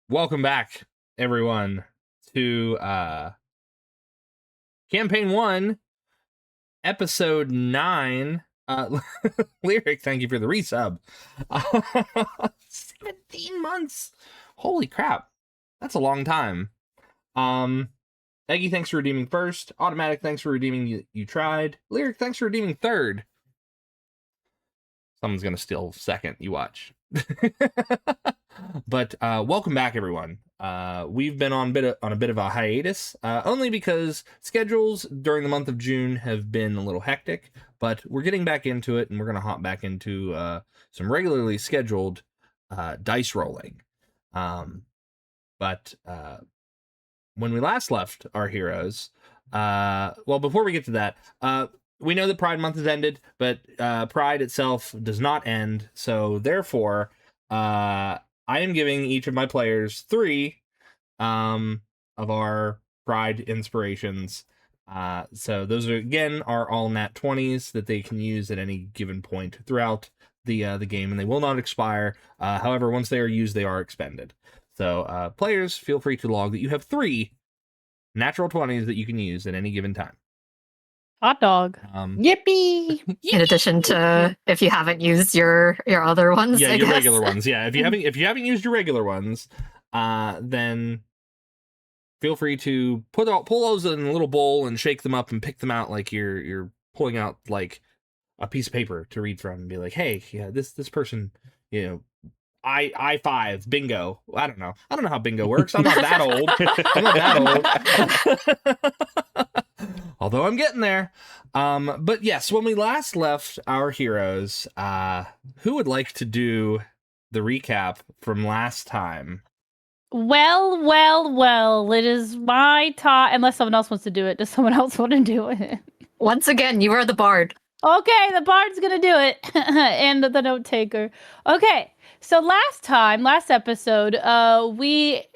Welcome back, everyone, to Campaign 1, Episode 9. Lyric, thank you for the resub. 17 months! Holy crap. That's a long time. Eggy, thanks for redeeming first. Automatic, thanks for redeeming you tried. Lyric, thanks for redeeming third. Someone's gonna steal second, you watch. But welcome back, everyone. We've been on a bit of a hiatus, only because schedules during the month of June have been a little hectic. But we're getting back into it, and we're gonna hop back into some regularly scheduled dice rolling. But when we last left our heroes, well, before we get to that, we know that Pride Month has ended, but Pride itself does not end. So therefore, I am giving each of my players 3 of our Pride inspirations. So those are, again, are all nat 20s that they can use at any given point throughout the game, and they will not expire. However, once they are used, they are expended. So players, feel free to log that you have 3 natural 20s that you can use at any given time. Hot dog. Yippee! In addition to if you haven't used your other ones, Yeah, I your guess. regular ones. Yeah, if you haven't used your regular ones, then feel free to pull those in a little bowl and shake them up and pick them out like you're pulling out like a piece of paper to read from and be like, hey, yeah, this person, you know, I5 bingo. I don't know how bingo works. I'm not that old. Although I'm getting there. But yes, when we last left our heroes, who would like to do the recap from last time? Well, it is my time. Unless someone else wants to do it. Does someone else want to do it? Once again, you are the bard. Okay, the bard's gonna do it. And the note taker. Okay, so last episode, we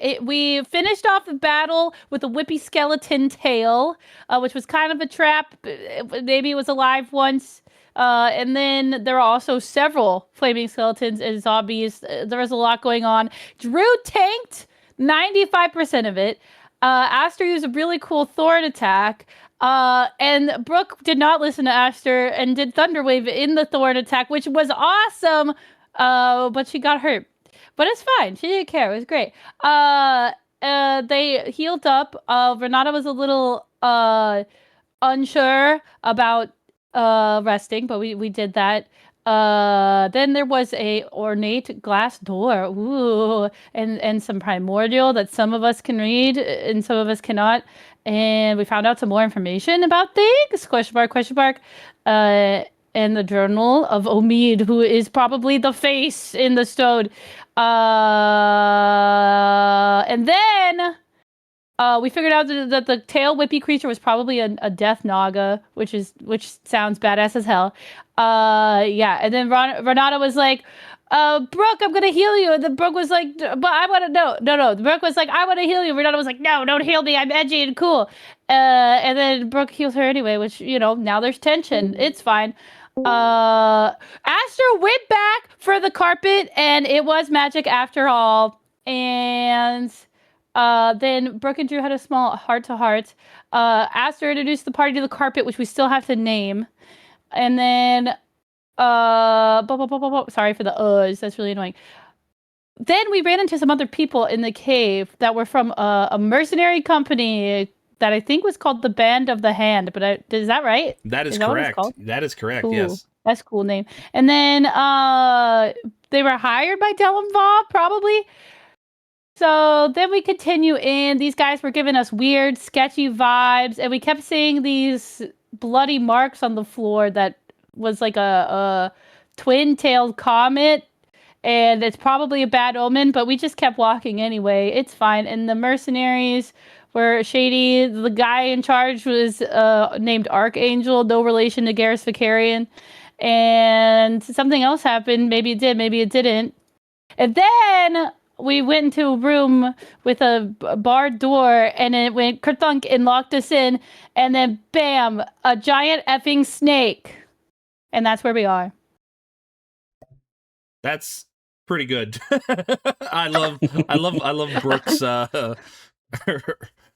finished off the battle with a whippy skeleton tail, which was kind of a trap. Maybe it was alive once. And then there are also several flaming skeletons and zombies. There was a lot going on. Drew tanked 95% of it. Aster used a really cool thorn attack. And Brooke did not listen to Aster and did Thunderwave in the thorn attack, which was awesome. But she got hurt. But it's fine. She didn't care. It was great. They healed up. Renata was a little unsure about resting, but we did that. Then there was a ornate glass door. Ooh, and some primordial that some of us can read and some of us cannot. And we found out some more information about things. Question mark. And the journal of Omid, who is probably the face in the stone. And then we figured out that the tail whippy creature was probably a death naga, which sounds badass as hell. Yeah, and then Renata was like, Brooke, I'm gonna heal you. And then Brooke was like, but I want to no. Brooke was like, I want to heal you. Renata was like, no, don't heal me. I'm edgy and cool. And then Brooke heals her anyway, which, you know, now there's tension. It's fine. Aster went back for the carpet, and it was magic after all. And then Brooke and Drew had a small heart-to-heart. Aster introduced the party to the carpet, which we still have to name. And then, sorry for the uhs, that's really annoying. Then we ran into some other people in the cave that were from a mercenary company that I think was called the Band of the Hand. But is that right? That is correct. That is correct, cool. Yes. That's a cool name. And then they were hired by Delamva, probably. So then we continue in. These guys were giving us weird, sketchy vibes, and we kept seeing these bloody marks on the floor that was like a twin-tailed comet, and it's probably a bad omen, but we just kept walking anyway. It's fine. And the mercenaries were shady. The guy in charge was named Archangel, no relation to Garrus Vicarian. And something else happened. Maybe it did, maybe it didn't. And then we went into a room with a barred door, and it went kerthunk and locked us in. And then, bam, a giant effing snake. And that's where we are. That's pretty good. I love Brooke's her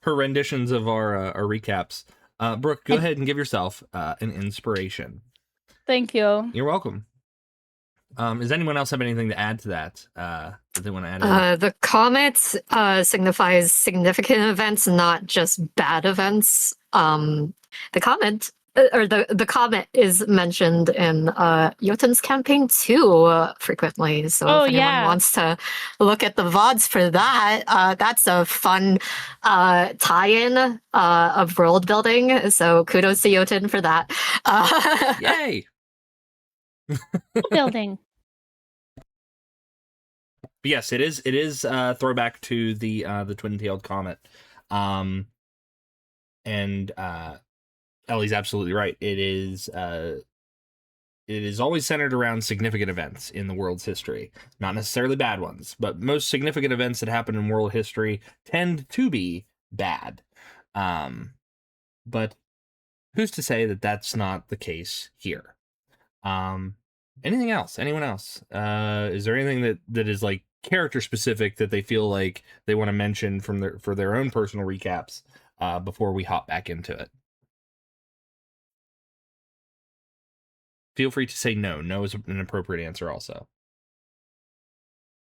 renditions of our recaps. Brooke, go ahead and give yourself an inspiration. Thank you. You're welcome. Does anyone else have anything to add to that? That they want to add in? The comet signifies significant events, not just bad events. The comet, or the comet, is mentioned in Jotun's campaign too frequently. So if anyone wants to look at the VODs for that, that's a fun tie-in of world building. So kudos to Jotun for that. Yay! Building. But yes, it is throwback to the twin-tailed comet, and Elly's absolutely right. It is always centered around significant events in the world's history, not necessarily bad ones, but most significant events that happen in world history tend to be bad. But who's to say that that's not the case here? Anything else? Anyone else? Is there anything that is like character specific that they feel like they want to mention for their own personal recaps before we hop back into it? Feel free to say no. No is an appropriate answer also.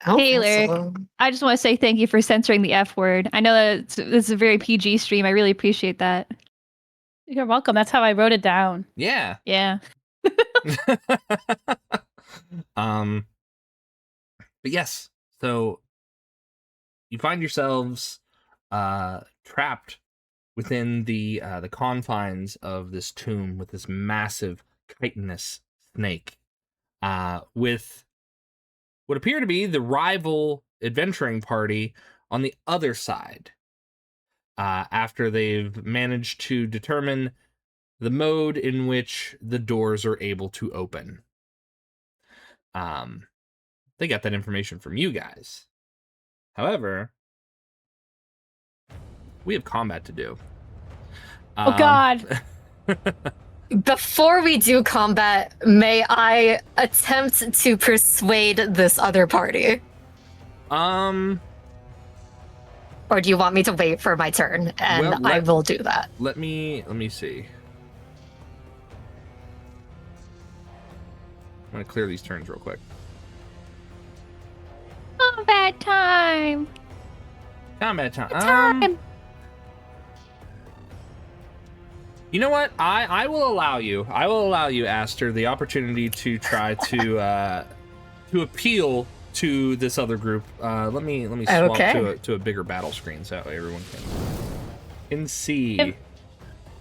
Taylor, I just want to say thank you for censoring the F word. I know that this is a very PG stream. I really appreciate that. You're welcome. That's how I wrote it down. Yeah. Yeah. But yes, so you find yourselves trapped within the confines of this tomb with this massive chitinous snake, with what appear to be the rival adventuring party on the other side, after they've managed to determine the mode in which the doors are able to open. They got that information from you guys. However, we have combat to do. Oh God. Before we do combat, may I attempt to persuade this other party? Or do you want me to wait for my turn? And I will do that. Let me see. I'm gonna clear these turns real quick. Combat time. Combat time. You know what? I will allow you. I will allow you, Aster, the opportunity to try to appeal to this other group. Let me swap to a bigger battle screen so everyone can see.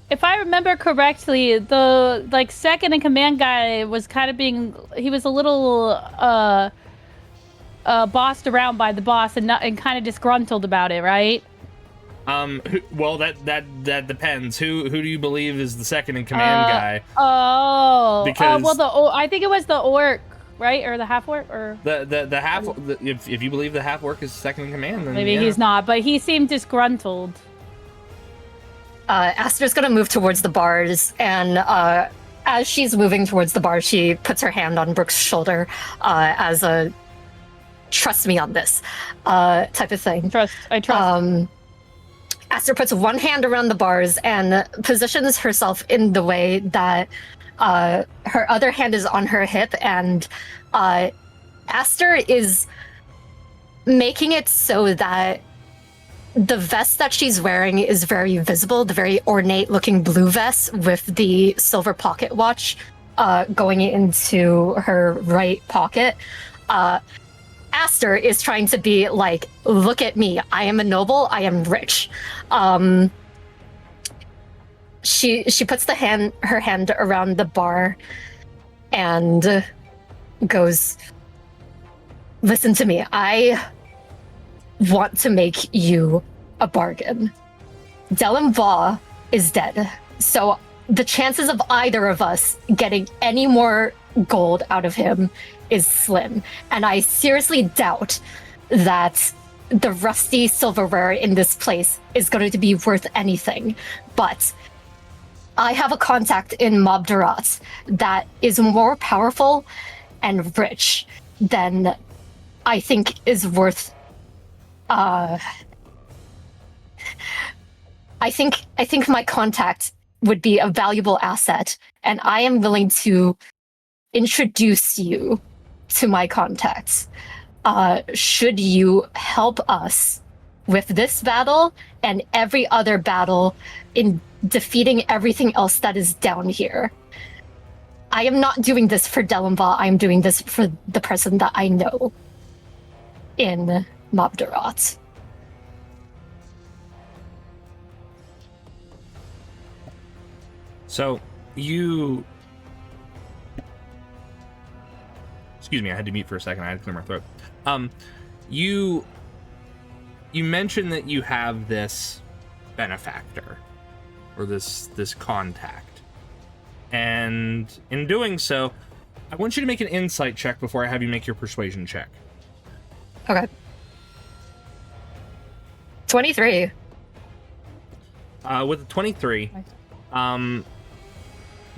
If I remember correctly, the second in command guy was kind of he was a little bossed around by the boss and kind of disgruntled about it, right? Well, that depends. Who do you believe is the second in command guy? Because I think it was the orc, right, or the half orc, or the half. If you believe the half orc is second in command, then maybe he's not, but he seemed disgruntled. Aster's gonna move towards the bars, and as she's moving towards the bar, she puts her hand on Brooke's shoulder as a "trust me on this" type of thing. I trust. Aster puts one hand around the bars and positions herself in the way that her other hand is on her hip, and Aster is making it so that the vest that she's wearing is very visible, the very ornate looking blue vest with the silver pocket watch going into her right pocket. Aster is trying to be like, look at me, I am a noble, I am rich. She puts her hand around the bar and goes, listen to me, I want to make you a bargain. Delim Va is dead, so the chances of either of us getting any more gold out of him is slim, and I seriously doubt that the rusty silverware in this place is going to be worth anything. But I have a contact in Mobdarat that is more powerful and rich than I think is worth. I think my contact would be a valuable asset, and I am willing to introduce you to my contacts. Should you help us with this battle and every other battle in defeating everything else that is down here? I am not doing this for Delenva. I am doing this for the person that I know in Mobdarat. So you... Excuse me, I had to mute for a second. I had to clear my throat. You mentioned that you have this benefactor, or this contact. And in doing so, I want you to make an insight check before I have you make your persuasion check. Okay. 23. With the 23,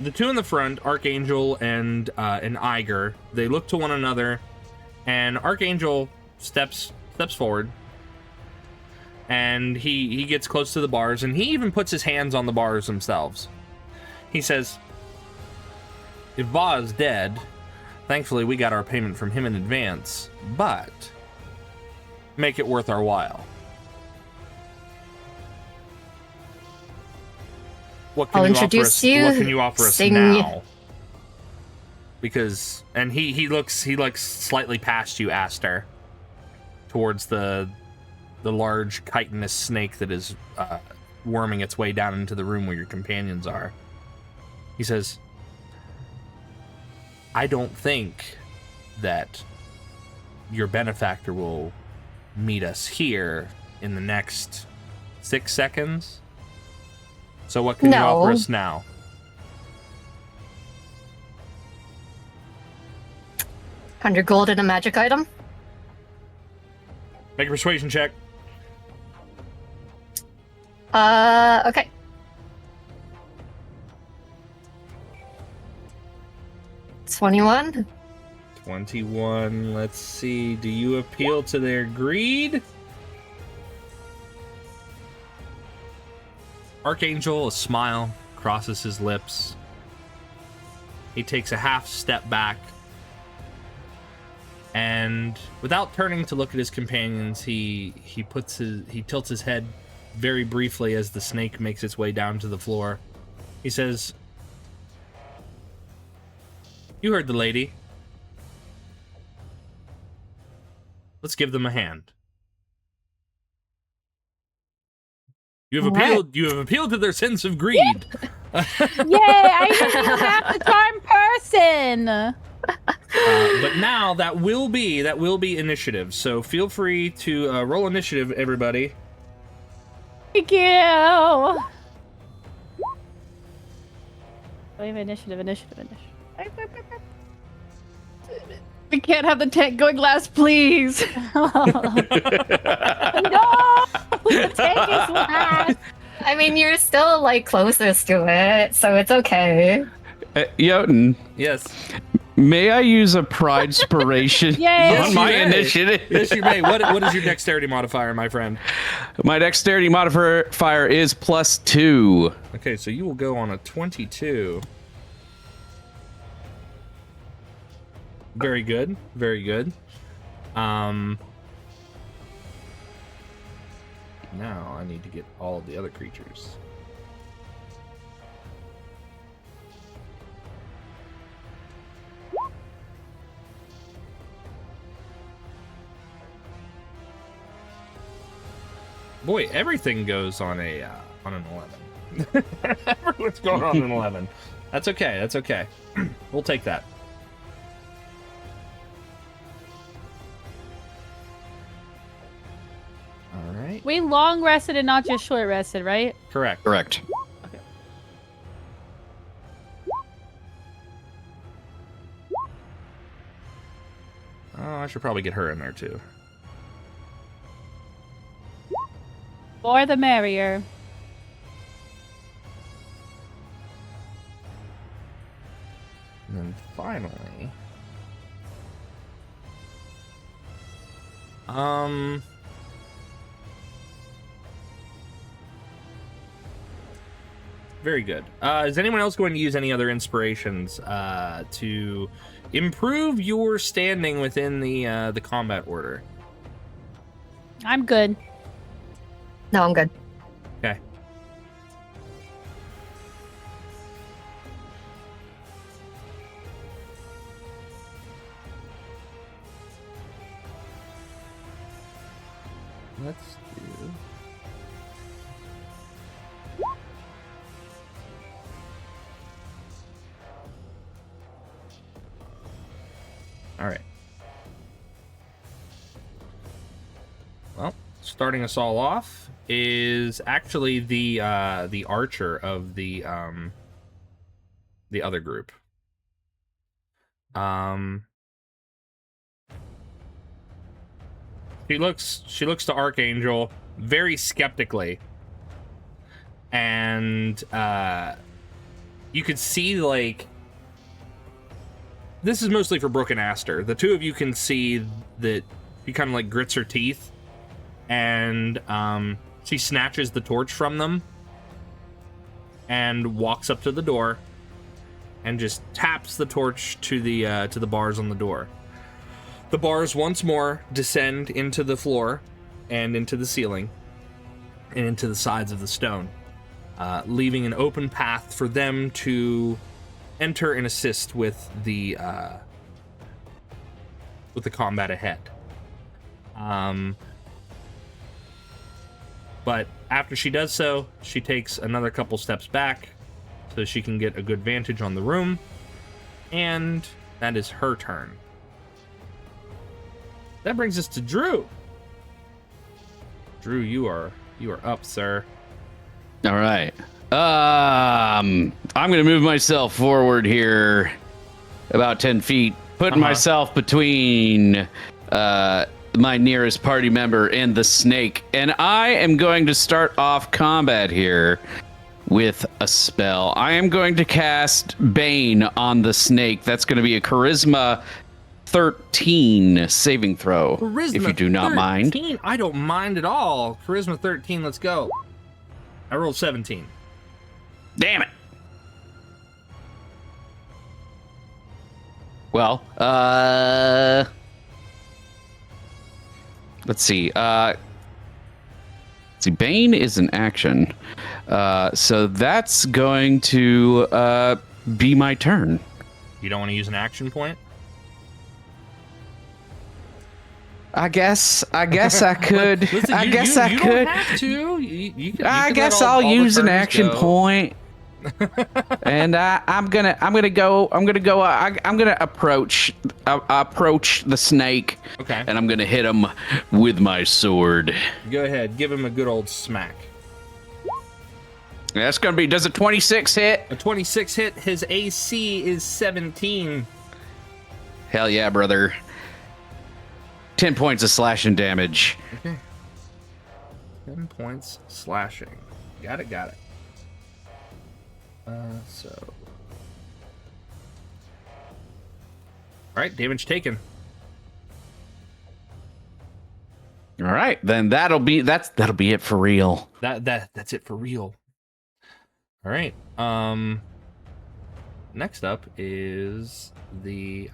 the two in the front, Archangel and Iger, they look to one another, and Archangel steps forward, and he gets close to the bars, and he even puts his hands on the bars themselves. He says, "If Va is dead, thankfully we got our payment from him in advance, but make it worth our while. What can I'll you introduce offer us? you. What can you offer us Sing. now?" Because, and he looks slightly past you, Aster, towards the large chitinous snake that is worming its way down into the room where your companions are. He says, "I don't think that your benefactor will meet us here in the next 6 seconds. So what can you offer us now?" 100 gold and a magic item. Make a persuasion check. Okay. 21. 21. Let's see. Do you appeal to their greed? Archangel, a smile crosses his lips. He takes a half step back, and without turning to look at his companions, he tilts his head very briefly as the snake makes its way down to the floor. He says, "You heard the lady. Let's give them a hand. You have appealed. You have appealed to their sense of greed." Yay! I didn't even have the charm person. But now that will be initiative. So feel free to roll initiative, everybody. Thank you. Wait, initiative. We can't have the tank going last, please. No, the tank is last. I mean, you're still, like, closest to it, so it's okay. Jotun, Yes. may I use a pride spiration Yes, on my you may. initiative? Yes, you may. What is your dexterity modifier, my friend? My dexterity modifier is +2. Okay, so you will go on a 22. Very good. Very good. Now I need to get all of the other creatures. Boy, everything goes on an 11. Everyone's going on an 11. That's okay. That's okay. We'll take that. All right. We long rested and not just short rested, right? Correct. Correct. Oh, I should probably get her in there too. More the merrier. And then finally, Very good. Is anyone else going to use any other inspirations to improve your standing within the combat order? I'm good. No, I'm good. Okay. Let's do... All right. Well, starting us all off is actually the archer of the other group. She looks to Archangel very skeptically, and you could see, like, this is mostly for Brooke and Aster. The two of you can see that she kind of like grits her teeth, and she snatches the torch from them and walks up to the door and just taps the torch to the bars on the door. The bars once more descend into the floor and into the ceiling and into the sides of the stone, leaving an open path for them to enter and assist with the combat ahead. But after she does so, she takes another couple steps back so she can get a good vantage on the room, and that is her turn. That brings us to Drew. Drew, you are up, sir. All right. I'm gonna move myself forward here about 10 feet, putting myself between my nearest party member and the snake, and I am going to start off combat here with a spell. I am going to cast Bane on the snake. That's going to be a Charisma 13 saving throw. Charisma if you do not 13? mind. I don't mind at all. Charisma 13, let's go. I rolled 17. Damn it. Well, let's see. Bane is an action. So that's going to be my turn. You don't want to use an action point? I guess I could. Listen, I you could. Don't have to. You I can guess let all I'll the use an turns action go. point. And I'm gonna approach the snake. Okay. And I'm gonna hit him with my sword. Go ahead, give him a good old smack. That's gonna be. Does a 26 hit? A 26 hit. His AC is 17. Hell yeah, brother. 10 points of slashing damage. Okay. 10 points slashing. Got it. So. All right, damage taken. All right, then that'll be it for real. That's it for real. All right. Next up is the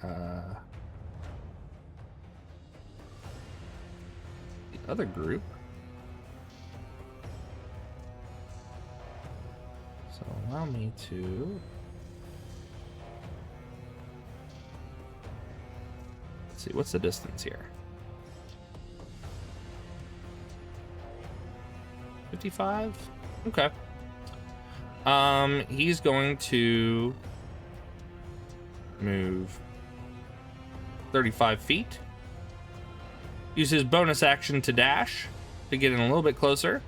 other group. So allow me to... Let's see, what's the distance here? 55? Okay. He's going to move 35 feet. Use his bonus action to dash to get in a little bit closer.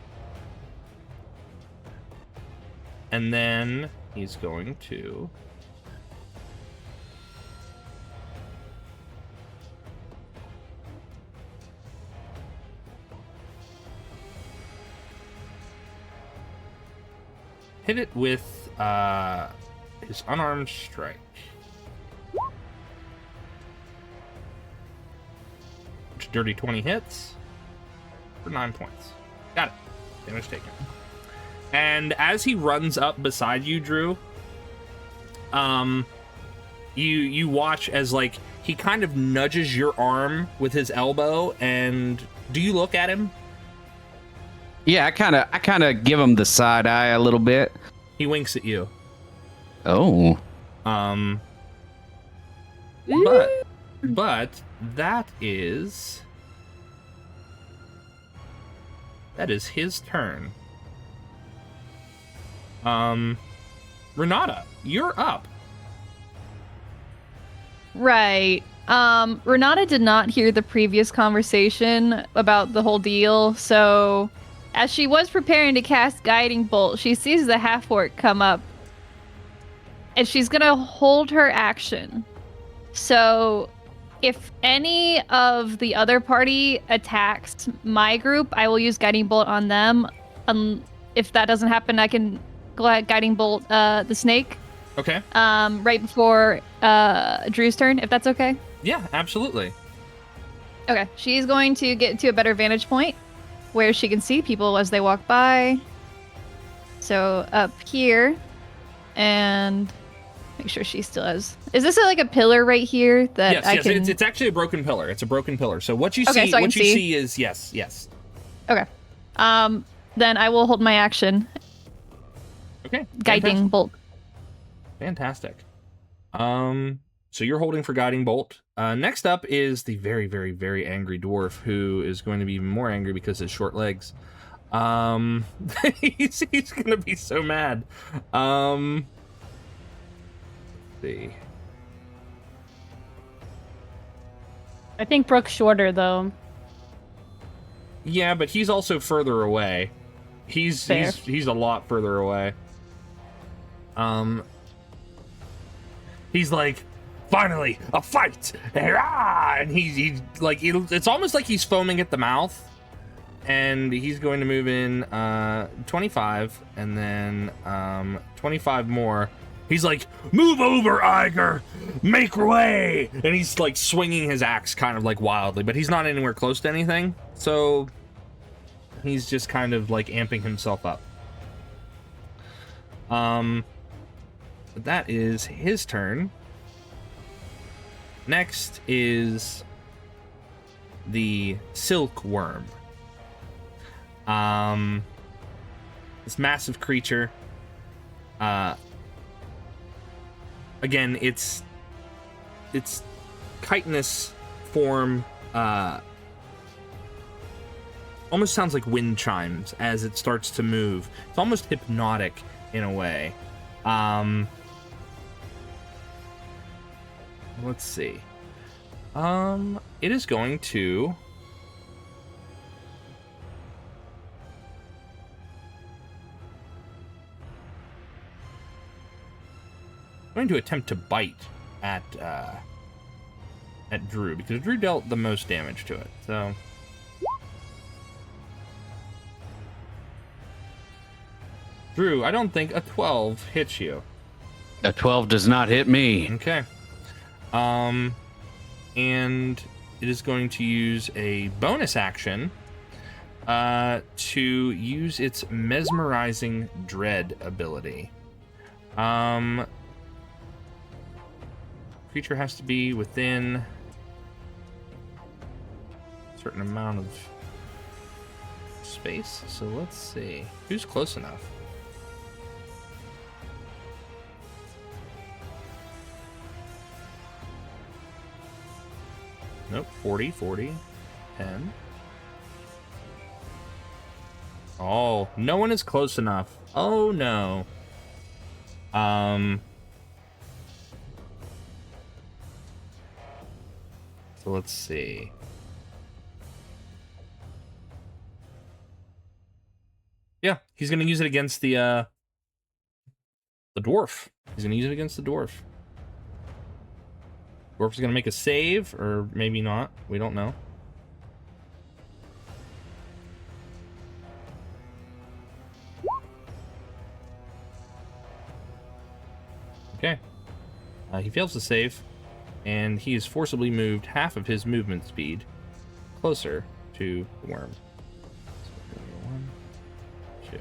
And then he's going to hit it with his unarmed strike. which dirty 20 hits for 9 points. Got it. Damage taken. And as he runs up beside you, Drew, you watch as like he kind of nudges your arm with his elbow. And do you look at him? Yeah, I kind of give him the side eye a little bit. He winks at you. Oh. But that is his turn. Renata, you're up. Right. Renata did not hear the previous conversation about the whole deal, so as she was preparing to cast Guiding Bolt, she sees the half-orc come up, and she's gonna hold her action. So if any of the other party attacks my group, I will use Guiding Bolt on them. If that doesn't happen, I can go ahead Guiding Bolt the snake. Okay. Right before Drew's turn, if that's okay. Yeah, absolutely. Okay, she's going to get to a better vantage point where she can see people as they walk by. So up here, and make sure she still has. Is this like a pillar right here that yes, I yes, can? it's actually a broken pillar. It's a broken pillar. So what you Okay, see, so I what can you see. see is yes. Okay. Then I will hold my action. Okay. Guiding bolt. Fantastic. So you're holding for Guiding Bolt. Next up is the very, very, very angry dwarf, who is going to be even more angry because of his short legs. He's gonna be so mad. Let's see. I think Brooke's shorter though. Yeah, but he's also further away. He's Fair. he's a lot further away. He's like, finally, a fight! And he's like, it's almost like he's foaming at the mouth. And he's going to move in 25 and then 25 more. He's like, move over, Iger! Make way! And he's like swinging his axe kind of like wildly, but he's not anywhere close to anything. So he's just kind of like amping himself up. But that is his turn. Next is the silkworm. This massive creature. Again, its chitinous form almost sounds like wind chimes as it starts to move. It's almost hypnotic in a way. Let's see. It is going to attempt to bite at Drew, because Drew dealt the most damage to it. So Drew, I don't think a 12 hits you. A 12 does not hit me. Okay. And it is going to use a bonus action to use its mesmerizing dread ability. Creature has to be within a certain amount of space. So let's see. Who's close enough? Nope, 40, 10. Oh, no one is close enough. Oh, no. So let's see. Yeah, he's going to use it against the dwarf. He's going to use it against the dwarf. Dwarf's going to make a save, or maybe not. We don't know. Okay. He fails to save, and he is forcibly moved half of his movement speed closer to the worm. So, 1, 2.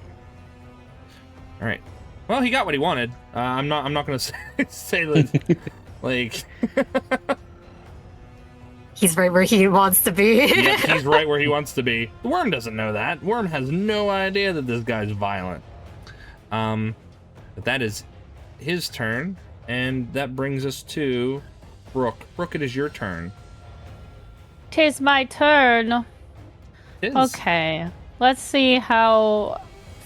All right. Well, he got what he wanted. I'm not gonna say that. Like. He's right where he wants to be. Yep, he's right where he wants to be. The worm doesn't know that. Worm has no idea that this guy's violent. But that is his turn, and that brings us to Brooke. Brooke, it is your turn. 'Tis my turn. It is. Okay. Let's see how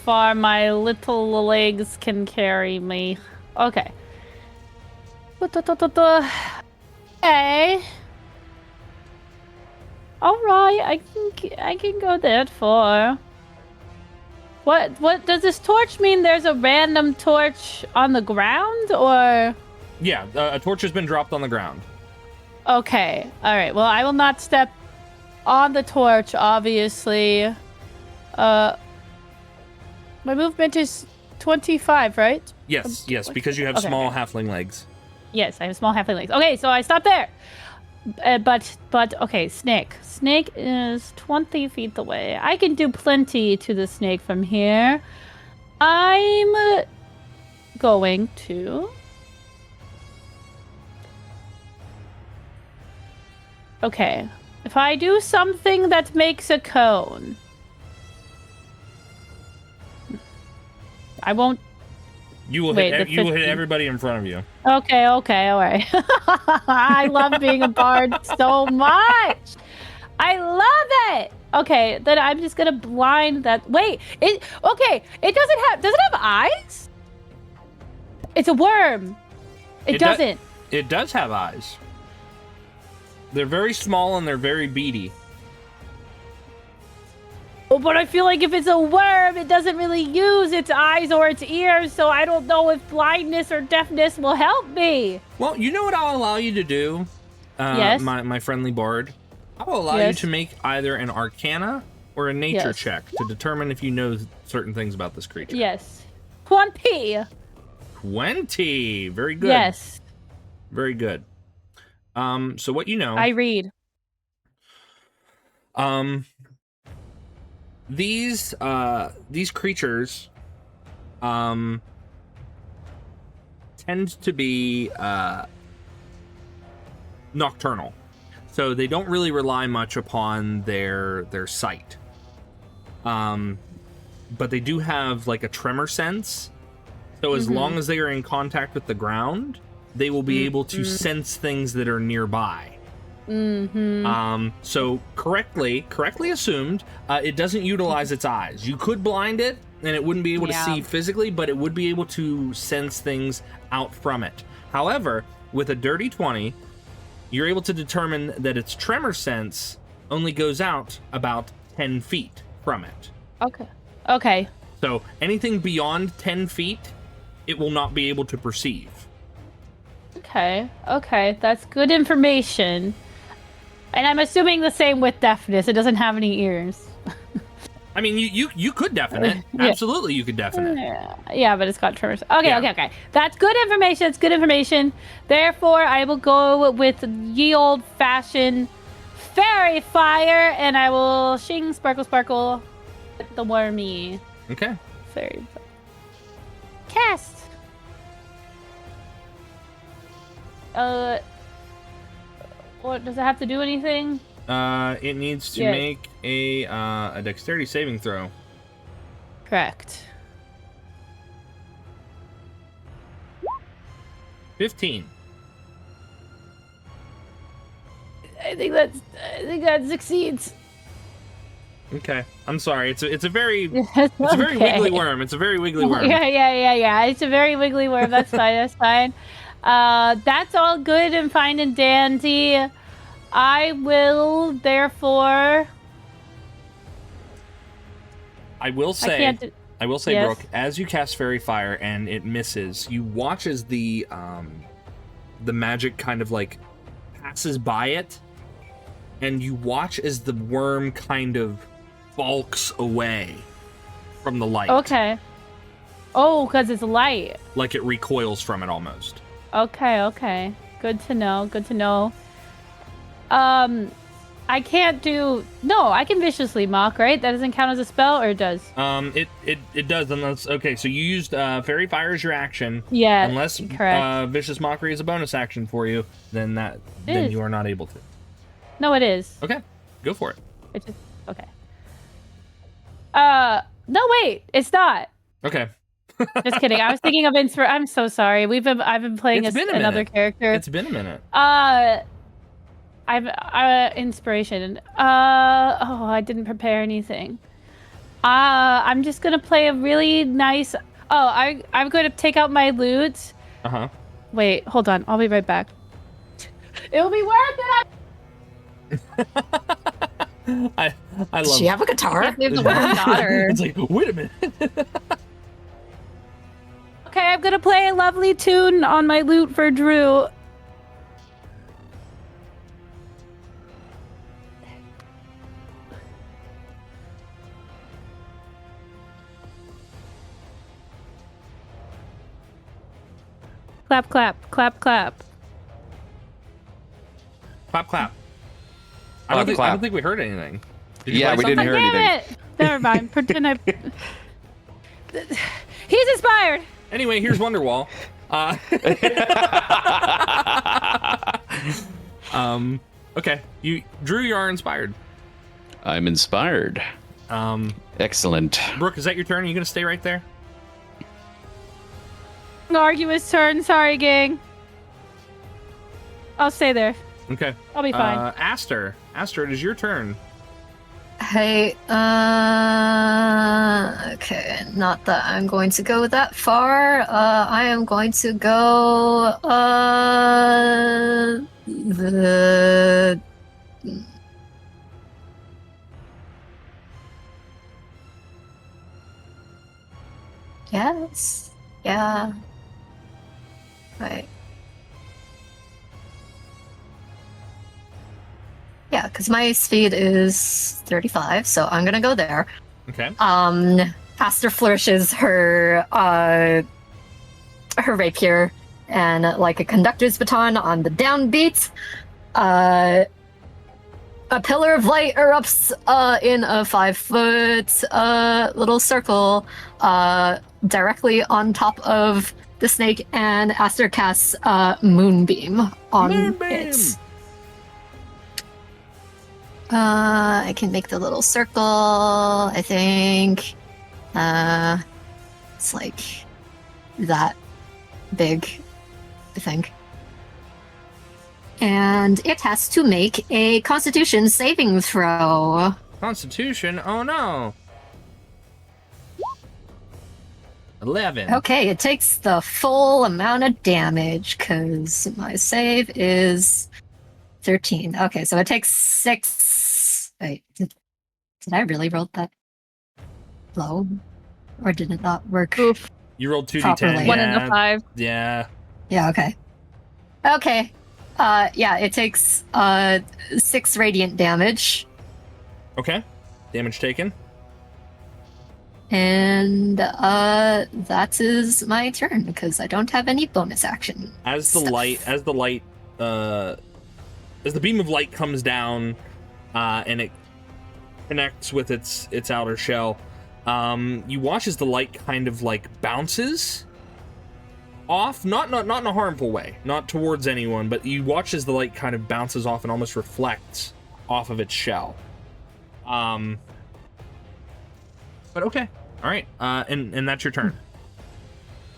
far my little legs can carry me. Okay. Hey. All right, I can go that far. What does this torch mean? There's a random torch on the ground, or? Yeah, a torch has been dropped on the ground. Okay. All right. Well, I will not step on the torch, obviously. My movement is 25, right? Yes, because you have Okay. small halfling legs. Yes, I have small halfling legs. Okay, so I stop there. But okay, snake. Snake is 20 feet away. I can do plenty to the snake from here. I'm going to. Okay, if I do something that makes a cone, I won't. You will Wait, hit. the You will hit 15. everybody in front of you. Okay, all right. I love being a bard so much. I love it. Okay, then I'm just gonna blind that. Wait, it doesn't have. Does it have eyes? It's a worm. It doesn't. It does have eyes. They're very small and they're very beady. Oh, but I feel like if it's a worm, it doesn't really use its eyes or its ears, so I don't know if blindness or deafness will help me. Well, you know what I'll allow you to do, Yes. my friendly bard? I will allow you Yes. to make either an arcana or a nature Yes. check to determine if you know certain things about this creature. Yes. 20. 20. Very good. Yes. Very good. So what you know... I read. These creatures tend to be nocturnal, so they don't really rely much upon their sight, but they do have like a tremor sense, so as long as they are in contact with the ground, they will be able to sense things that are nearby. So correctly assumed, it doesn't utilize its eyes. You could blind it and it wouldn't be able to see physically, but it would be able to sense things out from it. However, with a dirty 20, you're able to determine that its tremor sense only goes out about 10 feet from it. Okay. So anything beyond 10 feet, it will not be able to perceive. Okay. That's good information. And I'm assuming the same with deafness. It doesn't have any ears. I mean, you could deafen it. Yeah. Absolutely, you could deafen it. Yeah, but it's got tremors. Okay, Yeah. okay. That's good information. It's good information. Therefore, I will go with ye old fashioned fairy fire, and I will shing sparkle sparkle at the wormy Okay. fairy cast. What does it have to do anything? It needs to Yeah. make a dexterity saving throw. Correct. 15. I think that succeeds. Okay. I'm sorry. It's a very It's a very wiggly worm. It's a very wiggly worm. Yeah. It's a very wiggly worm. That's fine. That's fine. That's all good and fine and dandy. I will therefore. I will say, Yes. Brooke, as you cast Fairy Fire and it misses, you watch as the magic kind of like passes by it, and you watch as the worm kind of bulks away from the light. Okay. Oh, because it's light. Like it recoils from it almost. Okay. Good to know. I can't do. No, I can viciously mock, right? That doesn't count as a spell, or it does? It does unless okay. So you used fairy fire as your action. Yeah, Unless correct. vicious mockery is a bonus action for you, then is. you are not able to. No, it is. Okay, go for it. It's just okay. No, wait, it's not. Okay. Just kidding. I was thinking of I'm so sorry. I've been playing another character. It's been a minute. I've inspiration. I didn't prepare anything. I'm just gonna play a really nice. I'm going to take out my lute. Wait, hold on. I'll be right back. It'll be worth it. I love. Does she have a guitar? There's a little daughter. It's like, wait a minute. Okay, I'm gonna play a lovely tune on my lute for Drew. Clap, clap, clap, clap. Clap, clap. I Clap, don't clap. think we heard anything. Did Yeah, we play didn't something? hear Damn anything. it! Never mind. Pretend I. He's inspired. Anyway, here's Wonderwall. Okay. Drew, you are inspired. I'm inspired. Excellent. Brooke, is that your turn? Are you gonna stay right there? Argue turn. Sorry, gang. I'll stay there. Okay. I'll be fine. Aster, it is your turn. Hey, okay, not that I'm going to go that far. I am going to go, Yes, yeah, right. Yeah, because my speed is 35, so I'm gonna go there. Okay. Aster flourishes her rapier, and like a conductor's baton on the downbeat, a pillar of light erupts in a 5-foot little circle directly on top of the snake, and Aster casts Moonbeam on it. I can make the little circle, I think. It's like that big, I think. And it has to make a Constitution saving throw. Constitution? Oh no. 11. Okay, it takes the full amount of damage, because my save is 13. Okay, so it takes 6. Wait, did I really roll that low? Or did it not work? Oof. You rolled 2d10. Properly. 1 and a 5. Yeah. Yeah, okay. Okay. Yeah, it takes 6 radiant damage. Okay. Damage taken. And that is my turn, because I don't have any bonus action. As the beam of light comes down, and it connects with its outer shell, you watch as the light kind of like bounces off, not in a harmful way, not towards anyone, but you watch as the light kind of bounces off and almost reflects off of its shell. But okay, all right, and that's your turn.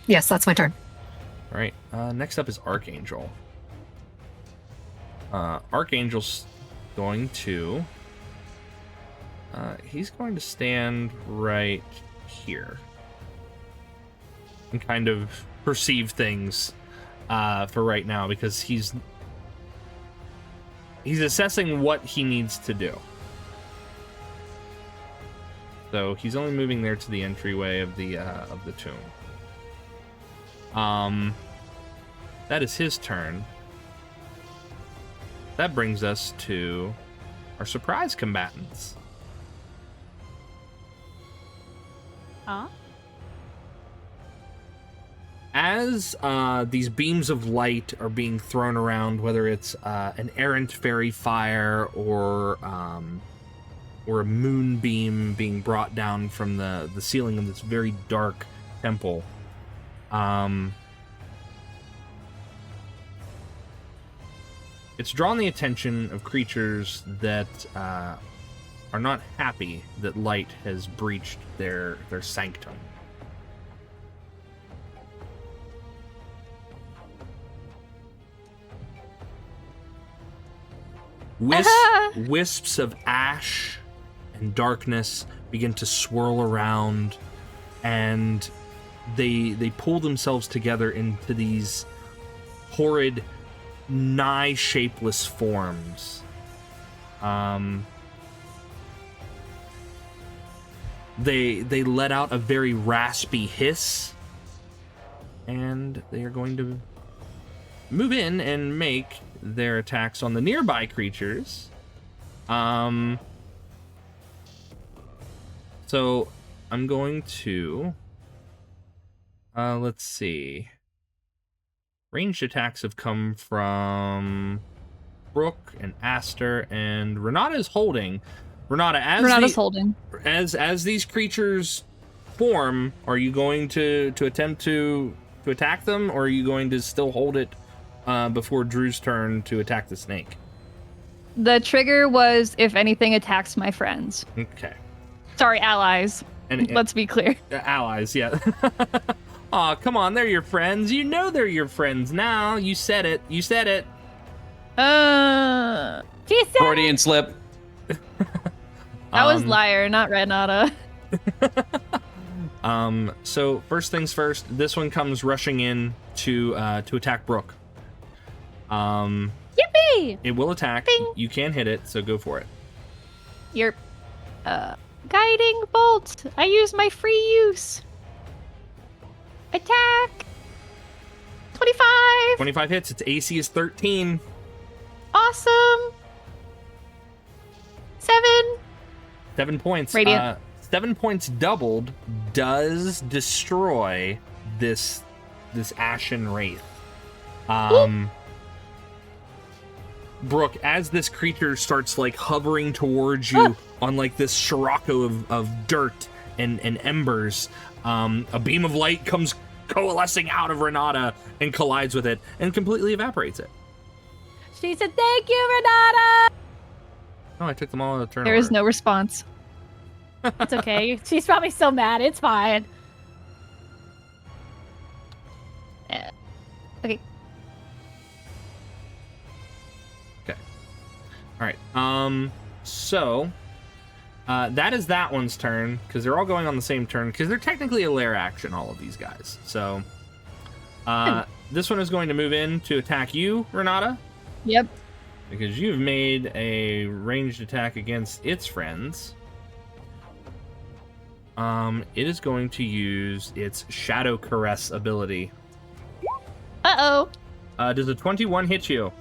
Yes, that's my turn. All right, next up is Archangel. Archangel's going to he's going to stand right here and kind of perceive things for right now, because he's assessing what he needs to do. So he's only moving there to the entryway of the tomb. That is his turn. That brings us to our surprise combatants. Huh? as these beams of light are being thrown around, whether it's an errant fairy fire or a moonbeam being brought down from the ceiling of this very dark temple, it's drawn the attention of creatures that are not happy that light has breached their sanctum. Wisps of ash and darkness begin to swirl around, and they pull themselves together into these horrid, nigh shapeless forms. They let out a very raspy hiss, and they are going to move in and make their attacks on the nearby creatures. So I'm going to let's see. Ranged attacks have come from Brooke and Aster, and Renata is holding. Renata's holding. As these creatures form, are you going to attempt to attack them, or are you going to still hold it before Drew's turn to attack the snake? The trigger was if anything attacks my friends. Okay. Sorry, allies. Let's be clear. Allies, yeah. Aw, come on, they're your friends. You know they're your friends now. You said it. She said Freudian slip. That was liar, not Renata. So first things first, this one comes rushing in to attack Brooke. Yippee! It will attack. Bing. You can hit it, so go for it. Your guiding bolt. I use my free use. Attack. 25. 25 hits. Its AC is 13. Awesome. 7. 7 points. Radiant. 7 points doubled does destroy this ashen wraith. Brooke, as this creature starts like hovering towards you on like this scirocco of dirt and embers, a beam of light comes coalescing out of Renata and collides with it and completely evaporates it. She said, "Thank you, Renata." Oh, I took them all in a turn. There is no response. It's okay. She's probably so mad. It's fine. Okay. Okay. All right. So that is that one's turn, because they're all going on the same turn, because they're technically a lair action, all of these guys. So this one is going to move in to attack you, Renata. Yep. Because you've made a ranged attack against its friends. It is going to use its Shadow Caress ability. Uh-oh. Does a 21 hit you?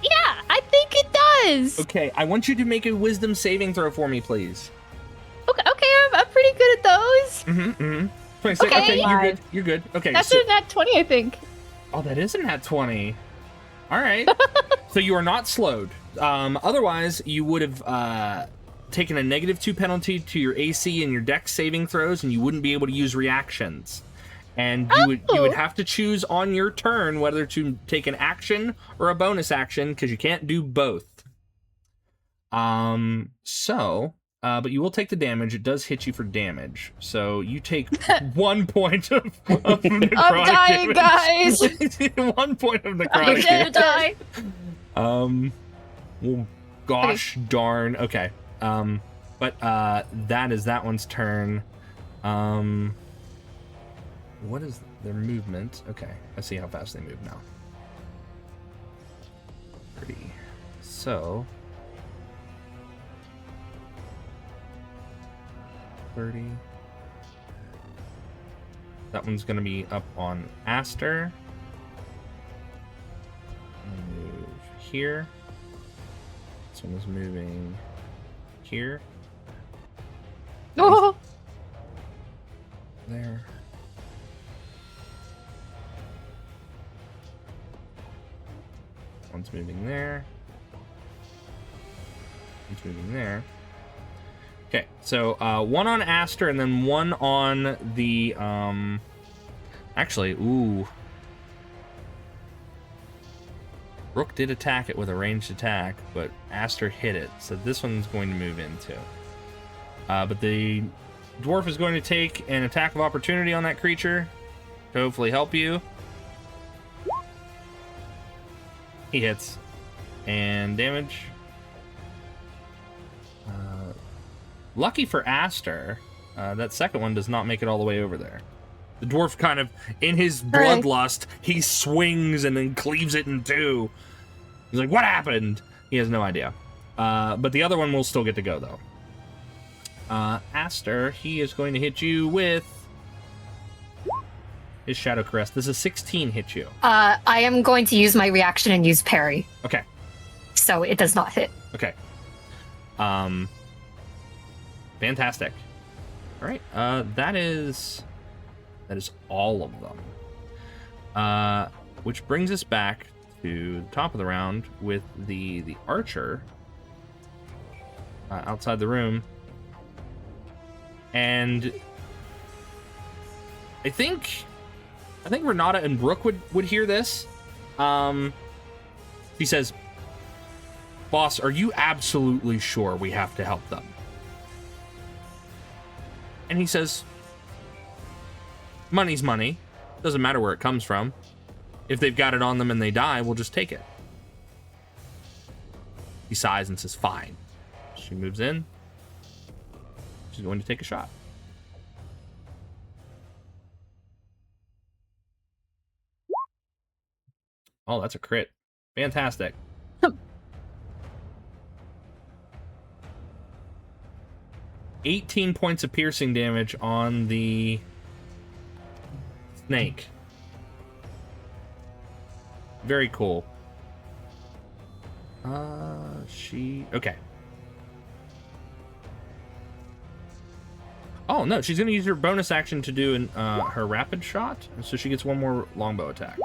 Yeah, I think it does. Okay, I want you to make a wisdom saving throw for me, please. Okay, I'm pretty good at those. 26. Okay. Okay, you're good. Okay. That's a nat 20, I think. Oh, that is a nat 20. All right. So you are not slowed. Otherwise, you would have taken a -2 penalty to your AC and your Dex saving throws, and you wouldn't be able to use reactions. And you would have to choose on your turn whether to take an action or a bonus action, because you can't do both. But you will take the damage. It does hit you for damage. So you take 1 point of necrotic I'm dying, damage. guys. 1 point of I'm necrotic gonna damage. die. Well, gosh darn. Okay. But that is that one's turn. What is their movement? Okay, I see how fast they move now. 30. So 30. That one's gonna be up on Aster. Move here. This one is moving here. Oh. There. one's moving there. One's moving there. Okay, so one on Aster and then one on the actually, ooh. Rook did attack it with a ranged attack, but Aster hit it, so this one's going to move in too. But the dwarf is going to take an attack of opportunity on that creature to hopefully help you. He hits. And damage. Lucky for Aster, that second one does not make it all the way over there. The dwarf kind of, in his bloodlust, he swings and then cleaves it in two. He's like, what happened? He has no idea. But the other one will still get to go, though. Aster, he is going to hit you with his Shadow Caress. Does a 16 hit you? I am going to use my reaction and use parry. Okay. So it does not hit. Okay. Fantastic. All right. That is all of them. Which brings us back to the top of the round with the archer outside the room. And I think Renata and Brooke would hear this. She says, "Boss, are you absolutely sure we have to help them?" And he says, "Money's money. Doesn't matter where it comes from. If they've got it on them and they die, we'll just take it." He sighs and says, "Fine." She moves in. She's going to take a shot. Oh, that's a crit. Fantastic. 18 points of piercing damage on the snake. Very cool. Okay. Oh, no, she's going to use her bonus action to do her rapid shot, so she gets one more longbow attack.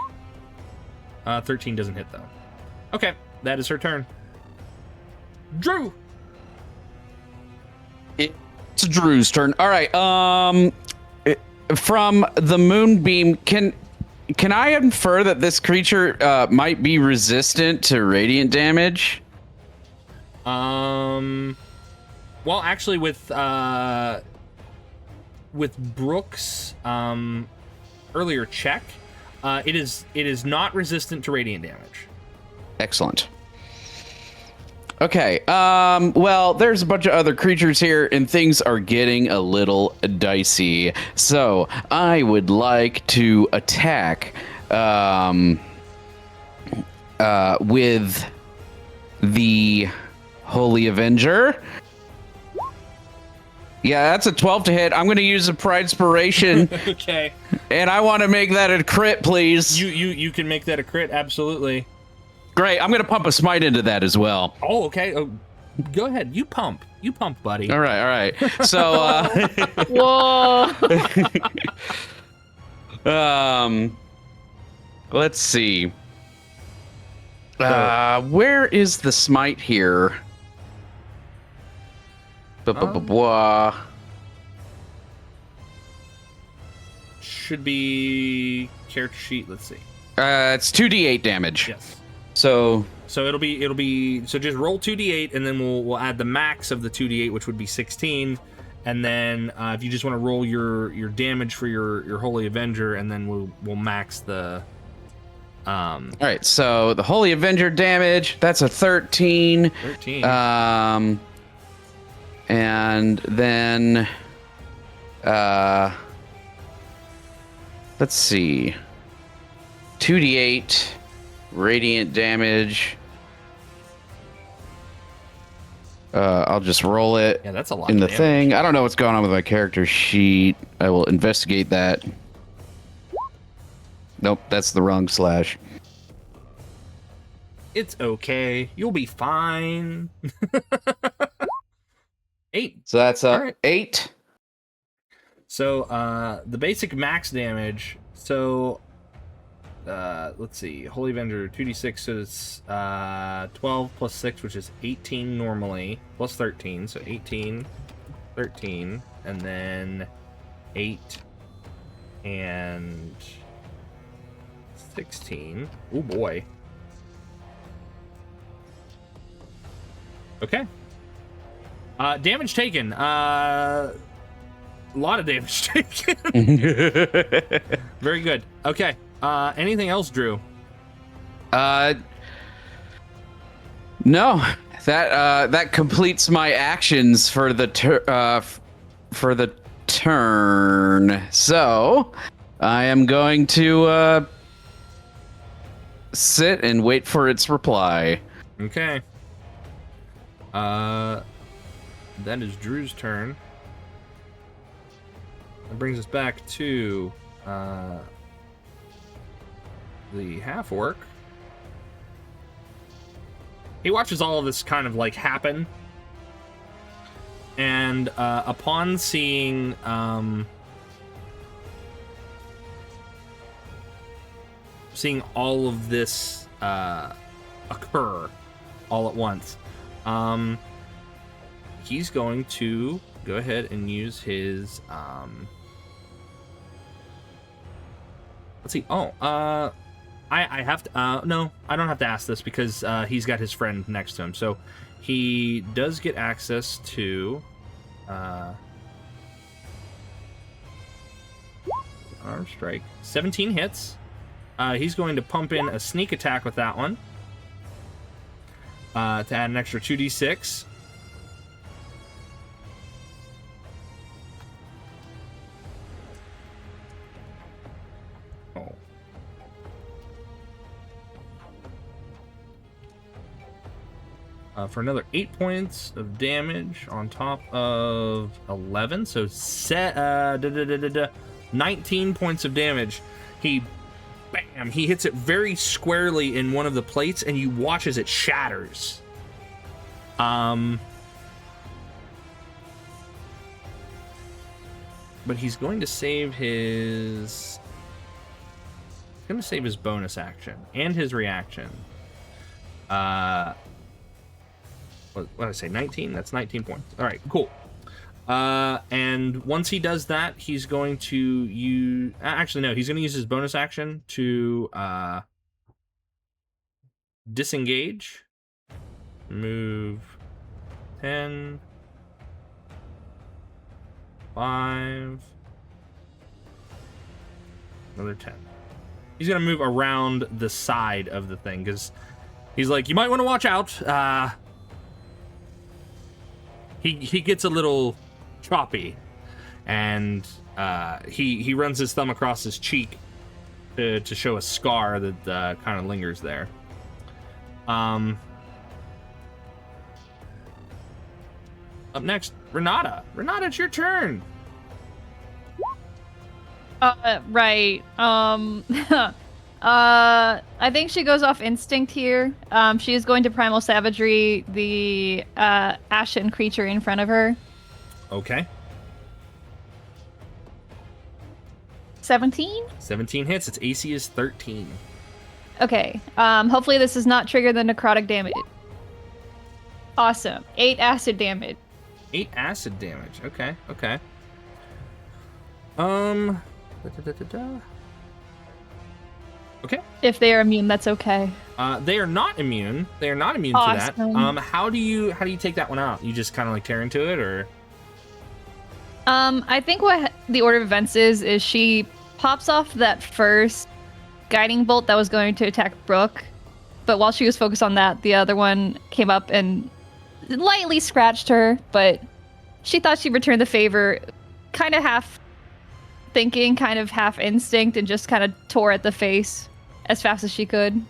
13 doesn't hit, though. Okay, that is her turn. Drew! It's Drew's turn. All right, from the moonbeam, can I infer that this creature might be resistant to radiant damage? Well, actually, with Brooke's earlier check, it is not resistant to radiant damage. Excellent. Okay, well, there's a bunch of other creatures here, and things are getting a little dicey. So, I would like to attack with the Holy Avenger. Yeah, that's a 12 to hit. I'm going to use a Pride Inspiration. Okay. And I want to make that a crit, please. You can make that a crit, absolutely. Great. I'm going to pump a smite into that as well. Oh, okay. Oh, go ahead. You pump, buddy. All right. So, Whoa. Let's see. Where is the smite here? Should be character sheet. Let's see. It's 2d8 damage. Yes. So it'll be so just roll 2d8 and then we'll add the max of the 2d8, which would be 16, and then if you just want to roll your damage for your Holy Avenger, and then we'll max the. All right. So the Holy Avenger damage, that's a 13. 13. And then let's see. 2d8 radiant damage. I'll just roll it. Yeah, that's a lot in the of thing. I don't know what's going on with my character sheet. I will investigate that. Nope, that's the wrong slash. It's okay. You'll be fine. 8. So that's right. 8. So the basic max damage. So let's see, Holy Avenger 2d6, so it's 12 plus 6, which is 18 normally, plus 13, so 18, 13, and then 8 and 16. Oh boy. Okay. Damage taken. A lot of damage taken. Very good. Okay. Anything else, Drew? No. That completes my actions for the turn. So, I am going to sit and wait for its reply. Okay. That is Drew's turn. That brings us back to the half-orc. He watches all of this kind of like happen, and upon seeing all of this occur all at once, he's going to go ahead and use his let's see. I have to no, I don't have to ask this because he's got his friend next to him. So he does get access to arm strike. 17 hits. He's going to pump in a sneak attack with that one to add an extra 2d6. For another 8 points of damage on top of 11, so 19 points of damage. He hits it very squarely in one of the plates, and you watch as it shatters. But he's going to save his bonus action and his reaction. What did I say? 19? That's 19 points. All right, cool. And once he does that, he's going to use... Actually, no. He's going to use his bonus action to disengage. Move 10. 5. Another 10. He's going to move around the side of the thing, because he's like, you might want to watch out. He gets a little choppy, and he runs his thumb across his cheek to show a scar that kind of lingers there. Up next, Renata. Renata, it's your turn. Right. I think she goes off instinct here. She is going to primal savagery the ashen creature in front of her. Okay. 17? 17 hits. Its AC is 13. Okay. Hopefully this does not trigger the necrotic damage. Awesome. 8 acid damage. 8 acid damage. Okay. Okay. Okay. If they are immune, that's okay. They are not immune. They are not immune to that. How do you take that one out? You just kind of like tear into it, or? I think what the order of events is she pops off that first guiding bolt that was going to attack Brooke, but while she was focused on that, the other one came up and lightly scratched her, but she thought she'd return the favor, kind of half thinking, kind of half instinct, and just kind of tore at the face as fast as she could.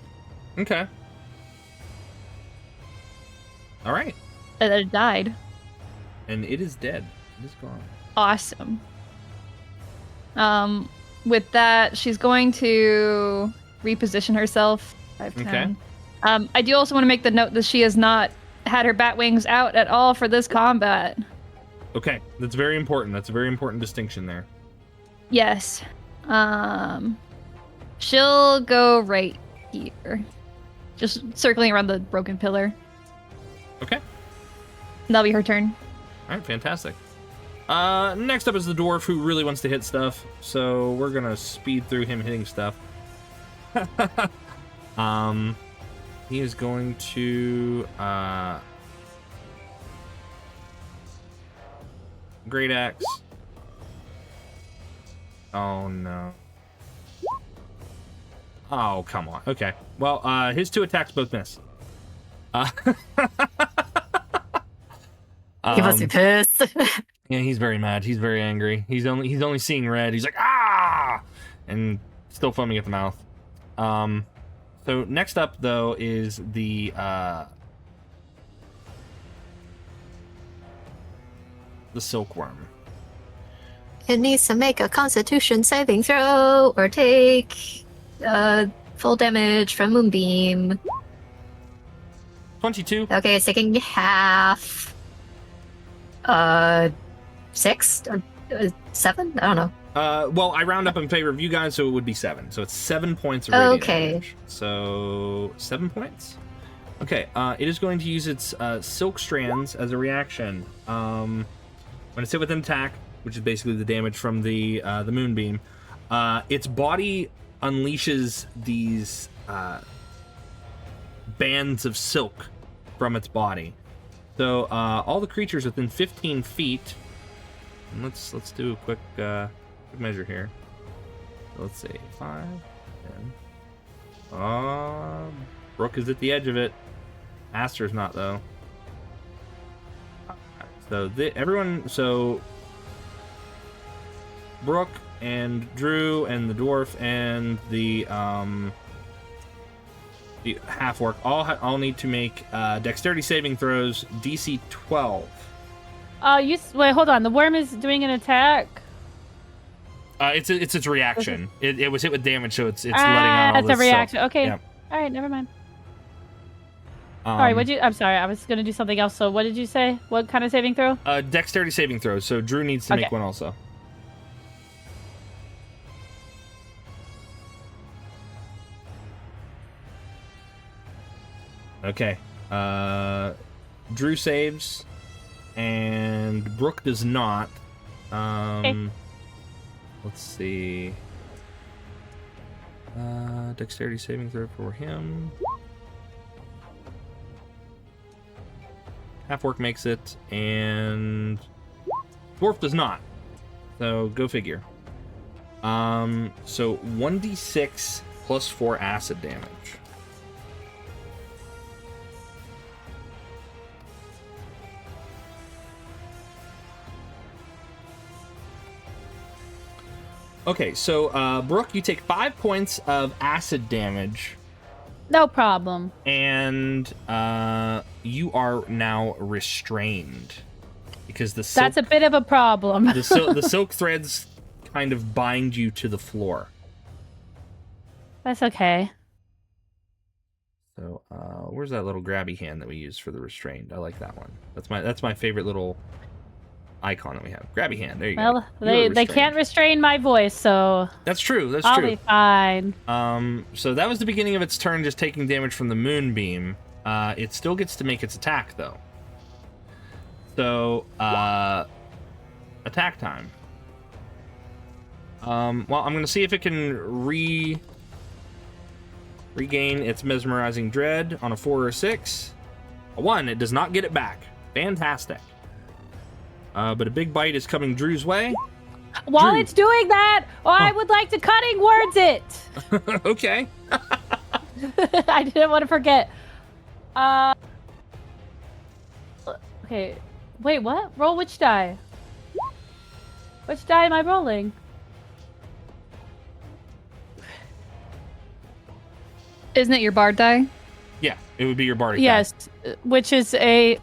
Okay. All right. And then it died. And it is dead. It is gone. Awesome. With that, she's going to reposition herself. 5, 10. Okay. I do also want to make the note that she has not had her bat wings out at all for this combat. Okay. That's very important. That's a very important distinction there. Yes. She'll go right here. Just circling around the broken pillar. Okay. That'll be her turn. All right, fantastic. Next up is the dwarf who really wants to hit stuff, so we're gonna speed through him hitting stuff. He is going to great axe. Oh no. Oh, come on. Okay. Well, his 2 attacks both miss. He must be pissed. Yeah, he's very mad. He's very angry. He's only seeing red. He's like, ah, and still foaming at the mouth. So next up though is the silkworm. It needs to make a Constitution saving throw or take full damage from Moonbeam. 22. Okay, it's taking half. 6 or 7? I don't know. Well, I round up in favor of you guys, so it would be 7. So it's 7 points of radiant damage. So 7 points. Okay. It is going to use its silk strands as a reaction. When it's hit with an attack, which is basically the damage from the moonbeam, its body unleashes these bands of silk from its body. So all the creatures within 15 feet. And let's do a quick measure here. Let's see, 5, 10. Brooke is at the edge of it. Aster's not though. So everyone. So Brooke and Drew and the dwarf and the half-orc all need to make dexterity saving throws, DC 12. Wait, hold on. The worm is doing an attack. It's its reaction. It was hit with damage, so it's letting out all it's this a reaction. silk. Okay. Yeah. All right, never mind. Sorry, I'm sorry. I was gonna do something else. So what did you say? What kind of saving throw? Dexterity saving throws. So Drew needs to make one also. Okay. Drew saves, and Brooke does not. Okay. Let's see. Dexterity saving throw for him. Half-orc makes it, and dwarf does not. So go figure. So 1d6 plus 4 acid damage. Okay, so Brooke, you take 5 points of acid damage. No problem. And you are now restrained because the silk, that's a bit of a problem. the silk threads kind of bind you to the floor. That's okay. So where's that little grabby hand that we use for the restrained? I like that one. That's my favorite little icon that we have. Grabby hand. There you go. Well, they can't restrain my voice, so that's true. I'll be fine. So that was the beginning of its turn, just taking damage from the moonbeam. It still gets to make its attack though. So attack time. Well, I'm gonna see if it can regain its mesmerizing dread on a 4 or 6. A 1. It does not get it back. Fantastic. But a big bite is coming Drew's way. While Drew. it's doing that, I would like to cutting words it. Okay. I didn't want to forget. Okay. Wait, what? Roll which die? Which die am I rolling? Isn't it your bard die? Yeah, it would be your bardic. Yes, which is a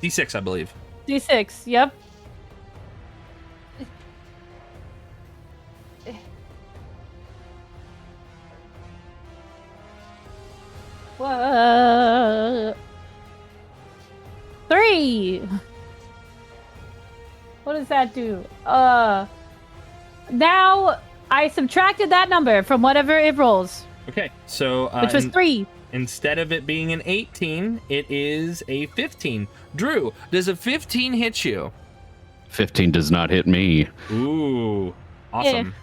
D6, I believe. D6. Yep. What? 3. What does that do? Now I subtracted that number from whatever it rolls, Okay, so which was 3. instead of it being an 18, it is a 15. Drew, does a 15 hit you? 15 does not hit me. Ooh, awesome.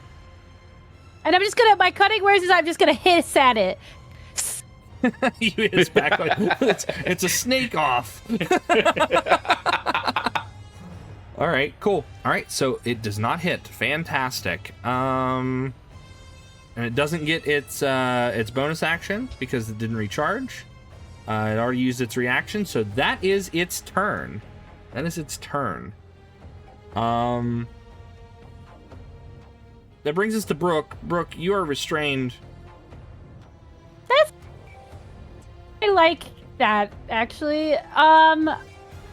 And I'm just gonna, my cutting words is I'm just gonna hiss at it. You hit his back like it's a snake off. All right, cool. All right, so it does not hit. Fantastic. And it doesn't get its bonus action because it didn't recharge. It already used its reaction, so that is its turn. That is its turn. That brings us to Brooke. Brooke, you are restrained. I like that, actually.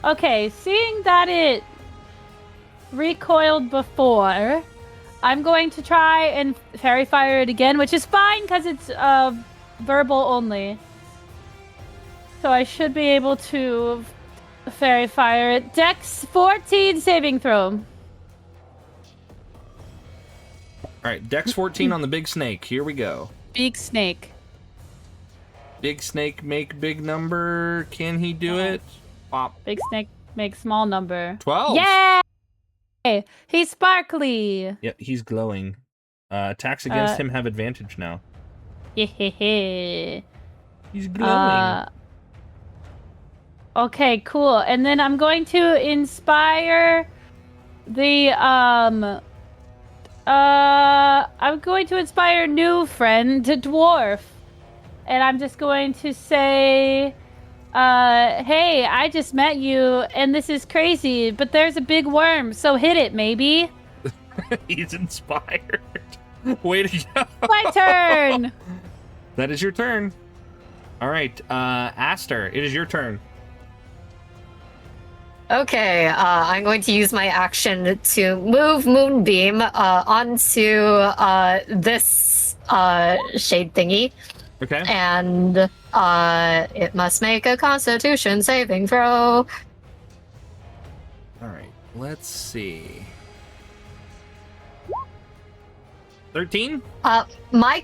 Okay, seeing that it recoiled before, I'm going to try and fairy fire it again, which is fine because it's verbal only. So I should be able to fairy fire it. Dex 14 saving throw. All right, Dex 14 on the big snake. Here we go. Big snake. Big snake make big number. Can he do it? Pop. Big snake makes small number. 12. Yay! He's sparkly. Yep, he's glowing. Attacks against him have advantage now. Yeah. He's glowing. Okay, cool. And then I'm going to inspire the I'm going to inspire new friend to dwarf. And I'm just going to say, hey, I just met you and this is crazy, but there's a big worm, so hit it, maybe. He's inspired. Way to go. My turn. That is your turn. All right, Aster, it is your turn. Okay, I'm going to use my action to move Moonbeam onto this shade thingy. Okay. And it must make a Constitution saving throw. All right, let's see. 13? My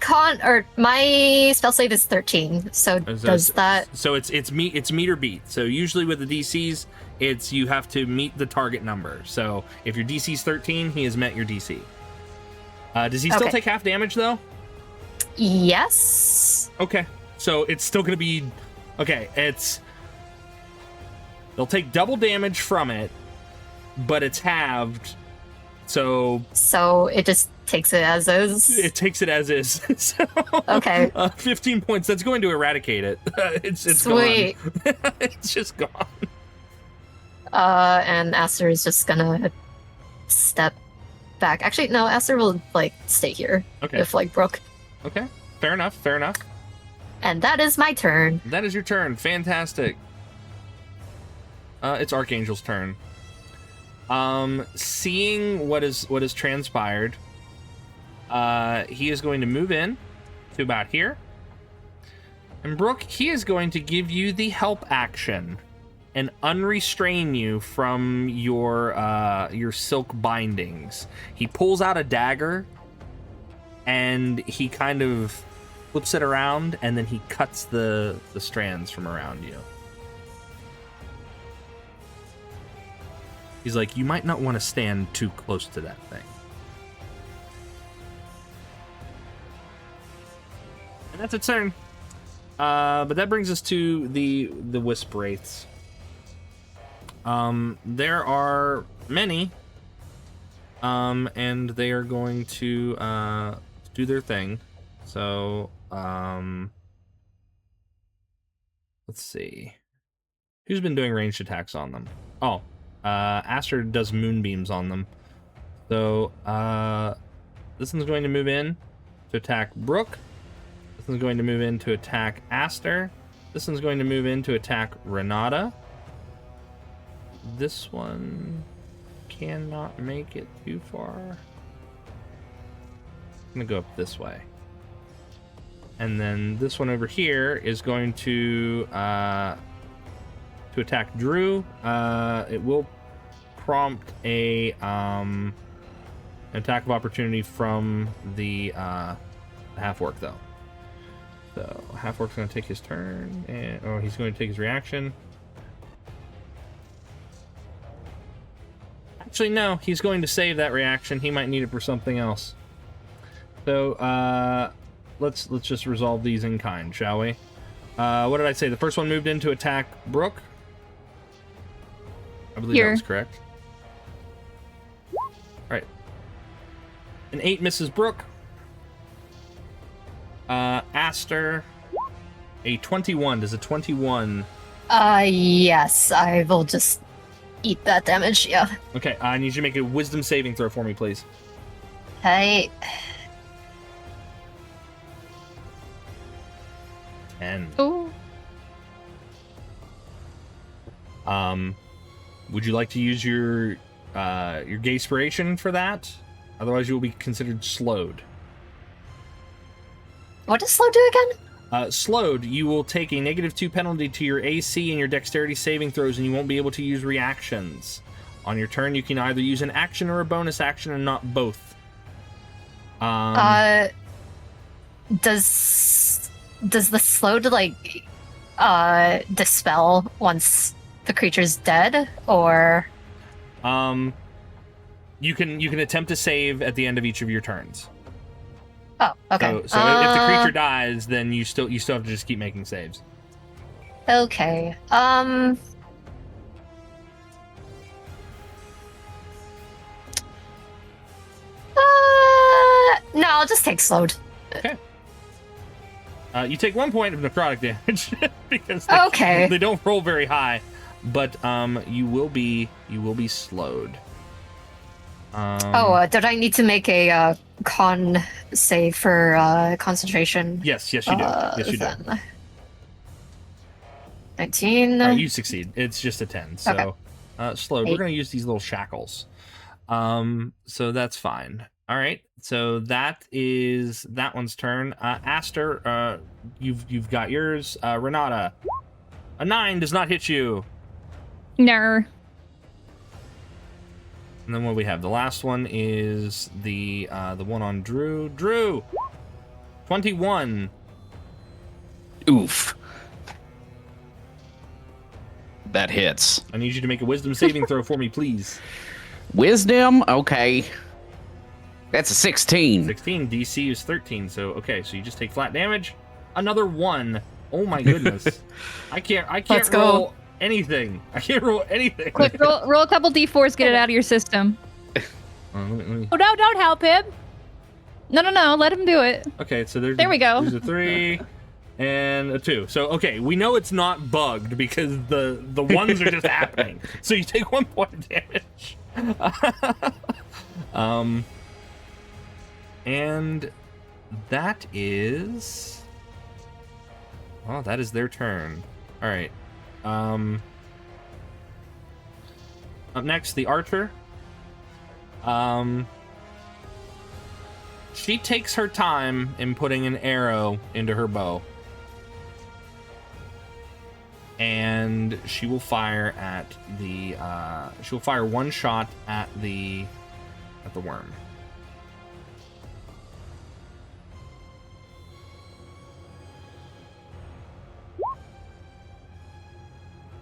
spell save is 13. So does that? So it's meet or beat. So usually with the DCs, it's you have to meet the target number. So if your DC's 13, he has met your DC. Does he still take half damage though? Yes. Okay, so it's still gonna be okay. They'll take double damage from it, but it's halved. So it just takes it as is. It takes it as is. So, okay. 15 points. That's going to eradicate it. It's sweet. Gone. It's just gone. And Aster is just gonna step back. Actually, no. Aster will stay here. Okay. If Brooke. Okay. Fair enough. Fair enough. And that is my turn. That is your turn. Fantastic. It's Archangel's turn. Seeing what is transpired, he is going to move in to about here. And Brooke, he is going to give you the help action and unrestrain you from your silk bindings. He pulls out a dagger and he kind of flips it around and then he cuts the strands from around you. He's like, you might not want to stand too close to that thing. And that's its turn. But that brings us to the wisp wraiths. There are many. And they are going to do their thing. So, let's see. Who's been doing ranged attacks on them? Oh, Aster does moonbeams on them. So, this one's going to move in to attack Brooke. This one's going to move in to attack Aster. This one's going to move in to attack Renata. This one cannot make it too far. I'm gonna go up this way. And then this one over here is going to attack Drew. It will prompt a Attack of opportunity from the half-orc, though. So, half-orc's going to take his turn, and he's going to take his reaction. Actually, no, he's going to save that reaction. He might need it for something else. So, let's just resolve these in kind, shall we? What did I say? The first one moved in to attack Brooke. I believe that was correct. All right. An 8 misses Brooke. Aster, a 21. Does a 21? Yes, I will just eat that damage, yeah. Okay, I need you to make a wisdom saving throw for me, please. Hey. 10. Oh. Would you like to use your Gayspiration for that? Otherwise, you will be considered slowed. What does slow do again? Slowed, you will take a -2 penalty to your AC and your dexterity saving throws, and you won't be able to use reactions. On your turn, you can either use an action or a bonus action, and not both. Does the slowed like dispel once the creature's dead, or? You can attempt to save at the end of each of your turns. Oh, okay. So if the creature dies, then you still have to just keep making saves. Okay. No, I'll just take slowed. Okay. You take 1 point of necrotic damage because they don't roll very high, but you will be slowed. Did I need to make a con save for concentration? Yes, you do. Yes, you do. 19. You succeed. It's just a 10. So, slowed. We're going to use these little shackles. So that's fine. All right. So that is that one's turn. Aster, you've got yours. Renata, a 9 does not hit you. No. And then what we have, the last one is the one on Drew. Drew, 21. Oof. That hits. I need you to make a wisdom saving throw for me, please. Wisdom? Okay. That's a 16. 16. DC is 13. So okay, so you just take flat damage. Another 1. Oh my goodness. I can't Let's roll go. anything. I can't roll anything. Quick, roll a couple d4s, get it out of your system. Let me. Oh no! Don't help him. No, let him do it. Okay, so There we go. There's a 3 and a 2. So okay, we know it's not bugged because the ones are just happening. So you take 1 point of damage. And that is their turn. All right. Up next, the archer. She takes her time in putting an arrow into her bow. And she will fire at the she'll fire one shot at the worm.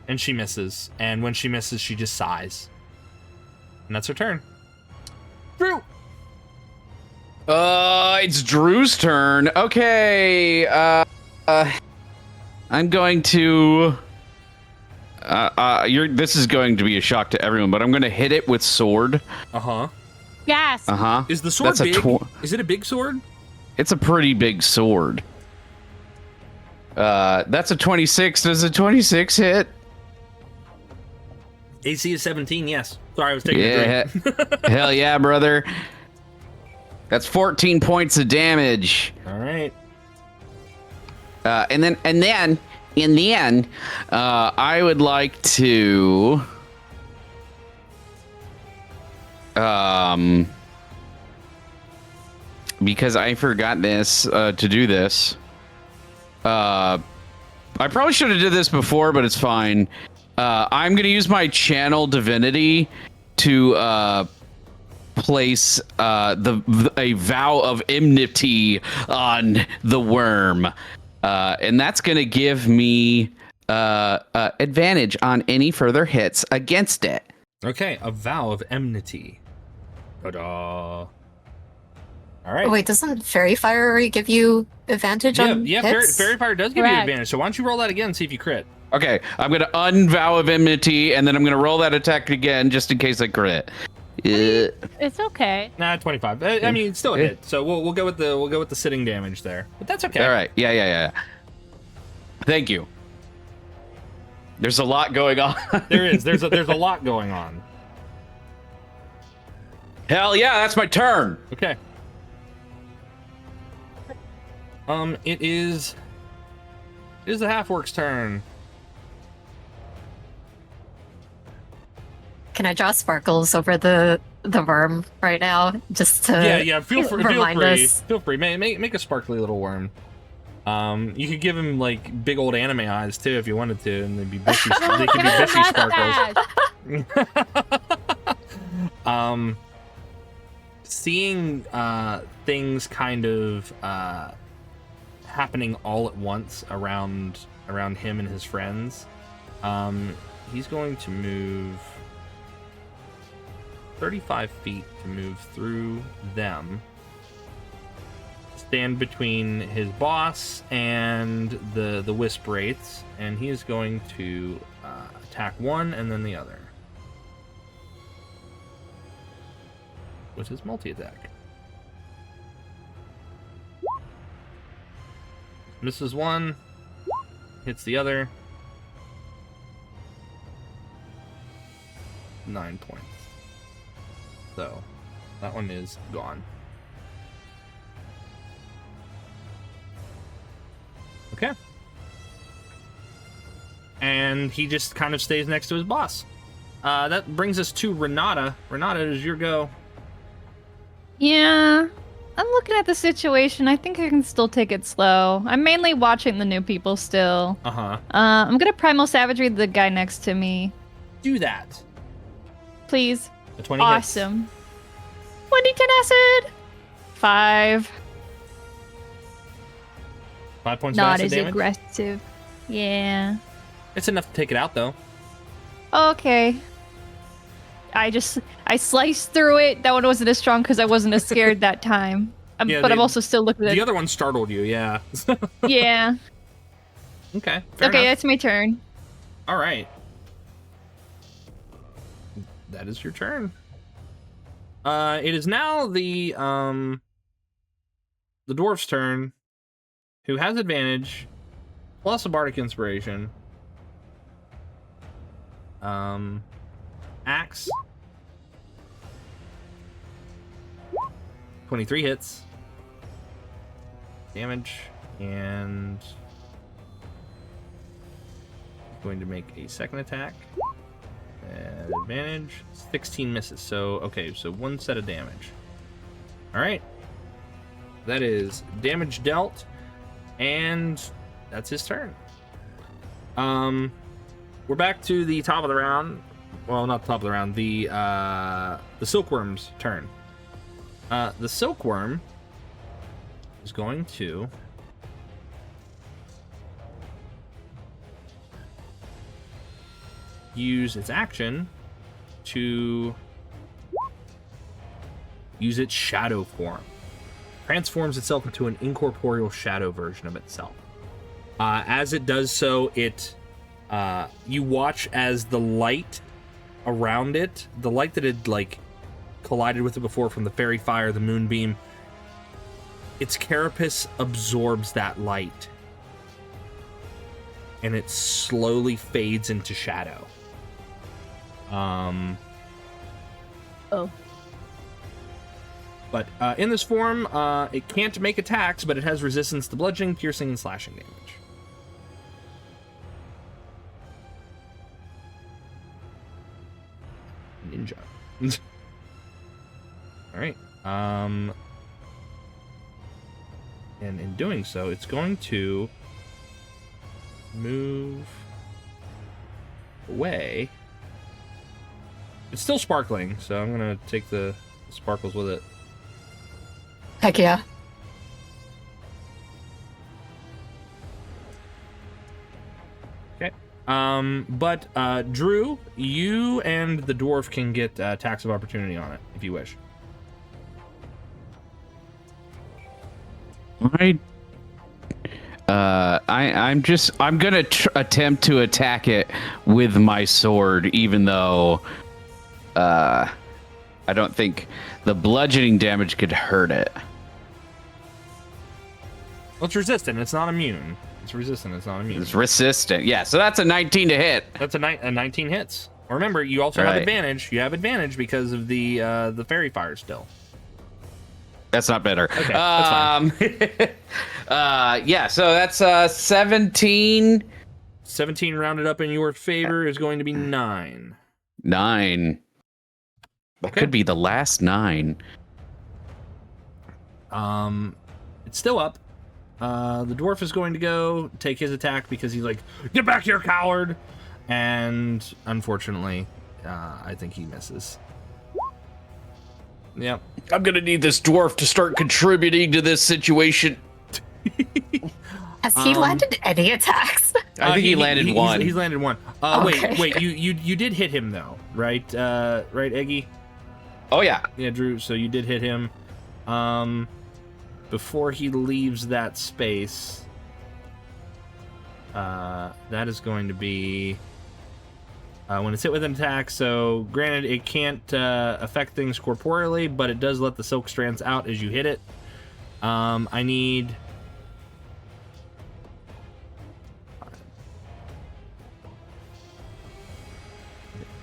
And she misses. And when she misses, she just sighs. And that's her turn. Drew! It's Drew's turn. Okay. I'm going to. This is going to be a shock to everyone, but I'm going to hit it with sword. Uh-huh. Yes. Uh-huh. Is the sword That's big? Is it a big sword? It's a pretty big sword. That's a 26. Does a 26 hit? AC is 17, yes. Sorry, I was taking a drink. Hell yeah, brother. That's 14 points of damage. All right. And then in the end, I would like to because I forgot this to do this. I probably should have did this before, but it's fine. I'm gonna use my channel divinity to place a vow of enmity on the worm, and that's going to give me advantage on any further hits against it. Okay, a vow of enmity. Ta-da. All right. Oh, wait, doesn't Fairy Fire already give you advantage on hits? Fairy Fire does give you Correct. advantage. So why don't you roll that again and see if you crit? Okay, I'm going to unvow of enmity, and then I'm going to roll that attack again just in case I crit. It's okay. Nah, 25. I mean, it's still a hit. So we'll go with the sitting damage there. But that's okay. All right. Yeah. Thank you. There's a lot going on. There is. There's a lot going on. Hell yeah, that's my turn. Okay. It is the half-orc's turn. Can I draw sparkles over the worm right now, just to Yeah. Feel free. remind us? Feel free. Make a sparkly little worm. You could give him like big old anime eyes too if you wanted to, and they'd be bishy. They could be bishy sparkles. Seeing things kind of happening all at once around him and his friends, he's going to move 35 feet to move through them, stand between his boss and the wisp wraiths, and he is going to attack one and then the other with his multi-attack. Misses one, hits the other. 9 points. So that one is gone. Okay. And he just kind of stays next to his boss. That brings us to Renata. Renata, it is your go. Yeah, I'm looking at the situation. I think I can still take it slow. I'm mainly watching the new people still. Uh-huh. I'm gonna Primal Savagery the guy next to me. Do that. Please. A 20 hits. Awesome. 20 acid. 5. 5 points of Not acid as damage. aggressive. Yeah. It's enough to take it out, though. Okay. I sliced through it. That one wasn't as strong because I wasn't as scared that time. Yeah, but I'm also still looking at The other one startled you, yeah. Yeah. Okay. Fair Okay, enough. that's my turn. All right. That is your turn. It is now the dwarf's turn, who has advantage, plus a bardic inspiration. Axe. 23 hits. Damage, and going to make a second attack. And advantage. 16 misses. So, okay, so 1 set of damage. Alright. That is damage dealt. And that's his turn. We're back to the top of the round. Well, not the top of the round. The silkworm's turn. The silkworm is going to use its action to use its shadow form. Transforms itself into an incorporeal shadow version of itself. As it does so, you watch as the light around it, the light that had like collided with it before from the fairy fire, the moonbeam, its carapace absorbs that light, and it slowly fades into shadow. Oh. But in this form, it can't make attacks, but it has resistance to bludgeoning, piercing, and slashing damage. Ninja. All right. And in doing so, it's going to move away. It's still sparkling, so I'm gonna take the sparkles with it. Heck yeah. But Drew, you and the dwarf can get attacks of opportunity on it if you wish. I'm gonna attempt to attack it with my sword, even though I don't think the bludgeoning damage could hurt it. Well, it's resistant. It's not immune. It's resistant. It's not immune. It's resistant. Yeah, so that's a 19 to hit. That's a 19 hits. Remember, you also have advantage. You have advantage because of the fairy fire still. That's not better. Okay, that's fine. Yeah, so that's 17. 17 rounded up in your favor is going to be 9. 9. That could be the last 9. It's still up. The dwarf is going to go take his attack because he's like, get back here, coward! And unfortunately, I think he misses. Yep. I'm gonna need this dwarf to start contributing to this situation. Has he landed any attacks? I think he landed one. He's landed one. Okay. Wait. You did hit him though, right? Right, Eggy? Oh yeah. Yeah, Drew. So you did hit him. Before he leaves that space, that is going to be when it's hit with an attack. So granted, it can't affect things corporeally, but it does let the silk strands out as you hit it. I need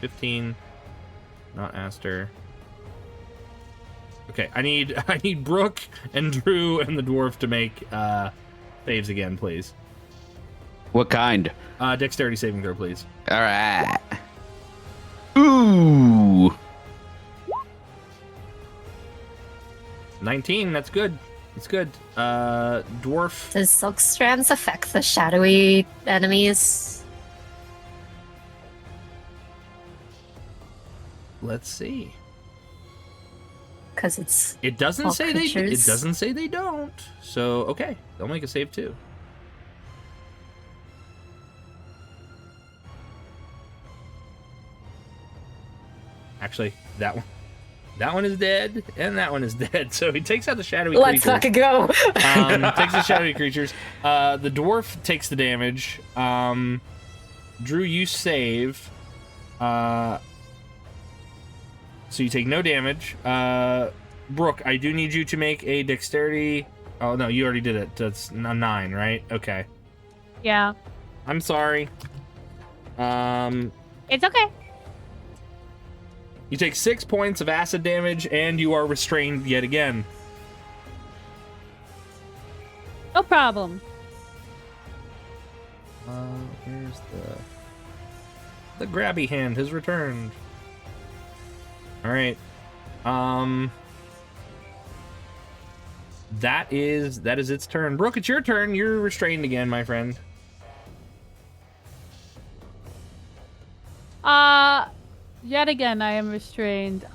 15, not Aster. Okay, I need Brooke and Drew and the dwarf to make saves again, please. What kind? Dexterity saving throw, please. All right. Ooh. 19, that's good. It's good. Dwarf. Does silk strands affect the shadowy enemies? Let's see. Because It doesn't all say creatures. It doesn't say they don't. So okay, they'll make a save too. Actually, that one is dead, and that one is dead. So he takes out the shadowy Let's creatures. fucking go. Takes the shadowy creatures. The dwarf takes the damage. Drew, you save. So you take no damage. Brooke, I do need you to make a dexterity. Oh no, you already did it. That's a 9, right? Okay. Yeah. I'm sorry. It's okay. You take 6 points of acid damage, and you are restrained yet again. No problem. Where's the grabby hand has returned. All right. That is its turn. Brooke, it's your turn. You're restrained again, my friend. Yet again, I am restrained.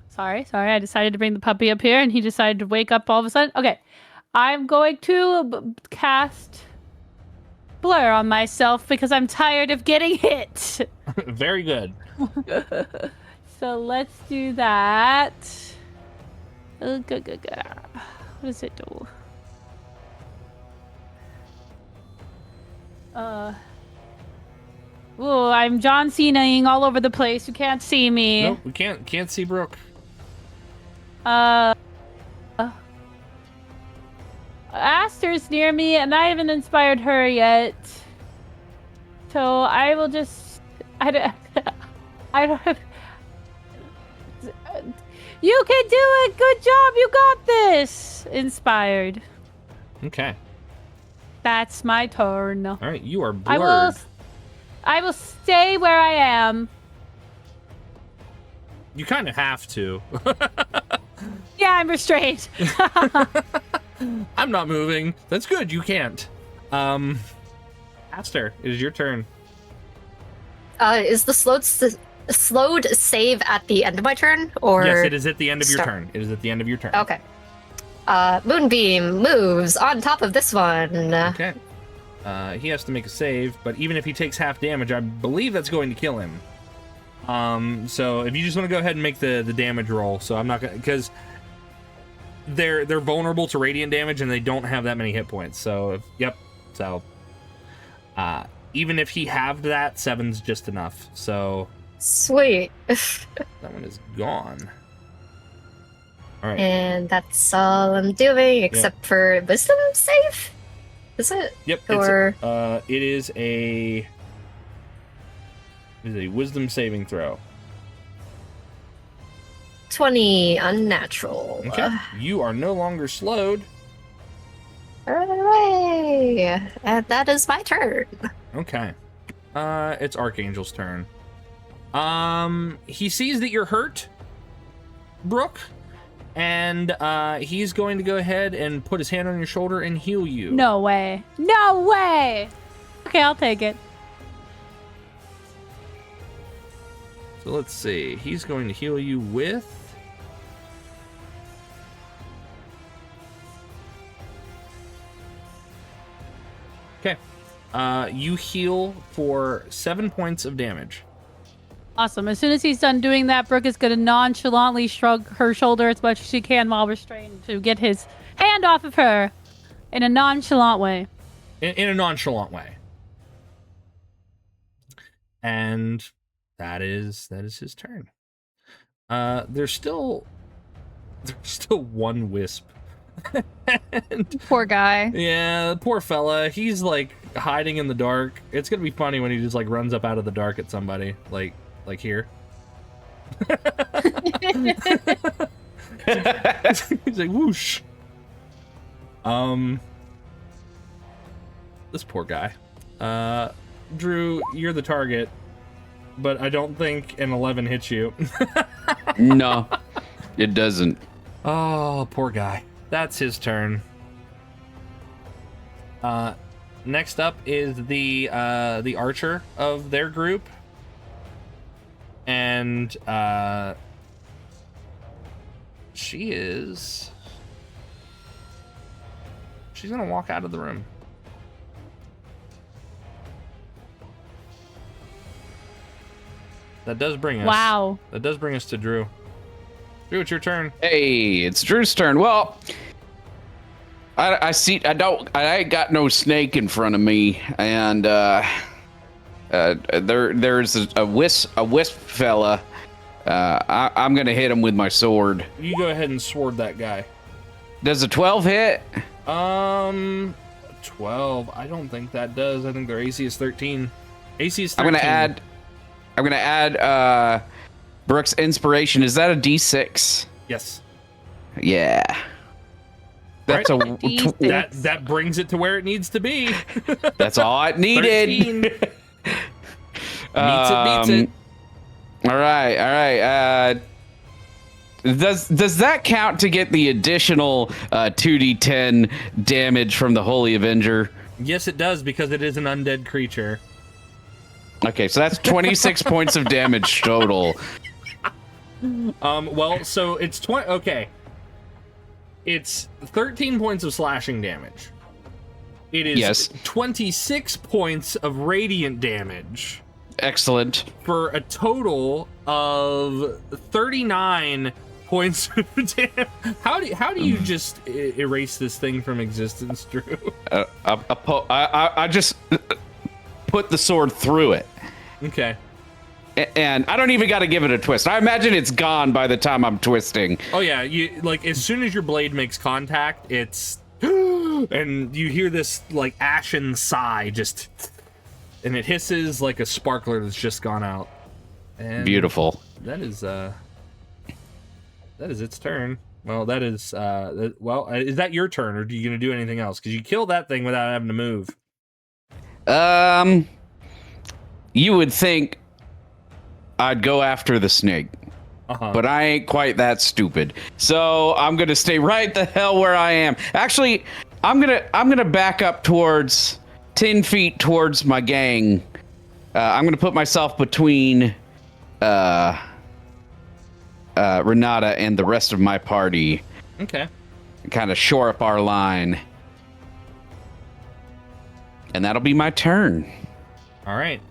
Sorry, I decided to bring the puppy up here, and he decided to wake up all of a sudden. Okay, I'm going to cast Blur on myself because I'm tired of getting hit. Very good. So let's do that. What does it do? Oh, I'm John Cena-ing all over the place. You can't see me. Nope, we can't see Brooke. Aster's near me, and I haven't inspired her yet. So I will just... I don't have... You can do it! Good job! You got this! Inspired. Okay. That's my turn. All right, you are blurred. I will stay where I am. You kind of have to. Yeah, I'm restrained. I'm not moving. That's good. You can't. Aster, it is your turn. Is the slowed save at the end of my turn, or Yes, it is at the end of your start- turn. It is at the end of your turn. Okay. Moonbeam moves on top of this one. Okay. He has to make a save, but even if he takes half damage, I believe that's going to kill him. So if you just want to go ahead and make the damage roll, so I'm not gonna, because they're vulnerable to radiant damage and they don't have that many hit points. So even if he halved that, 7's just enough. So Sweet. that one is gone. All right. And that's all I'm doing, except for wisdom save? Is it? Yep. Or it is a wisdom saving throw. 20 unnatural. Okay. You are no longer slowed. Hooray! And that is my turn. Okay. It's Archangel's turn. He sees that you're hurt, Brooke, and he's going to go ahead and put his hand on your shoulder and heal you. No way. No way. Okay, I'll take it. So let's see. He's going to heal you with... Okay. You heal for 7 points of damage. Awesome. As soon as he's done doing that, Brooke is going to nonchalantly shrug her shoulder as much as she can while restrained to get his hand off of her in a nonchalant way. In a nonchalant way. And that is his turn. There's still one wisp. And, Poor guy. yeah, poor fella. He's like hiding in the dark. It's gonna be funny when he just like runs up out of the dark at somebody, like here. He's like whoosh. This poor guy. Drew, you're the target, but I don't think an 11 hits you. No, it doesn't. Oh, poor guy. That's his turn. Next up is the archer of their group, and she's gonna walk out of the room. That does bring us. Wow. That does bring us to Drew. Drew, it's your turn. Hey, it's Drew's turn. Well, I see. I ain't got no snake in front of me, and there's a wisp fella. I'm gonna hit him with my sword. You go ahead and sword that guy. Does a 12 hit? 12. I don't think that does. I think their AC is 13. AC is 13. I'm gonna add Brooke's inspiration. Is that a D6? Yes. Yeah. That's Right. a D6. That brings it to where it needs to be. That's all it needed. 13. Beats it. All right. Does that count to get the additional 2d10 damage from the Holy Avenger? Yes, it does, because it is an undead creature. Okay, so that's 26 points of damage total. Well, so it's 20. Okay. It's 13 points of slashing damage. It is 26 points of radiant damage. Excellent. For a total of 39 points of damage. How do you just erase this thing from existence, Drew? I just put the sword through it. Okay. And I don't even got to give it a twist. I imagine it's gone by the time I'm twisting. Oh yeah, you like as soon as your blade makes contact, it's and you hear this like ashen sigh just, and it hisses like a sparkler that's just gone out. And beautiful. That is its turn. Well, that is is that your turn, or are you gonna do anything else? Because you kill that thing without having to move. You would think I'd go after the snake, but I ain't quite that stupid. So I'm gonna stay right the hell where I am. Actually, I'm gonna back up towards 10 feet towards my gang. I'm gonna put myself between Renata and the rest of my party. Okay. Kind of shore up our line. And that'll be my turn. All right.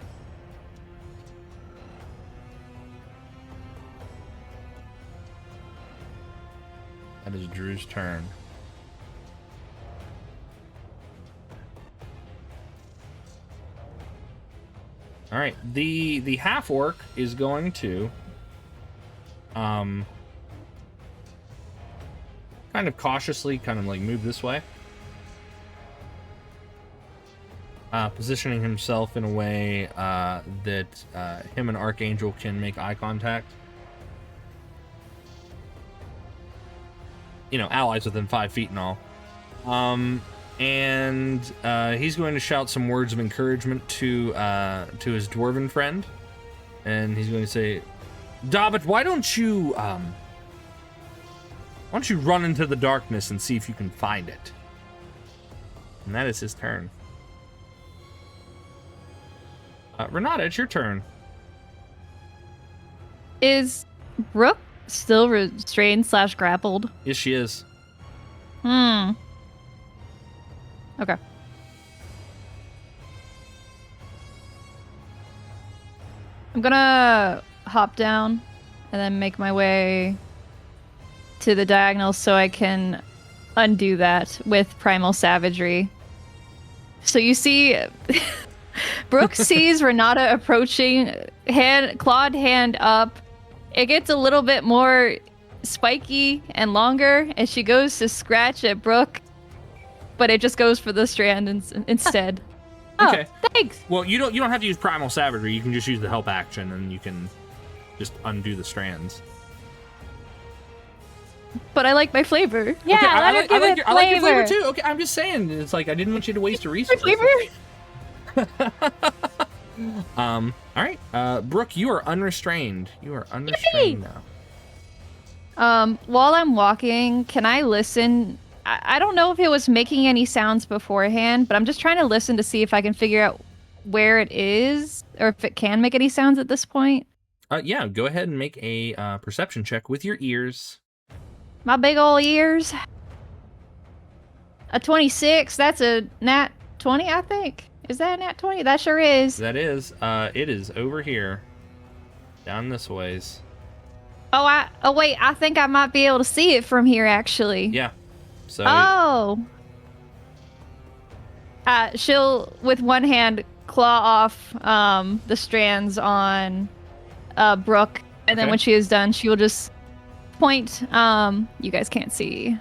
That is Drew's turn. All right. The half orc is going to kind of cautiously kind of like move this way. Positioning himself in a way that him and Archangel can make eye contact. You know, allies within 5 feet and all. And he's going to shout some words of encouragement to his dwarven friend, and he's going to say, "Dabbit, why don't you run into the darkness and see if you can find it?" And that is his turn. Renata, it's your turn. Is Brooke still restrained / grappled? Yes, she is. Okay. I'm gonna hop down and then make my way to the diagonal so I can undo that with primal savagery. So you see, Brooke sees Renata approaching, clawed hand up. It gets a little bit more spiky and longer, and she goes to scratch at Brooke, but it just goes for the strand instead. Okay. Oh, thanks. Well, you don't have to use primal savagery. You can just use the help action, and you can just undo the strands. But I like my flavor. Yeah, Okay, let her give it I like your flavor flavor. too. Okay, I'm just saying. It's like I didn't want you to waste a resource. All right. Brooke, you are unrestrained. You are unrestrained now. While I'm walking, can I listen? I don't know if it was making any sounds beforehand, but I'm just trying to listen to see if I can figure out where it is or if it can make any sounds at this point. Yeah, go ahead and make a perception check with your ears. My big ol' ears. A 26. That's a nat 20, I think. Is that a nat 20? That sure is. That is. It is over here, down this ways. Oh wait, I think I might be able to see it from here actually. Yeah. So. Oh. She'll with one hand claw off the strands on Brooke, and then Okay. when she is done, she will just point. You guys can't see.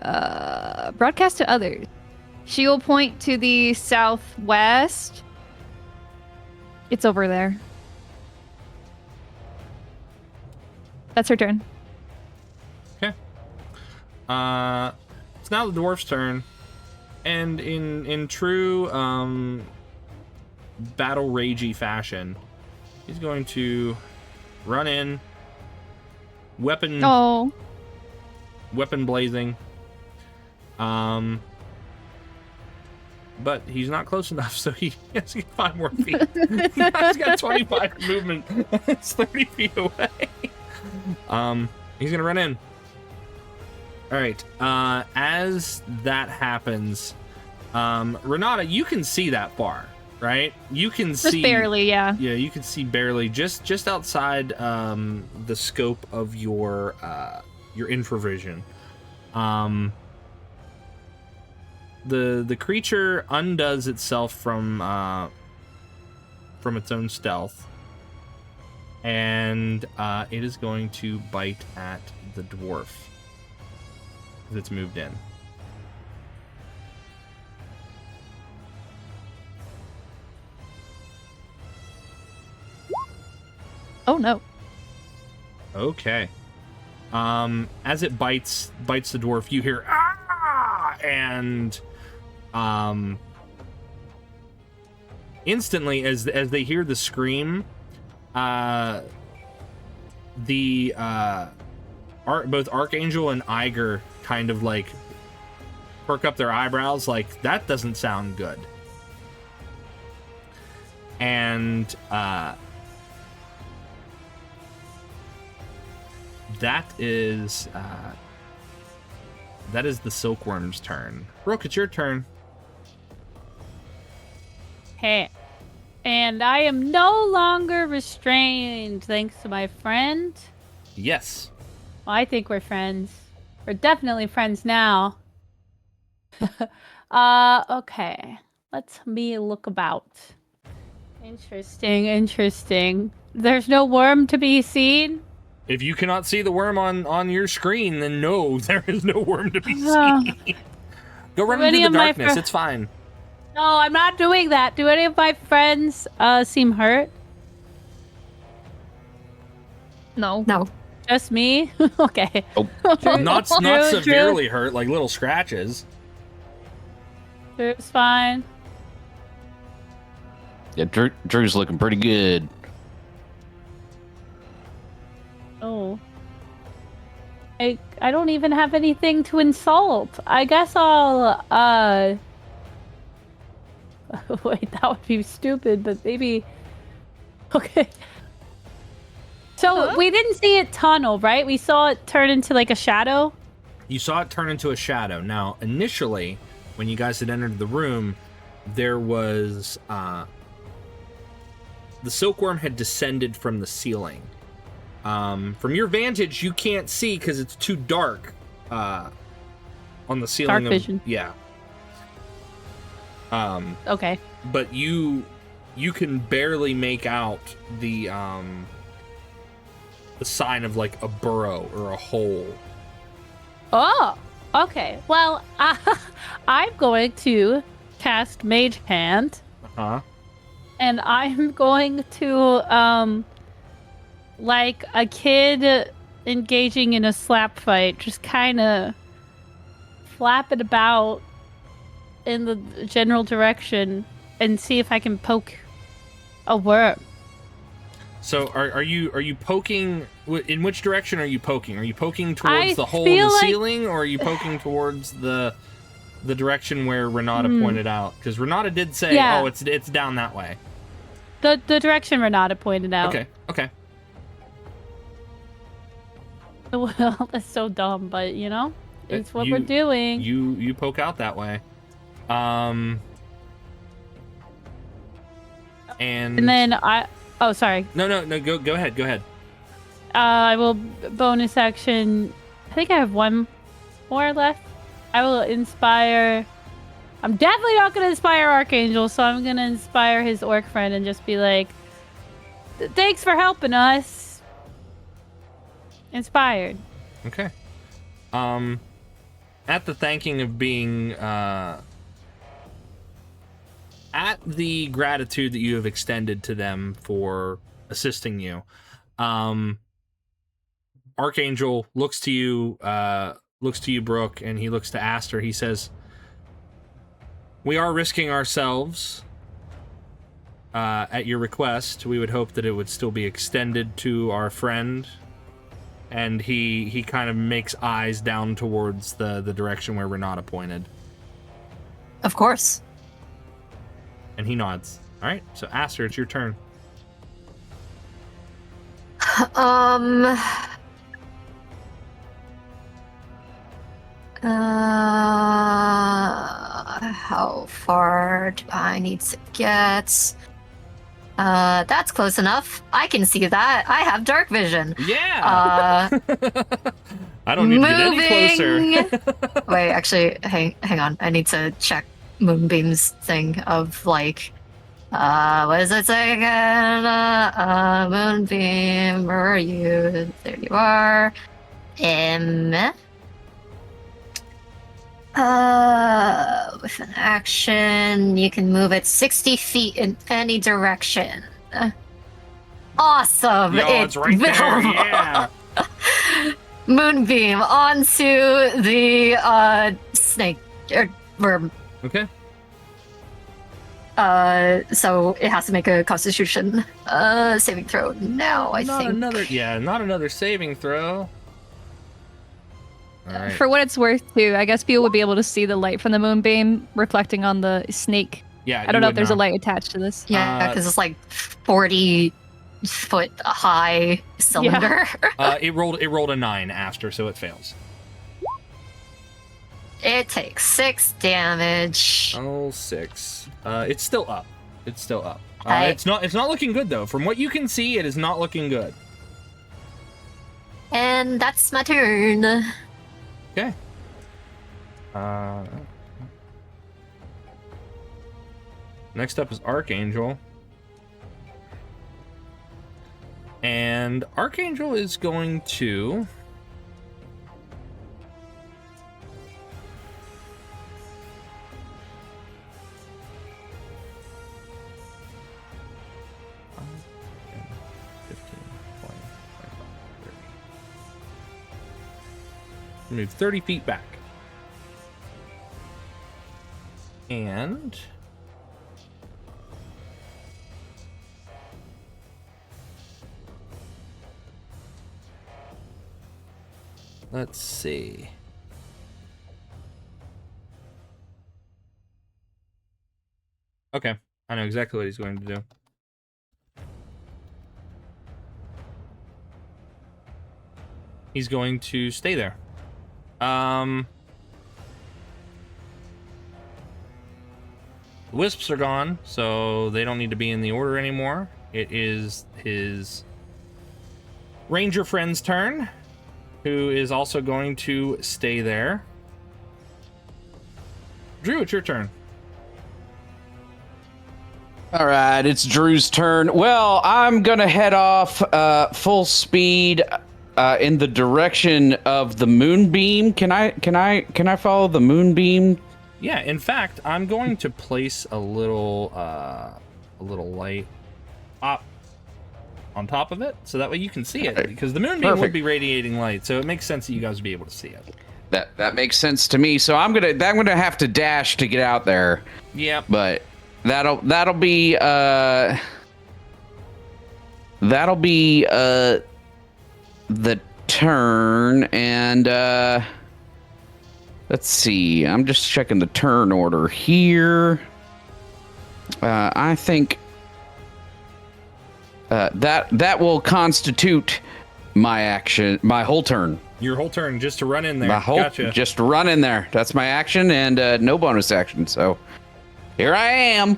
Broadcast to others. She will point to the southwest. It's over there. That's her turn. Okay. It's now the dwarf's turn, and in true battle ragey fashion, he's going to run in, weapon blazing. But he's not close enough, so he has to get 5 more feet. He's got 25 movement. It's 30 feet away. He's gonna run in. All right. As that happens, Renata, you can see that far, right? You can Just see barely, yeah. Yeah, you can see barely, just outside the scope of your infravision. The creature undoes itself from its own stealth, and it is going to bite at the dwarf because it's moved in. Oh no. Okay. As it bites the dwarf, you hear "Ah!" and instantly as they hear the scream, both Archangel and Iger kind of like perk up their eyebrows, like that doesn't sound good. And that is the silkworm's turn. Brooke, it's your turn. Hey. And I am no longer restrained thanks to my friend. Yes. Well, I think we're friends. We're definitely friends now. Okay. Let's me look about. Interesting. There's no worm to be seen? If you cannot see the worm on your screen, then no, there is no worm to be Oh. seen. Go run Any into of the my darkness. It's fine. No, I'm not doing that. Do any of my friends seem hurt? No. No. Just me? Okay. Oh. Not severely hurt, like little scratches. Drew's fine. Yeah, Drew's looking pretty good. Oh. I don't even have anything to insult. I guess I'll wait, that would be stupid, but maybe okay. So we didn't see it tunnel, right? We saw it turn into like a shadow. You saw it turn into a shadow. Now, initially, when you guys had entered the room, there was the silkworm had descended from the ceiling. From your vantage, you can't see because it's too dark on the ceiling. Dark vision. Yeah. Okay. But you can barely make out the sign of like a burrow or a hole. Oh, okay. Well, I'm going to cast Mage Hand, and I'm going to like a kid engaging in a slap fight, just kind of flap it about in the general direction and see if I can poke a worm. So are you poking? In which direction are you poking? Are you poking towards the hole in feel the like- ceiling, or are you poking towards the direction where Renata pointed out? Because Renata did say, Yeah. "Oh, it's down that way." The direction Renata pointed out. Okay. Well, that's so dumb, but you know, it's what You- we're doing. You poke out that way. And And then oh, sorry. no, go ahead. I will bonus action. I think I have one more left. I will inspire. I'm definitely not going to inspire Archangel, so I'm going to inspire his orc friend and just be like, thanks for helping us. Inspired. Okay. At the thanking of being at the gratitude that you have extended to them for assisting you, Archangel looks to you, Brooke, and he looks to Aster. He says, "We are risking ourselves at your request. We would hope that it would still be extended to our friend." And he kind of makes eyes down towards the direction where Renata pointed. Of course. And he nods. All right, so Aster, it's your turn. How far do I need to get? That's close enough. I can see that. I have dark vision. Yeah. I don't need to get any closer. Wait, actually, hang on. I need to check Moonbeam's thing of like, what does it say again? Moonbeam, where are you? There you are. With an action, you can move it 60 feet in any direction. Awesome! Yo, it's right there. Yeah. Moonbeam onto the snake or worm. Okay. So it has to make a Constitution saving throw now. I Not think. not another saving throw. All right. For what it's worth, too, I guess people would be able to see the light from the moonbeam reflecting on the snake. Yeah. I don't know if there's a light attached to this. Yeah, because it's like 40 foot high cylinder. It rolled a 9, Aster, so it fails. It takes 6 damage. Oh, 6. It's still up. It's still up. I- It's not looking good though. From what you can see, it is not looking good. And that's my turn. Okay. Next up is Archangel. And Archangel is going to... move 30 feet back. And... let's see. Okay, I know exactly what he's going to do. He's going to stay there. Wisps are gone, so they don't need to be in the order anymore. It is his ranger friend's turn, who is also going to stay there. Drew, it's your turn. All right, it's Drew's turn. Well, I'm gonna head off full speed in the direction of the moonbeam. Can I follow the moonbeam? Yeah, in fact, I'm going to place a little light up on top of it, so that way you can see it, because the moonbeam would Perfect. be radiating light, so it makes sense that you guys would be able to see it. That makes sense to me. So I'm gonna have to dash to get out there. Yep. But that'll be the turn, and let's see. I'm just checking the turn order here. I think that will constitute my action, my whole turn. Your whole turn, just to run in there. My whole Gotcha. just run in there. That's my action, and no bonus action. So here I am.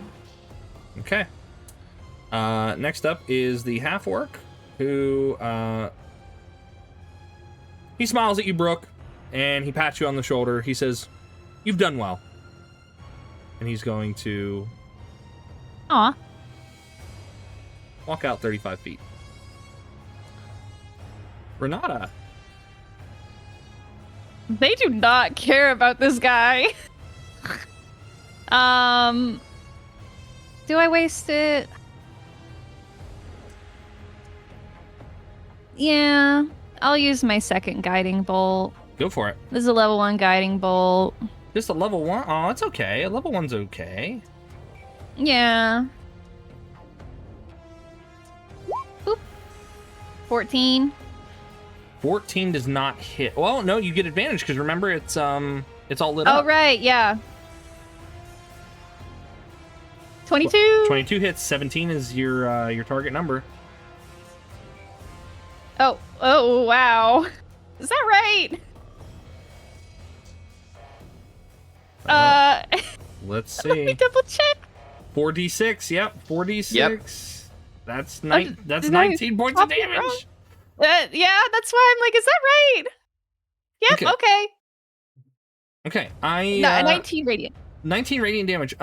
Okay. Next up is the half-orc, who he smiles at you, Brooke, and he pats you on the shoulder. He says, "You've done well." And he's going to Aw. walk out 35 feet. Renata. They do not care about this guy. Do I waste it? Yeah, I'll use my second guiding bolt. Go for it. This is a level 1 guiding bolt. Just a level 1? Oh, it's okay. A level 1's okay. Yeah. Boop. 14. 14 does not hit. Well, no, you get advantage, because remember, it's all lit Oh, up. right, yeah. 22. 22 hits. 17 is your target number. Oh, wow. Is that right? Let's Let me see. double check. 4d6. Yep, 4d6. Yep. That's did I 19 points of copy it wrong? damage. Yeah, that's why I'm like, is that right? Yep, okay. Okay, 19 radiant. 19 radiant damage.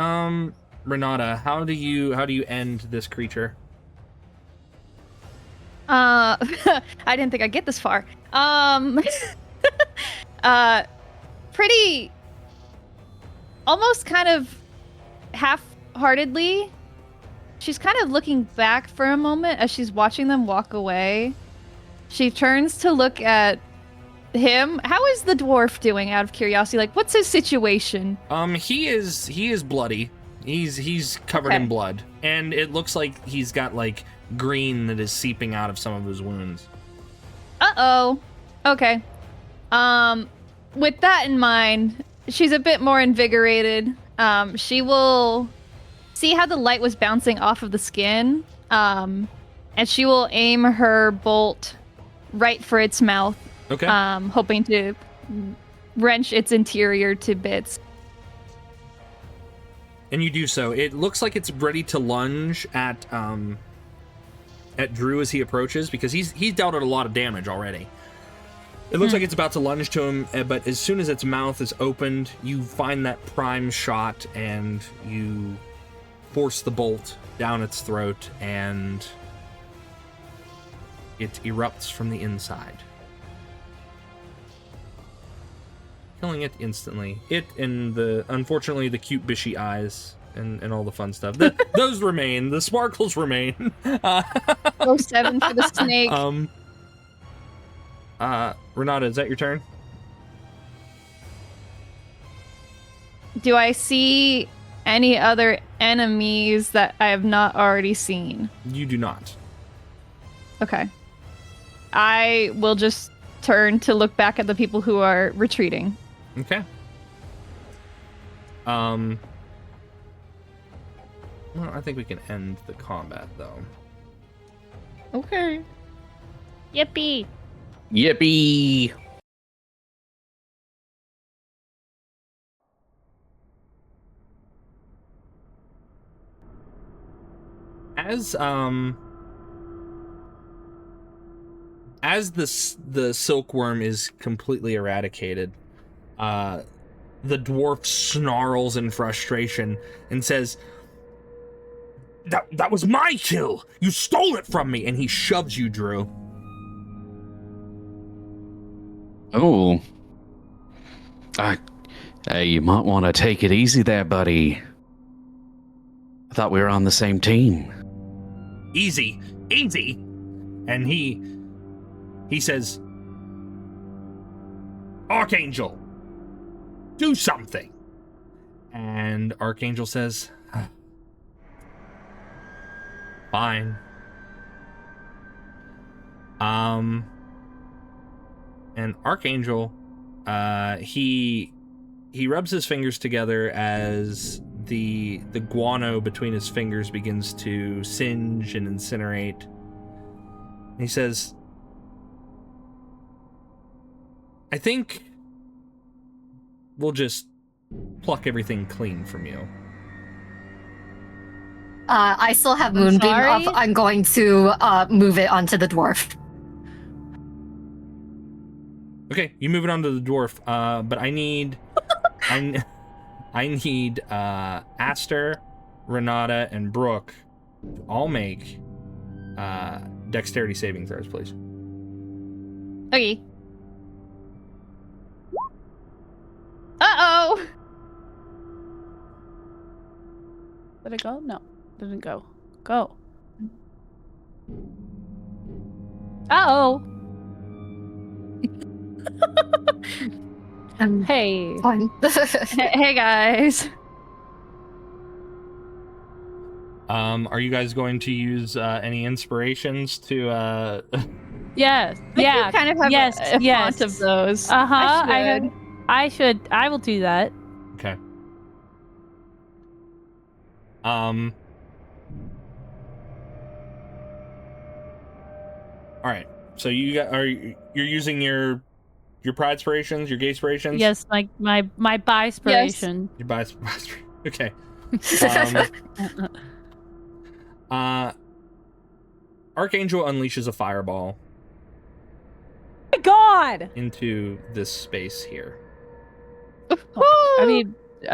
Renata, how do you end this creature? I didn't think I'd get this far. Pretty, almost kind of half-heartedly, she's kind of looking back for a moment as she's watching them walk away. She turns to look at him. How is the dwarf doing, out of curiosity? Like, what's his situation? He is bloody. He's covered Okay. in blood, and it looks like he's got like green that is seeping out of some of his wounds. Uh-oh. Okay. With that in mind, she's a bit more invigorated. She will see how the light was bouncing off of the skin. and she will aim her bolt right for its mouth, Okay. hoping to wrench its interior to bits. And you do so. It looks like it's ready to lunge at Drew as he approaches, because he's dealt it a lot of damage already. It looks like it's about to lunge to him, but as soon as its mouth is opened, you find that prime shot and you force the bolt down its throat, and it erupts from the inside, killing it instantly. It and unfortunately the cute bishy eyes and all the fun stuff. Those remain. The sparkles remain. Oh, 7 for the snake. Renata, is that your turn? Do I see any other enemies that I have not already seen? You do not. Okay. I will just turn to look back at the people who are retreating. Okay. Well, I think we can end the combat, though. Okay. Yippee! Yippee! As the silkworm is completely eradicated, the dwarf snarls in frustration and says, That was my kill! You stole it from me! And he shoves you, Drew. Oh. Hey, you might want to take it easy there, buddy. I thought we were on the same team. Easy. And he says, Archangel, do something. And Archangel says, fine. And Archangel, he rubs his fingers together as the guano between his fingers begins to singe and incinerate. And he says, I think we'll just pluck everything clean from you. I still have Moonbeam up. sorry? I'm going to move it onto the dwarf. Okay, you move it onto the dwarf, but I need Aster, Renata, and Brooke to all make dexterity saving throws, please. Okay. Uh-oh! Did it go? No, didn't go. Go. Uh-oh. Hey. Fine. Hey, guys. Are you guys going to use any inspirations to Yes. I Yeah. do kind of have yes. a yes. font of those. Uh-huh. I should. I will do that. Okay. All right. So you're using your pride spirations, your gay spirations? Yes, my bi-spiration. Your okay. Archangel unleashes a fireball Oh my God! into this space here. I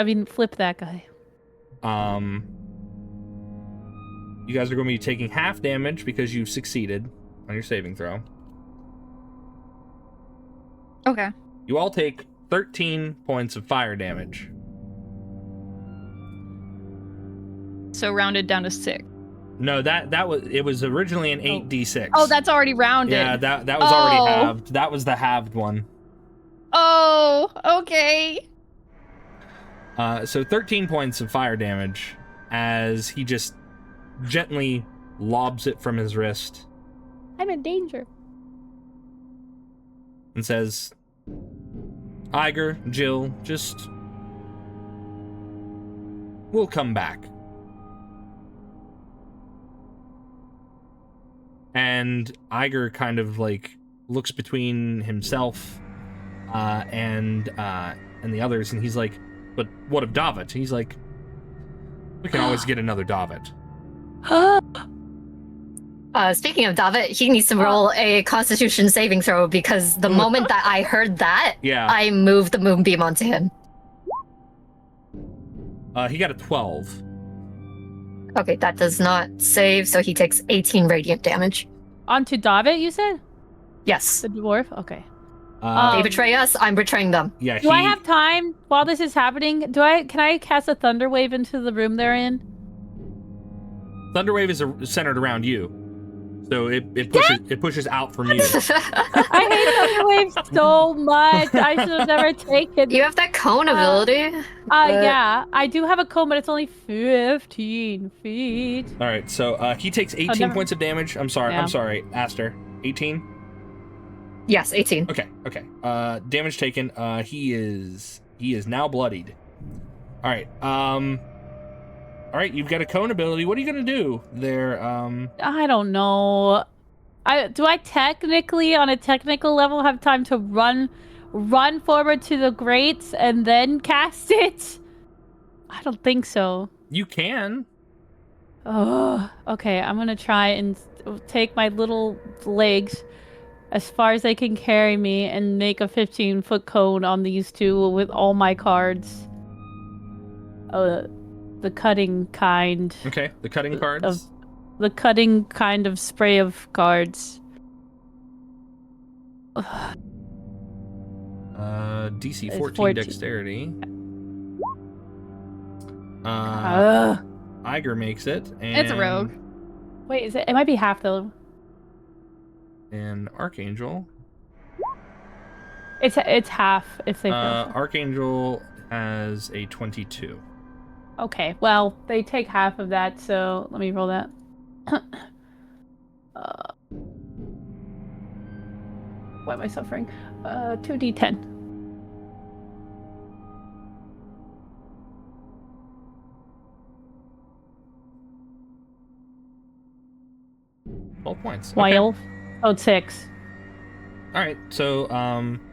mean, flip that guy. You guys are going to be taking half damage because you've succeeded on your saving throw. Okay. You all take 13 points of fire damage. So rounded down to 6. No, it was originally an 8d6. Oh, that's already rounded. Yeah, that was already Oh. halved. That was the halved one. Oh, okay. So 13 points of fire damage as he just gently lobs it from his wrist I'm in danger. and says, Iger, Jill, we'll come back. And Iger kind of like looks between himself and the others, and he's like, "But what of David?" He's like, "We can always get another David." Speaking of David, he needs to roll a Constitution saving throw because the moment that I heard that, I moved the moonbeam onto him. He got a 12. Okay, that does not save, so he takes 18 radiant damage. Onto David, you said? Yes. The dwarf? Okay. They betray us, I'm betraying them. Yeah. Do I have time while this is happening? Can I cast a thunder wave into the room they're in? Thunderwave is centered around you, so it pushes out from you. I hate thunder waves so much. I should have never taken. You have that cone ability. Yeah, I do have a cone, but it's only 15 feet. All right, so he takes 18 points of damage. I'm sorry, Aster. 18. Yes, 18. Okay. Damage taken. He is now bloodied. All right. All right, you've got a cone ability. What are you gonna do there? I don't know. Do I technically, on a technical level, have time to run forward to the grates and then cast it? I don't think so. You can. Oh, okay. I'm gonna try and take my little legs as far as they can carry me and make a 15-foot cone on these two with all my cards. The cutting kind. Okay, the cutting cards. The cutting kind of spray of cards. DC 14 dexterity. Iger makes it. And It's a rogue. Wait, is it? It might be half though. And Archangel. It's half if they. Archangel has a 22. Okay, well, they take half of that, so let me roll that. 'Why am I suffering? 2d10. Points. While? Okay. Oh, 6. All right, so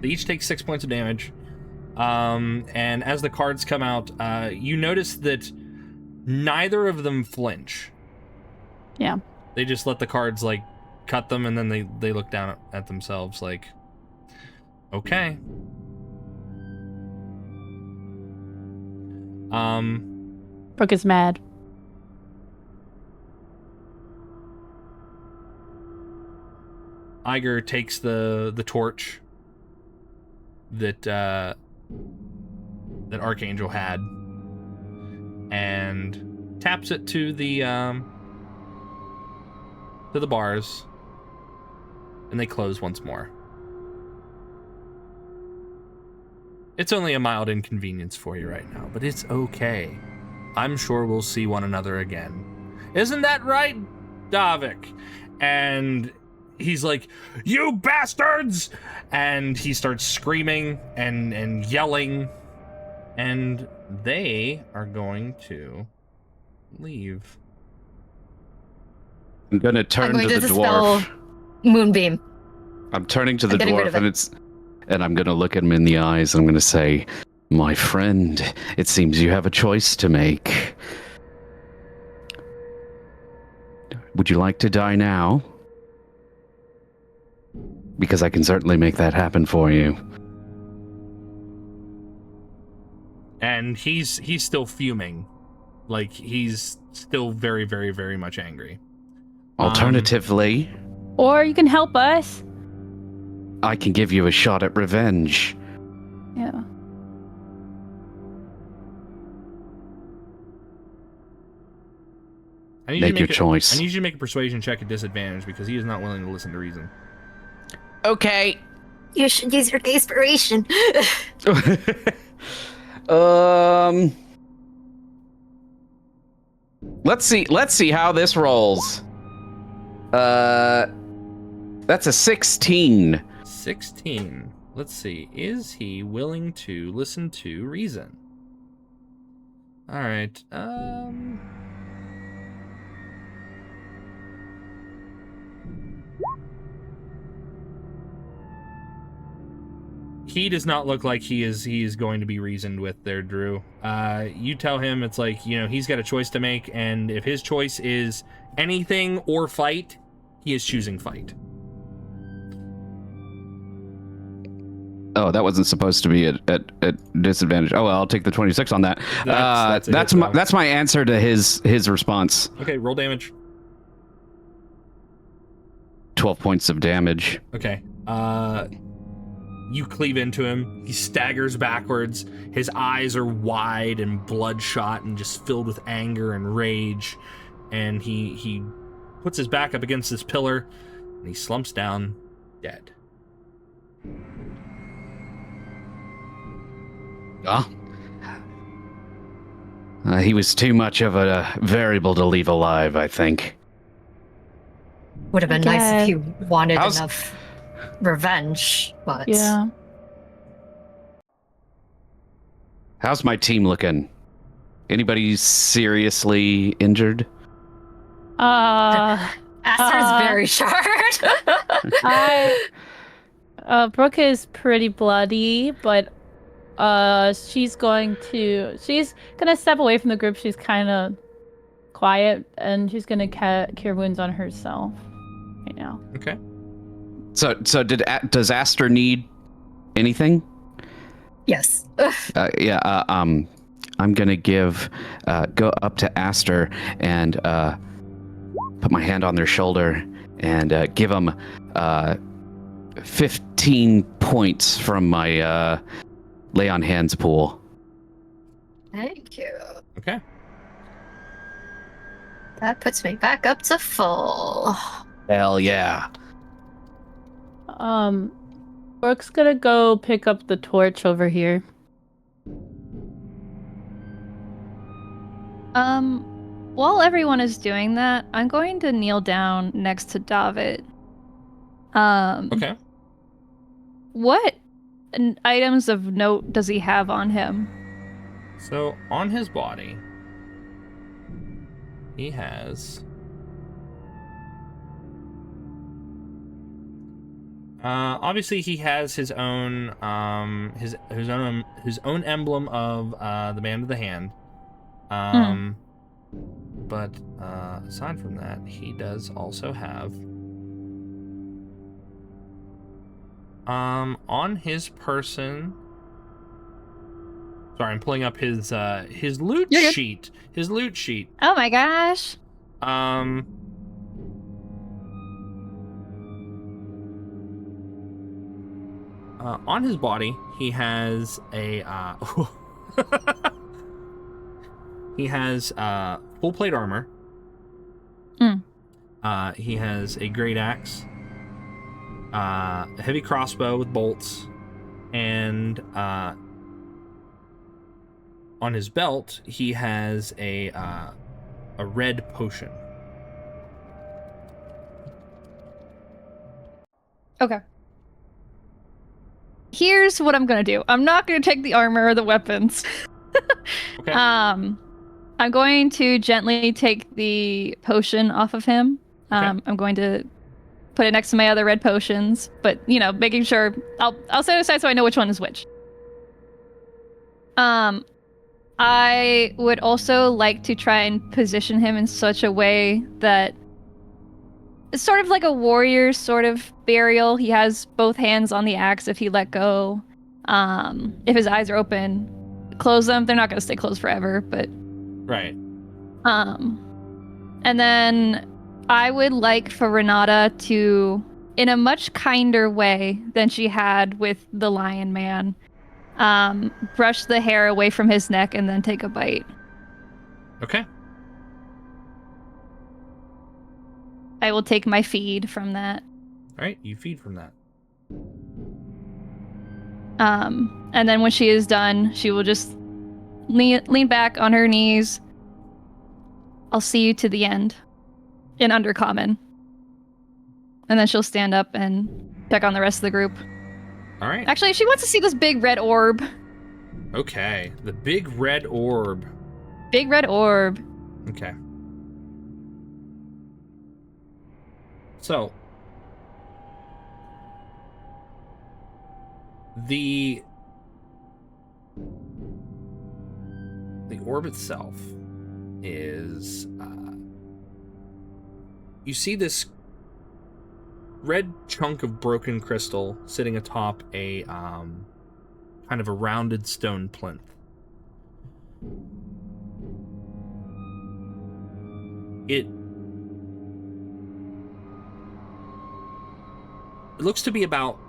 they each take 6 points of damage. And as the cards come out, you notice that neither of them flinch. Yeah. They just let the cards like cut them, and then they look down at themselves like, okay. Brooke is mad. Iger takes the torch that Archangel had and taps it to the bars, and they close once more. It's only a mild inconvenience for you right now, but it's okay. I'm sure we'll see one another again. Isn't that right, Davik? And he's like, "You bastards!" And he starts screaming and yelling, and they are going to leave. I'm gonna turn to the dwarf. Moonbeam. I'm turning to the dwarf, and I'm gonna look at him in the eyes, and I'm gonna say, "My friend, it seems you have a choice to make. Would you like to die now? Because I can certainly make that happen for you." And he's still fuming. Like, he's still very, very, very much angry. Alternatively, or you can help us. I can give you a shot at revenge. Yeah. Make your choice. I need you to make a persuasion check at disadvantage because he is not willing to listen to reason. Okay. You should use your desperation. Let's see how this rolls. That's a 16. 16. Let's see. Is he willing to listen to reason? All right. He does not look like he is going to be reasoned with there, Drew. You tell him it's like, he's got a choice to make, and if his choice is anything or fight, he is choosing fight. Oh, that wasn't supposed to be at disadvantage. Oh, well, I'll take the 26 on that. That's my answer to his response. Okay, roll damage. 12 points of damage. Okay. You cleave into him. He staggers backwards. His eyes are wide and bloodshot and just filled with anger and rage. And he puts his back up against this pillar and he slumps down dead. Oh. He was too much of a variable to leave alive, I think. Would have been nice if you wanted How's- enough revenge, but Yeah. How's my team looking? Anybody seriously injured? Aster's very short. Brooke is pretty bloody, but she's gonna step away from the group. She's kind of quiet, and she's gonna cure wounds on herself right now. Okay. So does Aster need anything? Yes. I'm gonna go up to Aster and put my hand on their shoulder and give them 15 points from my lay on hands pool. Thank you. Okay. That puts me back up to full. Hell yeah. Brooke's gonna go pick up the torch over here. While everyone is doing that, I'm going to kneel down next to David. Okay. What items of note does he have on him? So on his body, he has obviously he has his own his own emblem of the Band of the Hand. But aside from that, he does also have on his person. Sorry, I'm pulling up his loot sheet. His loot sheet. Oh my gosh. On his body, he has a he has full plate armor. He has a great axe, a heavy crossbow with bolts, and on his belt he has a red potion. Okay. Here's what I'm gonna do. I'm not gonna take the armor or the weapons. Okay. I'm going to gently take the potion off of him. I'm going to put it next to my other red potions, but making sure I'll set it aside so I know which one is which. I would also like to try and position him in such a way that it's sort of like a warrior sort of burial. He has both hands on the axe if he let go. If his eyes are open, close them. They're not going to stay closed forever, but... Right. And then I would like for Renata to, in a much kinder way than she had with the Lion Man, brush the hair away from his neck and then take a bite. Okay. I will take my feed from that. All right, you feed from that. And then when she is done, she will just lean back on her knees. I'll see you to the end. In Undercommon. And then she'll stand up and check on the rest of the group. All right. Actually, she wants to see this big red orb. Okay, the big red orb. Big red orb. Okay. So, The orb itself is you see this red chunk of broken crystal sitting atop a kind of a rounded stone plinth. It looks to be about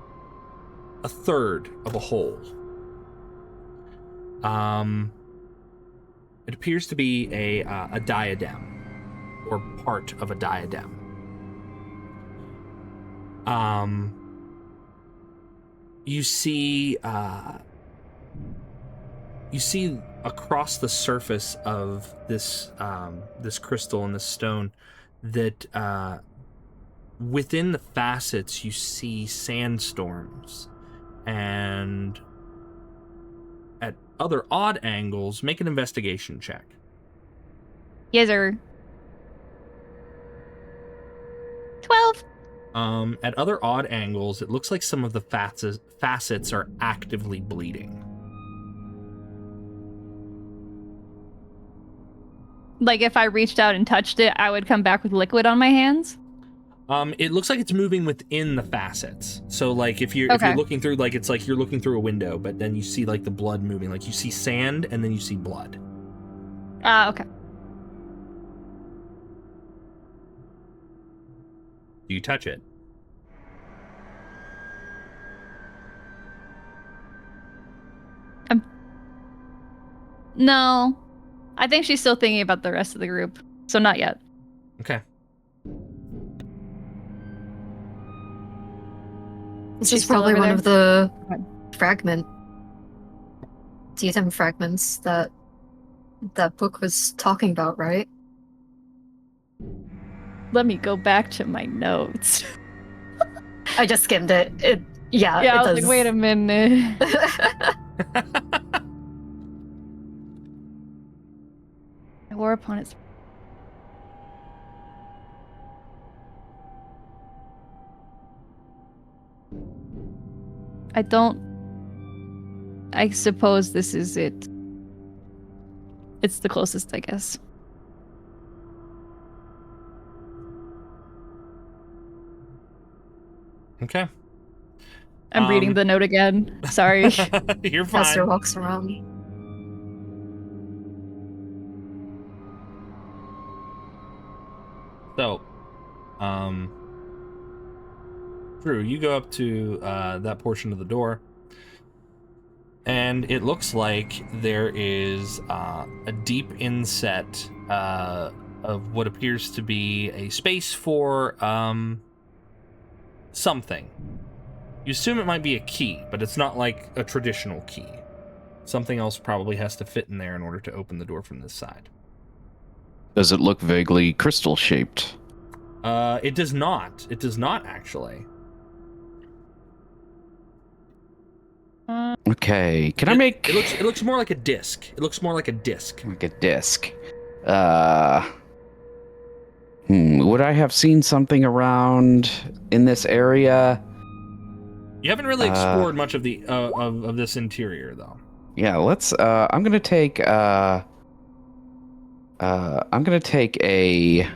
a third of a hole. It appears to be a diadem, or part of a diadem. You see across the surface of this this crystal and this stone that within the facets you see sandstorms, and at other odd angles, make an investigation check. Yes, sir. 12. At other odd angles, it looks like some of the facets are actively bleeding. Like if I reached out and touched it, I would come back with liquid on my hands? It looks like it's moving within the facets. So like if you're looking through, like it's like you're looking through a window, but then you see like the blood moving. Like you see sand and then you see blood. Okay. Do you touch it? No. I think she's still thinking about the rest of the group. So not yet. Okay. This She's is still probably over one there? of the Okay. DSM fragments that book was talking about, right? Let me go back to my notes. I just skimmed it. Yeah, it I was does. like, wait a minute. I wore upon its. I suppose this is it. It's the closest, I guess. Okay. I'm reading the note again. Sorry. You're Hester fine. walks around. So, Drew, you go up to that portion of the door, and it looks like there is a deep inset of what appears to be a space for something. You assume it might be a key, but it's not like a traditional key. Something else probably has to fit in there in order to open the door from this side. Does it look vaguely crystal shaped? It does not. It does not, actually. Okay. Can I make... It looks more like a disc. It looks more like a disc. Like a disc. Would I have seen something around in this area? You haven't really explored much of the of this interior, though. Yeah, let's. I'm gonna take. I'm gonna take a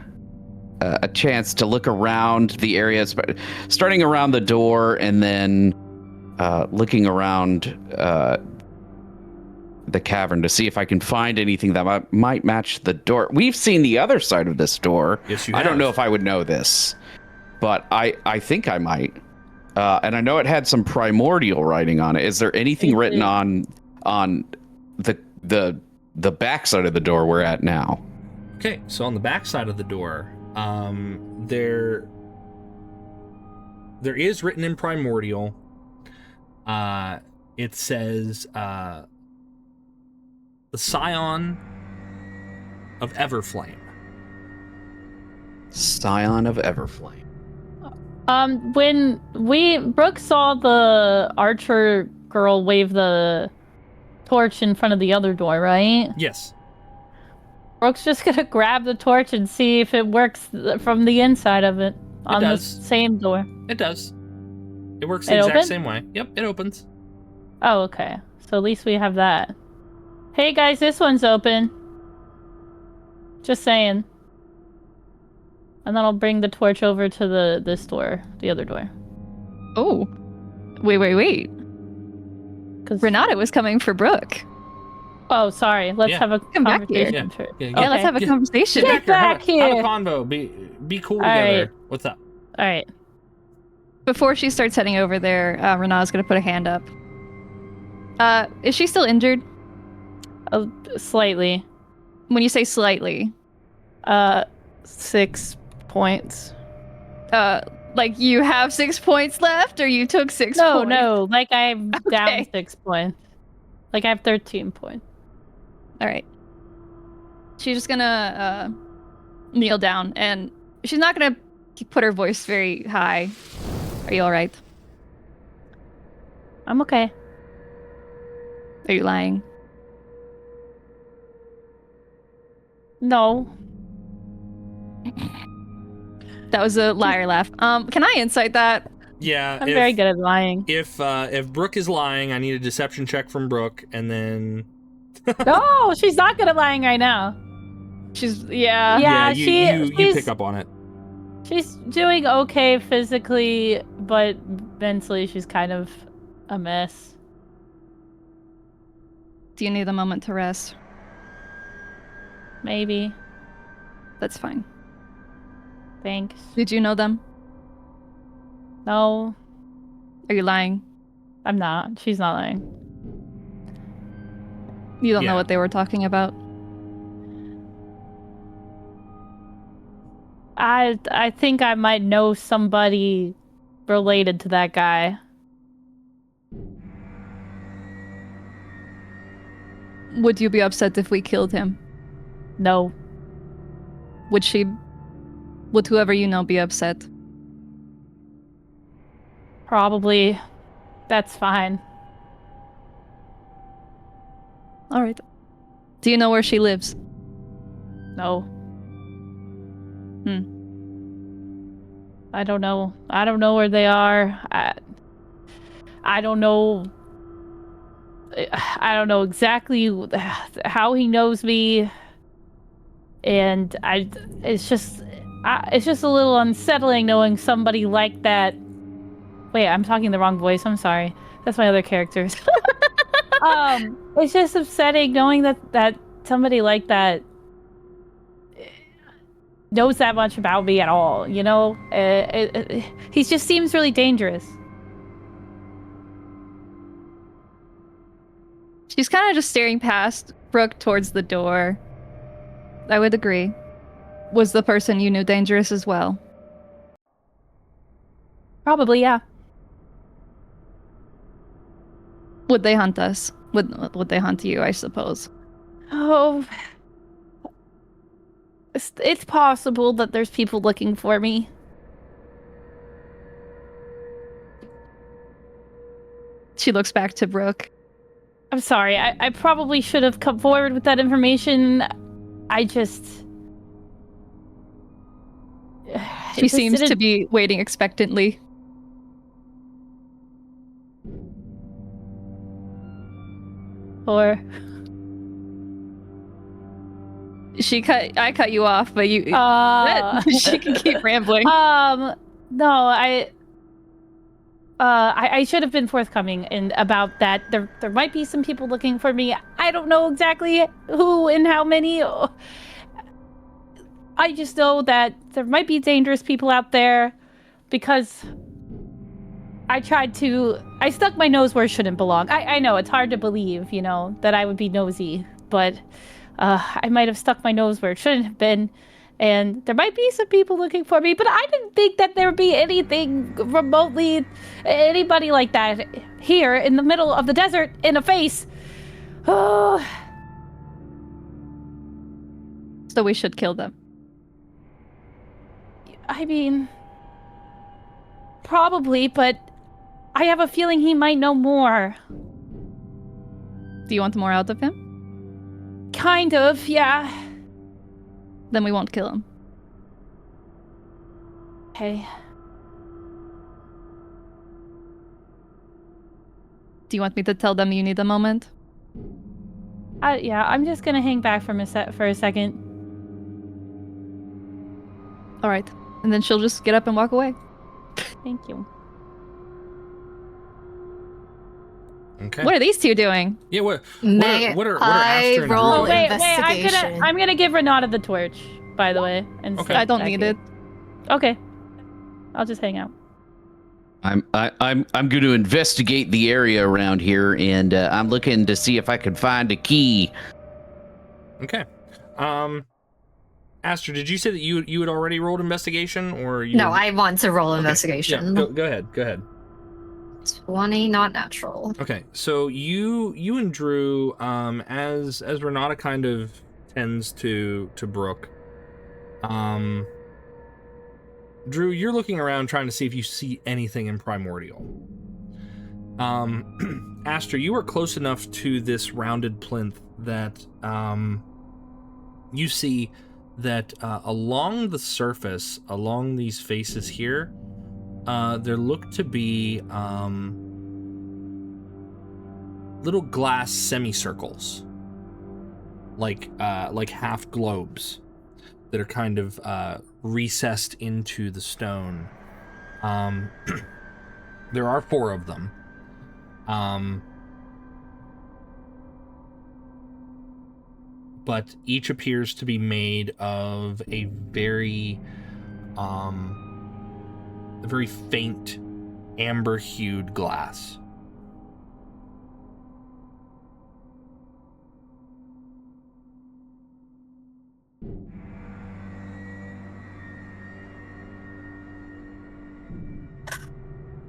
chance to look around the areas, starting around the door and then looking around the cavern to see if I can find anything that might match the door. We've seen the other side of this door. Yes, you I have. don't know if I would know this, but I think I might. And I know it had some primordial writing on it. Is there anything written on the back side of the door we're at now? Okay, so on the back side of the door, there is written in primordial. It says the Scion of Everflame. Scion of Everflame. When Brooke saw the archer girl wave the torch in front of the other door, right? Yes. Brooke's just gonna grab the torch and see if it works from the inside of it on the does. same door. It does. It works the It exact open? same way. Yep, it opens. Oh, okay. So at least we have that. Hey guys, this one's open. Just saying. And then I'll bring the torch over to this door, the other door. Oh. Wait. 'Cause... Renata was coming for Brooke. Oh, sorry. Let's Yeah. have a Come back here. conversation first. Yeah, let's have a conversation. Get back Have a here. convo. Be cool All together. right. What's up? All right. Before she starts heading over there, Renata's gonna put a hand up. Is she still injured? Slightly. When you say slightly, 6 points. like you have 6 points left, or you took 6 points? No. Like I'm down Okay. 6 points. Like I have 13 points. All right. She's just gonna kneel down, and she's not gonna put her voice very high. Are you all right? I'm okay. Are you lying? No. That was a liar laugh. Can I insight that? Yeah. I'm very good at lying. If Brooke is lying, I need a deception check from Brooke, and then. No, she's not good at lying right now. She's yeah. Yeah, you she's pick up on it. She's doing okay physically, but mentally she's kind of a mess. Do you need a moment to rest? Maybe. That's fine. Thanks. Did you know them? No, Are you lying? I'm not. She's not lying. You don't Yeah. know what they were talking about? I think I might know somebody related to that guy. Would you be upset if we killed him? No. Would whoever you know be upset? Probably. That's fine. All right. Do you know where she lives? No. I don't know. I don't know where they are. I don't know. I don't know exactly how he knows me, and it's just a little unsettling knowing somebody like that. Wait, I'm talking the wrong voice. I'm sorry. That's my other characters. It's just upsetting knowing that somebody like that knows that much about me at all. You know, he just seems really dangerous. She's kind of just staring past Brooke towards the door. I would agree. Was the person you knew dangerous as well? Probably, yeah. Would they hunt us? Would they hunt you, I suppose? Oh, it's possible that there's people looking for me. She looks back to Brooke. I'm sorry. I probably should have come forward with that information. I just... She seems to be waiting expectantly. Or... I cut you off, but you she can keep rambling. No, I should have been forthcoming about that. There might be some people looking for me. I don't know exactly who and how many. I just know that there might be dangerous people out there because I stuck my nose where it shouldn't belong. I know it's hard to believe, that I would be nosy, but I might have stuck my nose where it shouldn't have been. And there might be some people looking for me, but I didn't think that there would be anybody like that here in the middle of the desert in a face. Oh. So we should kill them. I mean, probably, but I have a feeling he might know more. Do you want more out of him? Kind of, yeah. Then we won't kill him. Okay. Do you want me to tell them you need a moment? Yeah, I'm just gonna hang back for a second. All right. And then she'll just get up and walk away. Thank you. Okay. What are these two doing? Yeah. What May are I Aster and roll Drew doing? investigation? I'm gonna give Renata the torch, by the way. And Okay. step I don't back need in. it. Okay. I'll just hang out. I'm going to investigate the area around here, and I'm looking to see if I can find a key. Okay. Aster, did you say that you had already rolled investigation, or you? No, I want to roll Okay. investigation. Yeah, go ahead. Go ahead. 20, not natural. Okay, so you and Drew, as Renata kind of tends to Brooke, Drew, you're looking around trying to see if you see anything in Primordial. Aster, you are close enough to this rounded plinth that you see that along the surface, along these faces here, there look to be little glass semicircles, like half globes, that are kind of recessed into the stone. There are 4 of them. But each appears to be made of a very faint amber-hued glass.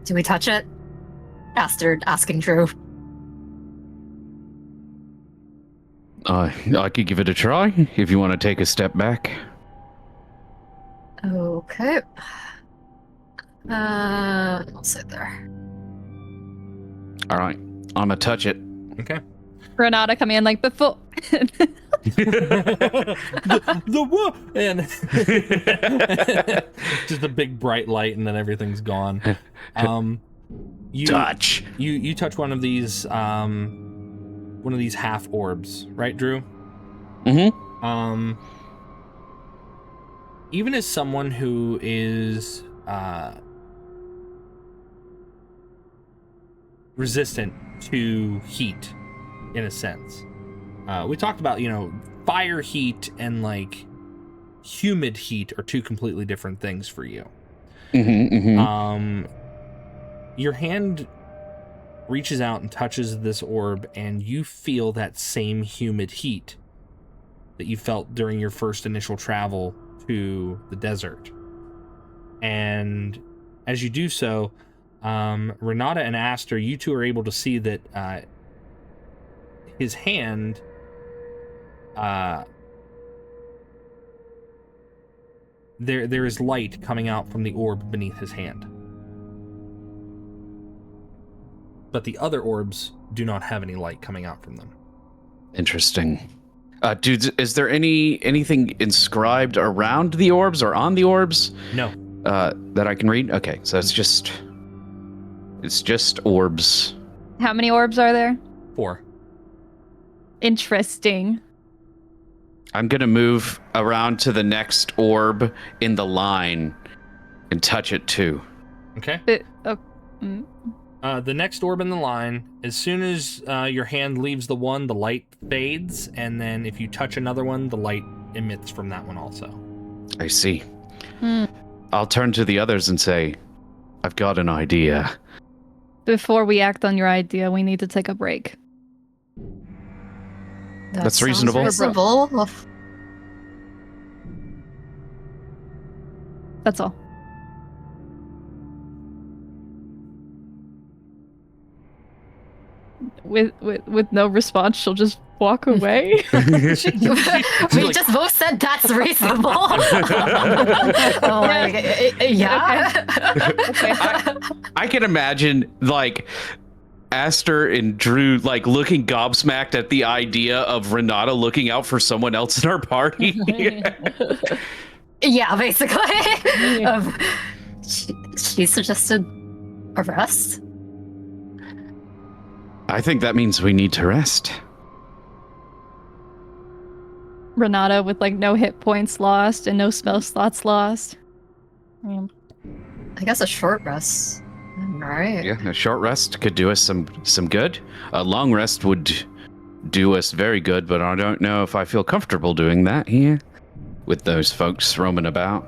Do we touch it? Aster asking Drew. I could give it a try if you want to take a step back. Okay. I'll sit there. All right, I'm gonna touch it. Okay. Renata come in like before. the what? And just a big bright light, and then everything's gone. You Touch. You touch one of these half orbs, right, Drew? Mm-hmm. Even as someone who is resistant to heat, in a sense. We talked about, fire heat and like humid heat are 2 completely different things for you. Mm-hmm, mm-hmm. Your hand reaches out and touches this orb, and you feel that same humid heat that you felt during your first initial travel to the desert. And as you do so, Renata and Aster, you two are able to see that his hand there is light coming out from the orb beneath his hand. But the other orbs do not have any light coming out from them. Interesting. Dude, is there anything inscribed around the orbs or on the orbs? No. That I can read? Okay, so it's just orbs. How many orbs are there? 4. Interesting. I'm gonna move around to the next orb in the line and touch it too. Okay. Mm. The next orb in the line, as soon as your hand leaves the one, the light fades, and then if you touch another one, the light emits from that one also. I see. Hmm. I'll turn to the others and say, I've got an idea. Before we act on your idea, we need to take a break. That's sounds reasonable. reasonable. That's all. With no response, she'll just walk away. We just both said that's reasonable. Yeah. I can imagine, like, Aster and Drew, like, looking gobsmacked at the idea of Renata looking out for someone else in our party. Yeah, basically. She suggested arrest. I think that means we need to rest. Renata with like no hit points lost and no spell slots lost. Yeah. I guess a short rest. Alright. Yeah, a short rest could do us some good. A long rest would do us very good, but I don't know if I feel comfortable doing that here with those folks roaming about.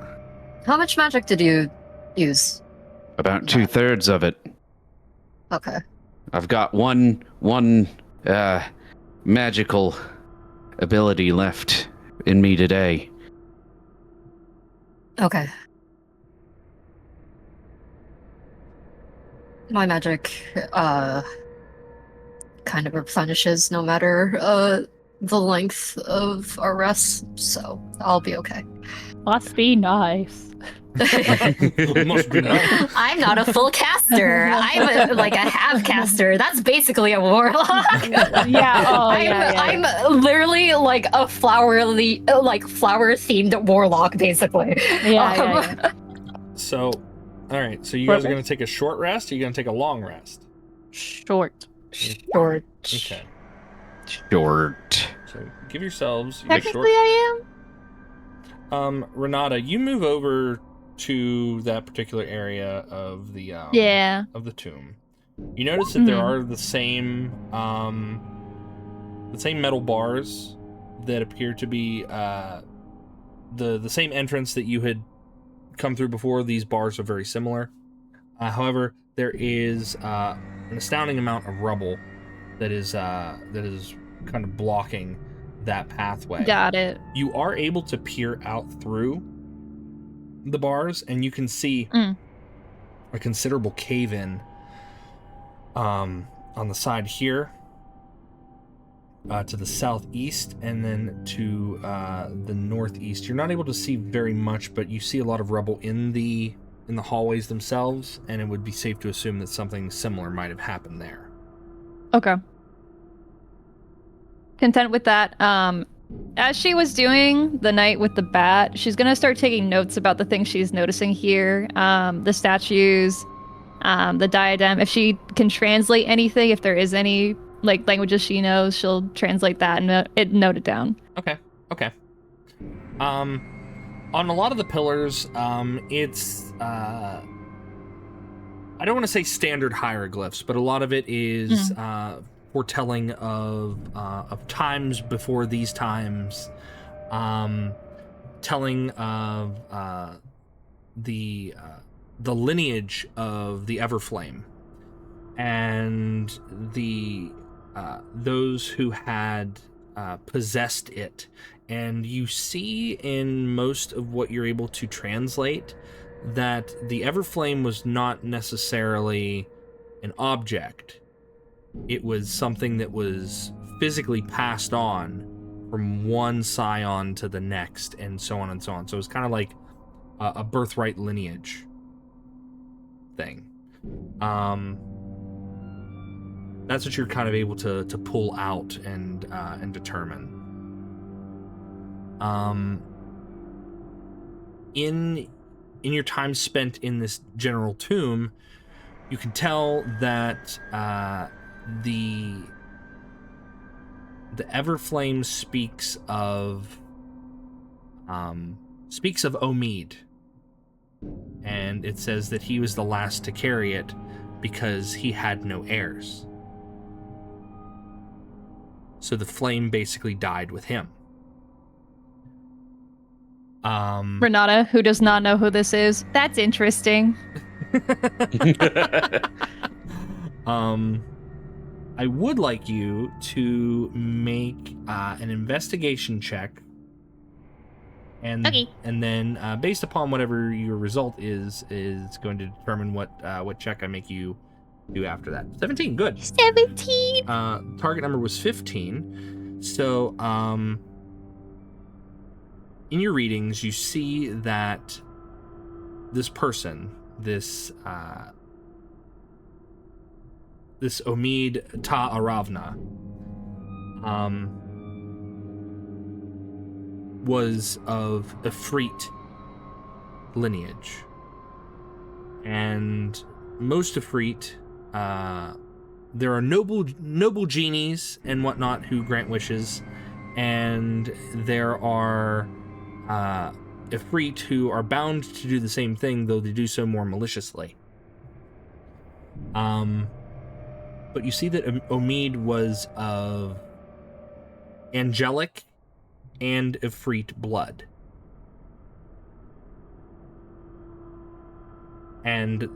How much magic did you use? About Yeah. 2/3 of it. Okay. I've got one magical ability left in me today. Okay. My magic, kind of replenishes no matter, the length of our rest, so I'll be okay. Must be nice. Must be nice. I'm not a full caster. I'm like a half caster. That's basically a warlock. Yeah. Oh, yeah. I'm literally like a flower themed warlock, basically. Yeah. So, all right. So you guys are going to take a short rest. Or are you going to take a long rest? Short. Short. Okay. Short. So give yourselves. Technically, I am. Renata, you move over to that particular area of the Yeah. of the tomb. You notice that there are the same metal bars that appear to be the same entrance that you had come through before. These bars are very similar. However, there is an astounding amount of rubble that is kind of blocking that pathway. Got it. You are able to peer out through the bars, and you can see a considerable cave-in on the side here, to the southeast, and then to the northeast. You're not able to see very much, but you see a lot of rubble in the hallways themselves, and it would be safe to assume that something similar might have happened there. Okay. Content with that. As she was doing the night with the bat, she's gonna start taking notes about the things she's noticing here. The statues, the diadem. If she can translate anything, if there is any like languages she knows, she'll translate that and note it down. Okay. On a lot of the pillars, it's I don't want to say standard hieroglyphs, but a lot of it is foretelling of times before these times, telling of the lineage of the Everflame and the those who had possessed it. And you see in most of what you're able to translate that the Everflame was not necessarily an object. It was something that was physically passed on from one scion to the next, and so on and so on. So it's kind of like a birthright lineage thing. That's what you're kind of able to pull out and determine. In your time spent in this general tomb, you can tell that the Everflame speaks of Omid, and it says that he was the last to carry it because he had no heirs. So the flame basically died with him. Renata, who does not know who this is, that's interesting. I would like you to make an investigation check, and then based upon whatever your result is going to determine what check I make you do after that. 17, good. 17. Target number was 15. So, in your readings, you see that this person, this Omid Ta Aravna, was of Efreet lineage, and most Efreet there are noble genies and whatnot who grant wishes, and there are Ifrit who are bound to do the same thing, though they do so more maliciously. But you see that Omid was of angelic and Ifrit blood. And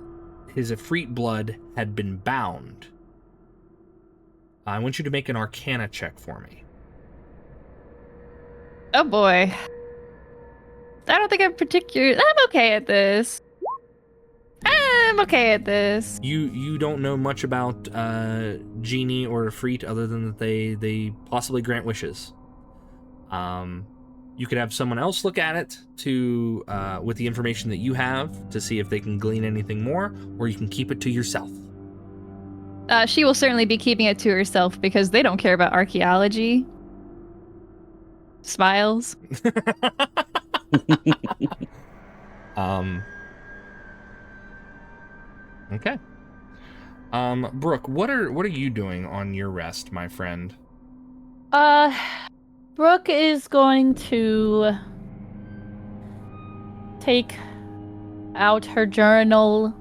his Ifrit blood had been bound. I want you to make an Arcana check for me. Oh boy. I don't think I'm okay at this. I'm okay at this. You don't know much about Genie or Ifrit other than that they possibly grant wishes. You could have someone else look at it to with the information that you have to see if they can glean anything more, or you can keep it to yourself. She will certainly be keeping it to herself because they don't care about archaeology. Smiles. Okay. Brooke, what are you doing on your rest, my friend? Brooke is going to take out her journal,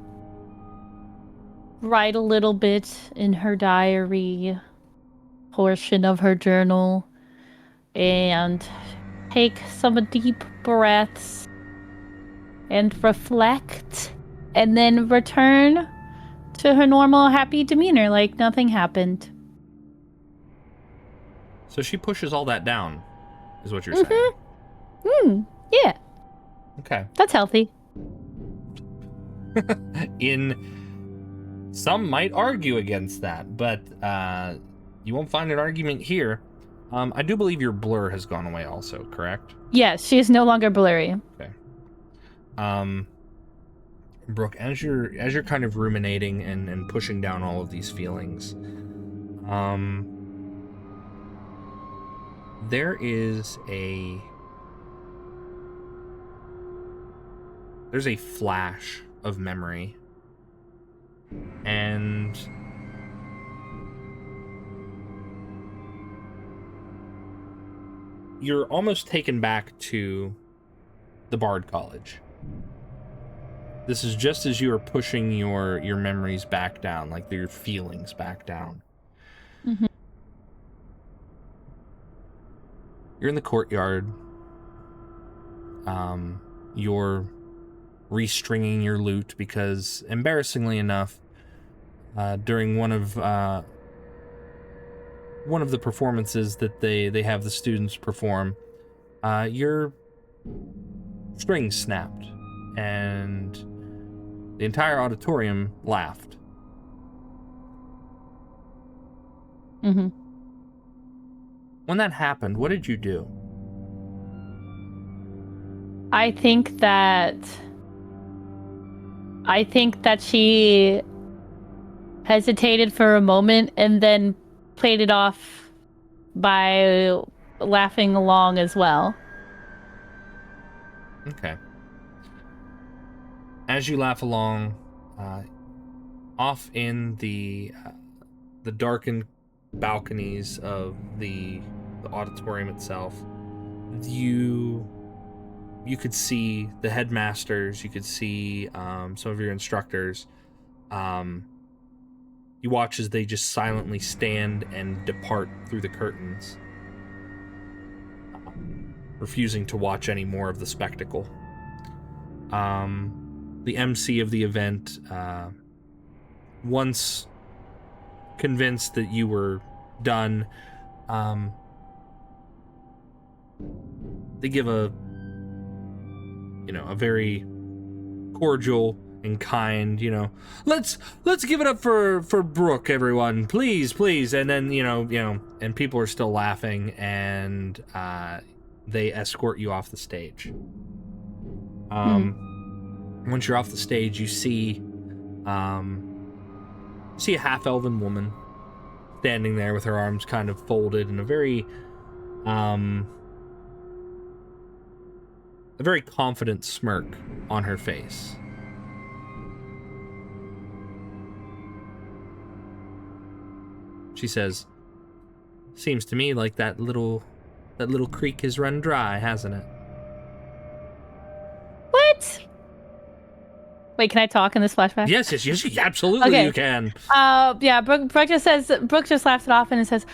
write a little bit in her diary portion of her journal, and take some deep breaths and reflect, and then return to her normal happy demeanor like nothing happened. So she pushes all that down, is what you're saying? Yeah, Okay. that's healthy. Some might argue against that, but you won't find an argument here. I do believe your blur has gone away also, correct? Yes, she is no longer blurry. Okay. Brooke, as you're kind of ruminating and pushing down all of these feelings, there's a flash of memory, and you're almost taken back to the Bard College. This is just as you are pushing your memories back down, like your feelings back down. Mm-hmm. You're in the courtyard. You're restringing your lute because, embarrassingly enough, during one of the performances that they have the students perform, your string snapped, and the entire auditorium laughed. Mm-hmm. When that happened, what did you do? I think that she hesitated for a moment and then played it off by laughing along as well. Okay. As you laugh along, off in the darkened balconies of the auditorium itself, you could see the headmasters, you could see some of your instructors. You watch as they just silently stand and depart through the curtains, refusing to watch any more of the spectacle. The MC of the event, once convinced that you were done, they give a very cordial and kind, let's give it up for Brooke, everyone, please. And then, and people are still laughing, and they escort you off the stage. Once you're off the stage, you see a half-elven woman standing there with her arms kind of folded and a very confident smirk on her face. She says, "Seems to me like that little creek has run dry, hasn't it?" What? Wait, can I talk in this flashback? Yes, absolutely Okay. you can. Yeah, Brooke just laughs it off and says,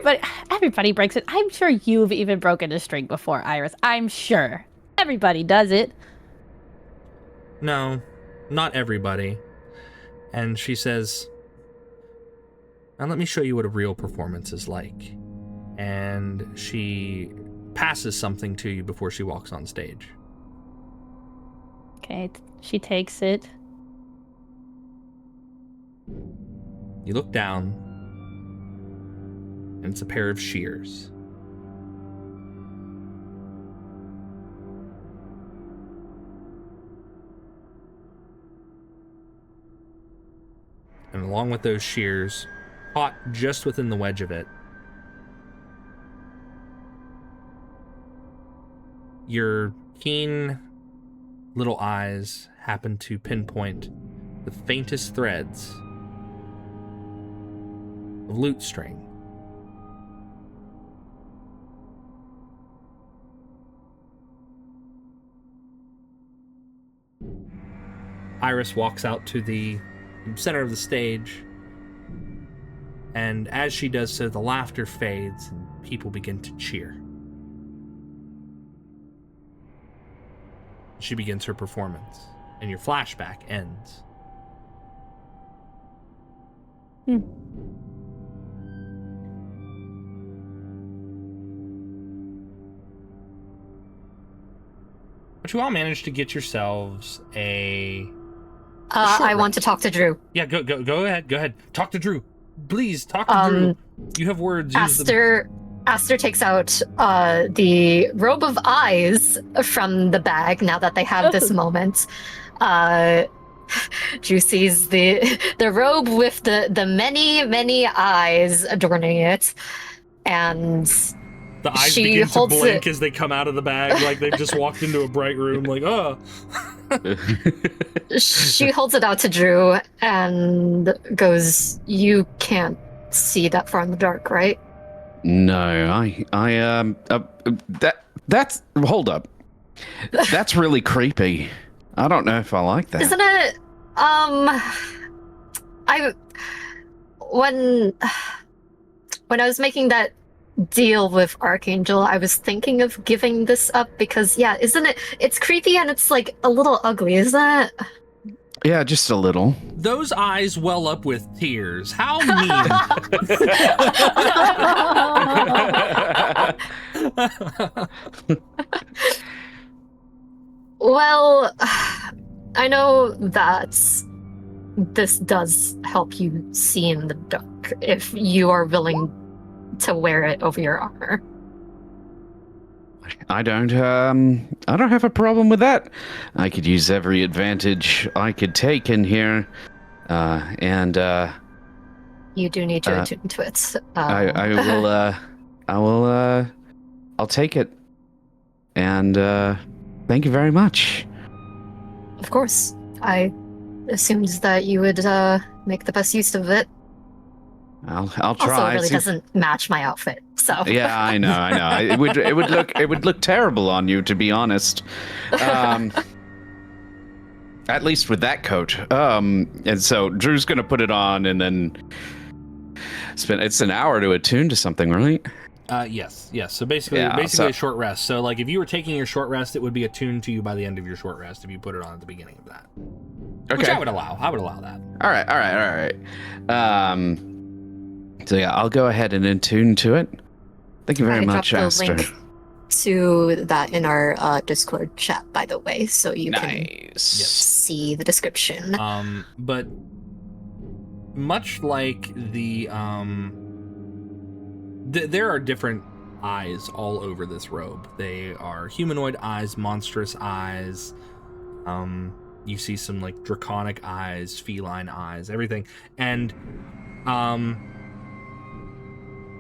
but everybody breaks it. I'm sure you've even broken a string before, Iris. I'm sure. Everybody does it. No, not everybody. And she says, "Now let me show you what a real performance is like." And she passes something to you before she walks on stage. Okay, she takes it. You look down, and it's a pair of shears. And along with those shears, caught just within the wedge of it, your keen little eyes happen to pinpoint the faintest threads of lute string. Iris walks out to the center of the stage, and as she does so, the laughter fades and people begin to cheer. She begins her performance, and your flashback ends. But you all managed to get yourselves a... I want to talk to Drew. Yeah, go ahead. Talk to Drew. Please, talk to Drew. You have words. Use them. Aster takes out the robe of eyes from the bag now that they have this moment. Drew sees the robe with the many eyes adorning it, and the eyes she begin to holds blink it. as they come out of the bag, like they've just walked into a bright room, like, oh. She holds it out to Drew and goes, "You can't see that far in the dark, right?" No, that's hold up. That's really creepy. I don't know if I like that. Isn't it? When I was making that deal with Archangel, I was thinking of giving this up because, yeah, isn't it? It's creepy and it's like a little ugly, isn't it? Yeah, just a little. Those eyes well up with tears. How mean. Well, I know that this does help you see in the dark if you are willing to wear it over your armor. I don't have a problem with that. I could use every advantage I could take in here, and You do need to attune to it. I'll take it, and thank you very much. Of course. I assumed that you would make the best use of it. I'll Also, try. it really doesn't match my outfit, so. Yeah, I know. It would look terrible on you, to be honest. At least with that coat. And so Drew's gonna put it on and then it's an hour to attune to something, right? Yes. So basically a short rest. So like if you were taking your short rest, it would be attuned to you by the end of your short rest if you put it on at the beginning of that. Okay. Which I would allow that. All right. So yeah, I'll go ahead and attune to it. Thank you very much, I Aster. dropped the link to that in our Discord chat, by the way, so you can see the description. But much like the there are different eyes all over this robe. They are humanoid eyes, monstrous eyes. You see some like draconic eyes, feline eyes, everything, and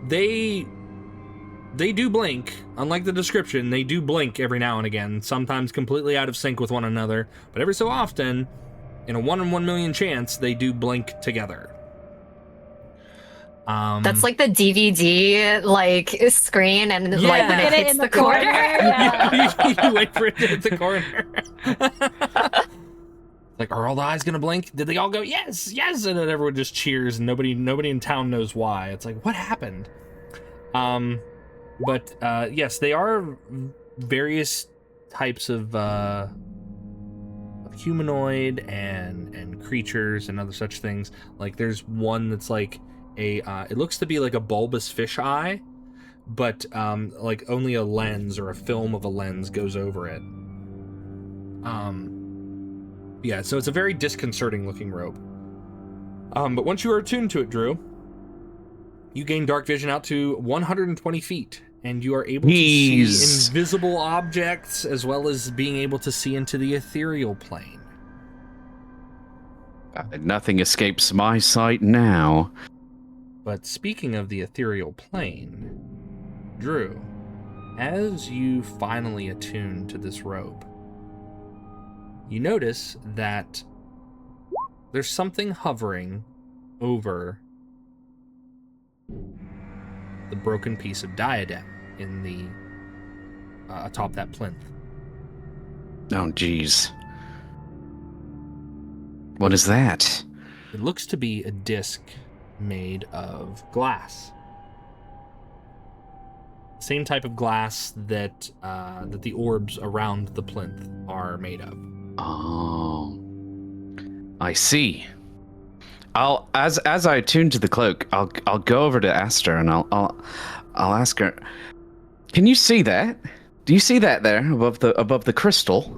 they do blink. Unlike the description, they do blink every now and again, sometimes completely out of sync with one another, but every so often, in a 1 in 1 million chance, they do blink together. That's like the DVD like screen, and like when Yeah. it hits in the corner. Yeah. You wait for it to hit the corner. Like, are all the eyes gonna blink? Did they all go yes, yes? And then everyone just cheers, and nobody in town knows why. It's like, what happened? But yes, they are various types of humanoid and creatures and other such things. Like, there's one that's like a it looks to be like a bulbous fish eye, but like only a lens or a film of a lens goes over it. Yeah, so it's a very disconcerting looking robe. But once you are attuned to it, Drew, you gain dark vision out to 120 feet, and you are able to see invisible objects as well as being able to see into the ethereal plane. Nothing escapes my sight now. But speaking of the ethereal plane, Drew, as you finally attune to this robe, you notice that there's something hovering over the broken piece of diadem in the atop that plinth. Oh, geez. What is that? It looks to be a disc made of glass. Same type of glass that that the orbs around the plinth are made of. Oh, I see. I'll as I attune to the cloak, I'll go over to Aster and I'll ask her. Can you see that? Do you see that there above the crystal?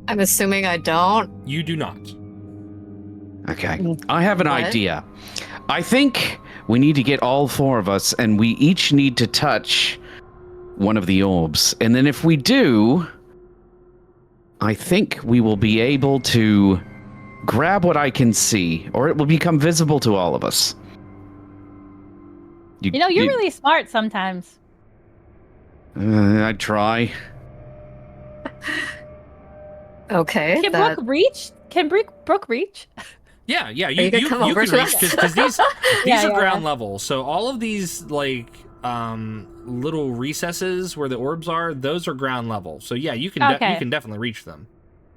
I'm assuming I don't. You do not. Okay. I have an What? idea. I think we need to get all four of us, and we each need to touch one of the orbs. And then if we do, I think we will be able to grab what I can see, or it will become visible to all of us. You know, you're really smart sometimes. I try. Okay. Can that- Brooke reach? Can Brooke reach? Yeah, you gonna come over can to reach us? because these Yeah, are yeah. ground level. So all of these like little recesses where the orbs are, those are ground level. So yeah, you can Okay. you can definitely reach them.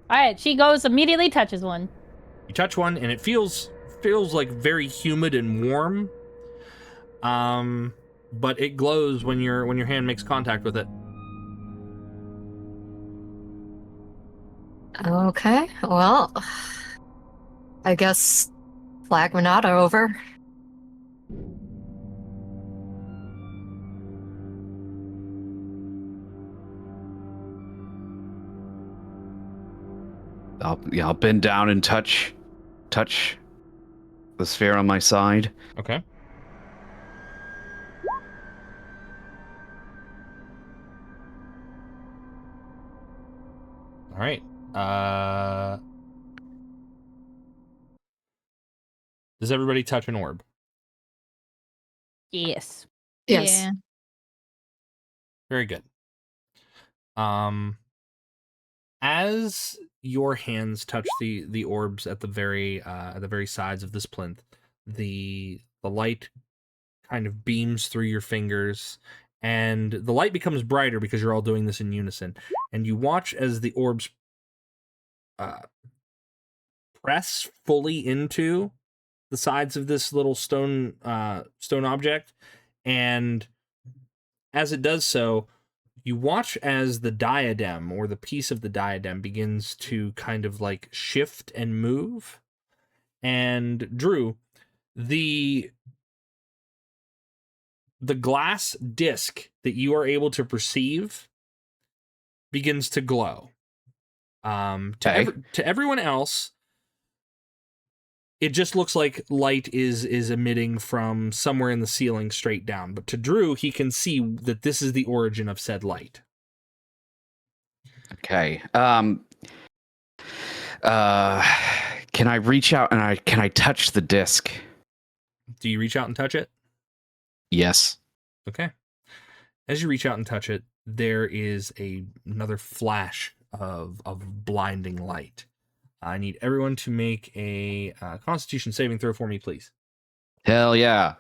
All right, she goes immediately, touches one. You touch one and it feels like very humid and warm. But it glows when your hand makes contact with it. Okay. Well, I guess flag Renata over. I'll bend down and touch the sphere on my side. Okay. All right. Does everybody touch an orb? Yes. Yes. Yeah. Very good. As your hands touch the orbs at the very sides of this plinth, the light kind of beams through your fingers, and the light becomes brighter because you're all doing this in unison. And you watch as the orbs press fully into the sides of this little stone object, and as it does so, you watch as the diadem, or the piece of the diadem, begins to kind of like shift and move. And Drew, the glass disc that you are able to perceive begins to glow. To everyone else, it just looks like light is emitting from somewhere in the ceiling straight down. But to Drew, he can see that this is the origin of said light. Okay. Can I reach out and can I touch the disc? Do you reach out and touch it? Yes. Okay. As you reach out and touch it, there is another flash of blinding light. I need everyone to make a Constitution saving throw for me, please. Hell yeah.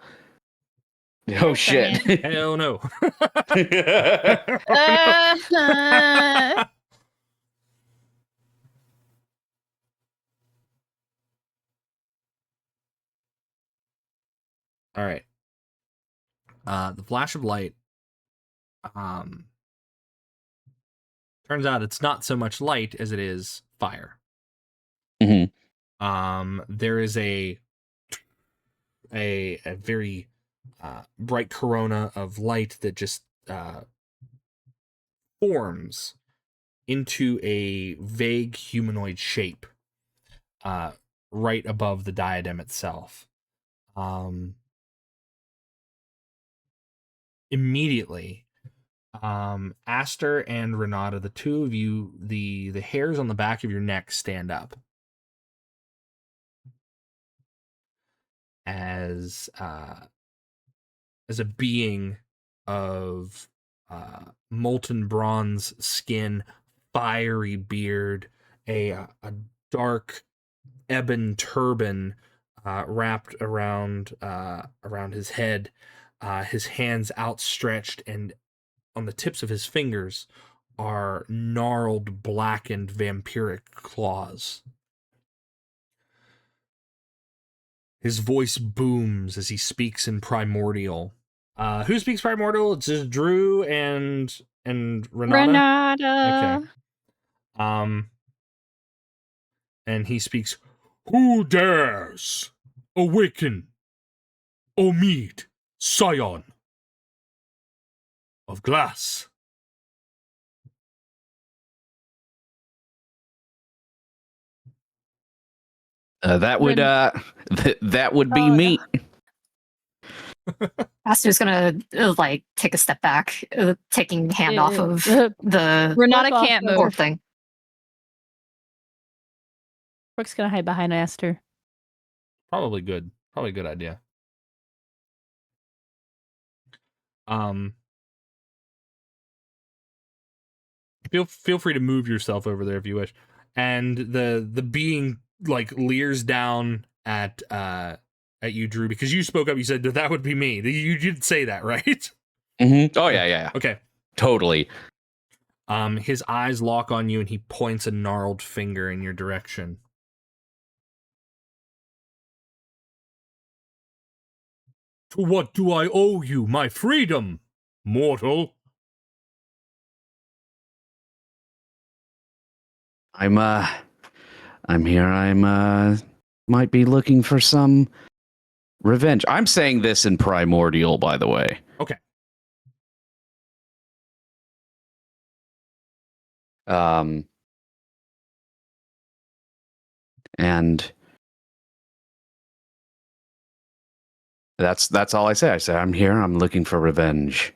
Oh shit. Hell no. All right. The flash of light. Turns out it's not so much light as it is fire. Mhm. There is a very bright corona of light that just forms into a vague humanoid shape right above the diadem itself. Immediately, Aster and Renata, the two of you, the hairs on the back of your neck stand up as a being of molten bronze skin, fiery beard, a dark ebon turban wrapped around his head, his hands outstretched, and on the tips of his fingers are gnarled, blackened, vampiric claws. His voice booms as he speaks in Primordial. Who speaks Primordial? It's just Drew and Renata. Okay. And he speaks, "Who dares awaken Omid, scion of glass?" That would be me. Aster's gonna like take a step back, taking hand off of the Renata can't orb move. thing. Brooke's gonna hide behind Aster. Probably good. Probably a good idea. Feel free to move yourself over there if you wish. And the being like leers down at you, Drew, because you spoke up. You said that would be me. You did say that, right? Mm-hmm. Oh yeah. Okay. Totally. His eyes lock on you, and he points a gnarled finger in your direction. To what do I owe you my freedom, mortal? I'm here. Might be looking for some revenge. I'm saying this in Primordial, by the way. Okay. And that's all I say. I say I'm here. I'm looking for revenge.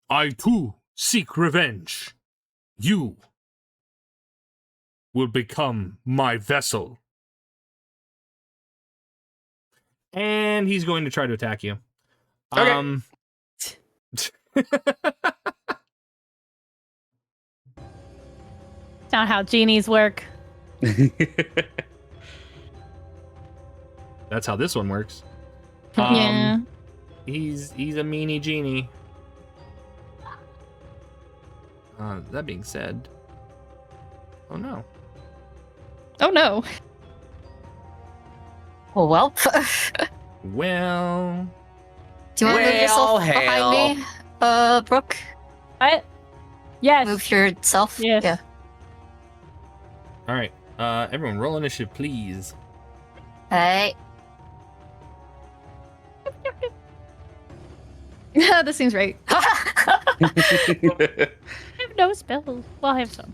I too seek revenge. You will become my vessel. And he's going to try to attack you. Okay. It's not how genies work. That's how this one works. Yeah. He's a meanie genie. That being said, oh no. Oh no. Well, Well, do you want to move yourself hell. behind me, Brooke? What? Yes. Move yourself. Yes. Yeah. all right. Everyone, roll initiative, please. Hey. This seems right. I have no spells. Well, I have some.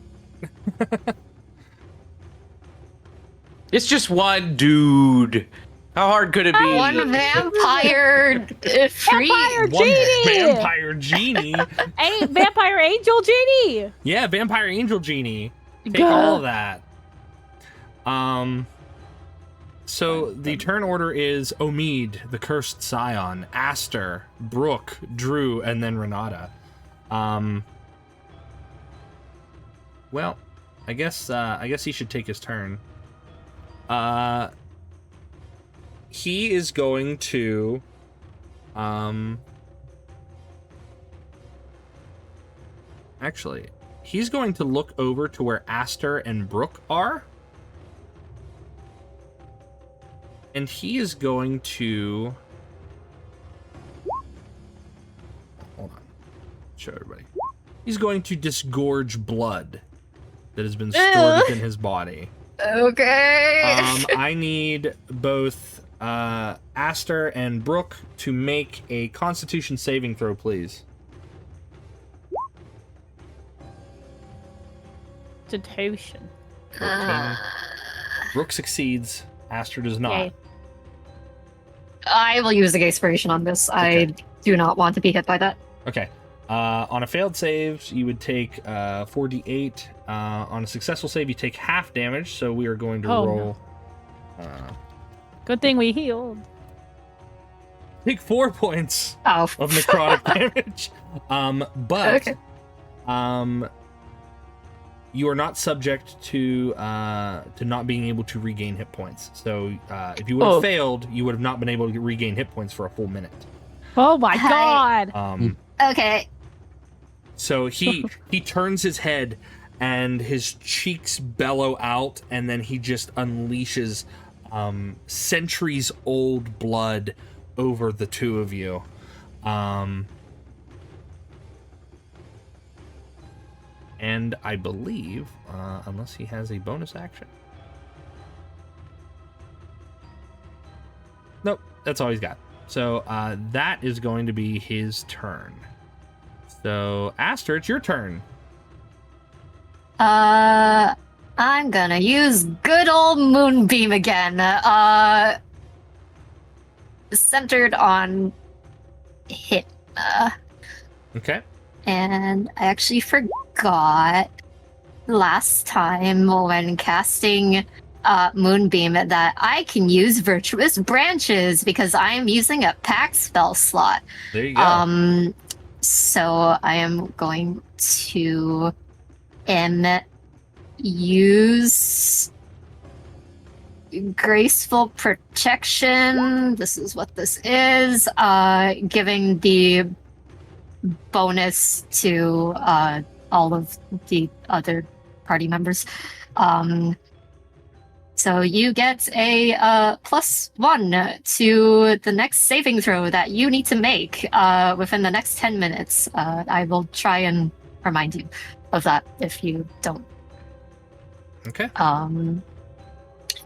It's just one dude. How hard could it be? One vampire free. Vampire One genie! vampire genie. Vampire angel genie! Yeah, vampire angel genie. Take Gah. all of that. So the turn order is Omid, the cursed scion, Aster, Brooke, Drew, and then Renata. Well, I guess he should take his turn. he is going to actually, he's going to look over to where Aster and Brooke are. And he is going to... Hold on. Show everybody. He's going to disgorge blood that has been stored within his body. Okay. I need both Aster and Brooke to make a Constitution saving throw, please. Constitution. 13. Brooke succeeds. Aster does not. Yay. I will use the inspiration on this. Okay. I do not want to be hit by that. Okay. On a failed save, you would take 4d8. On a successful save, you take half damage. So we are going to Oh, roll. Good thing we healed. Take 4 points Oh. of necrotic damage. But Okay. you are not subject to not being able to regain hit points. So if you would have failed, you would have not been able to regain hit points for a full minute. Oh my Hi. god. Okay. So he turns his head and his cheeks bellow out, and then he just unleashes centuries old blood over the two of you. And I believe, unless he has a bonus action. Nope, that's all he's got. So that is going to be his turn. So, Aster, it's your turn. I'm gonna use good old Moonbeam again. Centered on hit. Okay. And I actually forgot last time when casting Moonbeam that I can use Virtuous Branches because I am using a pack spell slot. There you go. So I am going to use Graceful Protection. This is what this is. Giving the bonus to all of the other party members. So you get a +1 to the next saving throw that you need to make within the next 10 minutes. I will try and remind you of that if you don't. Okay.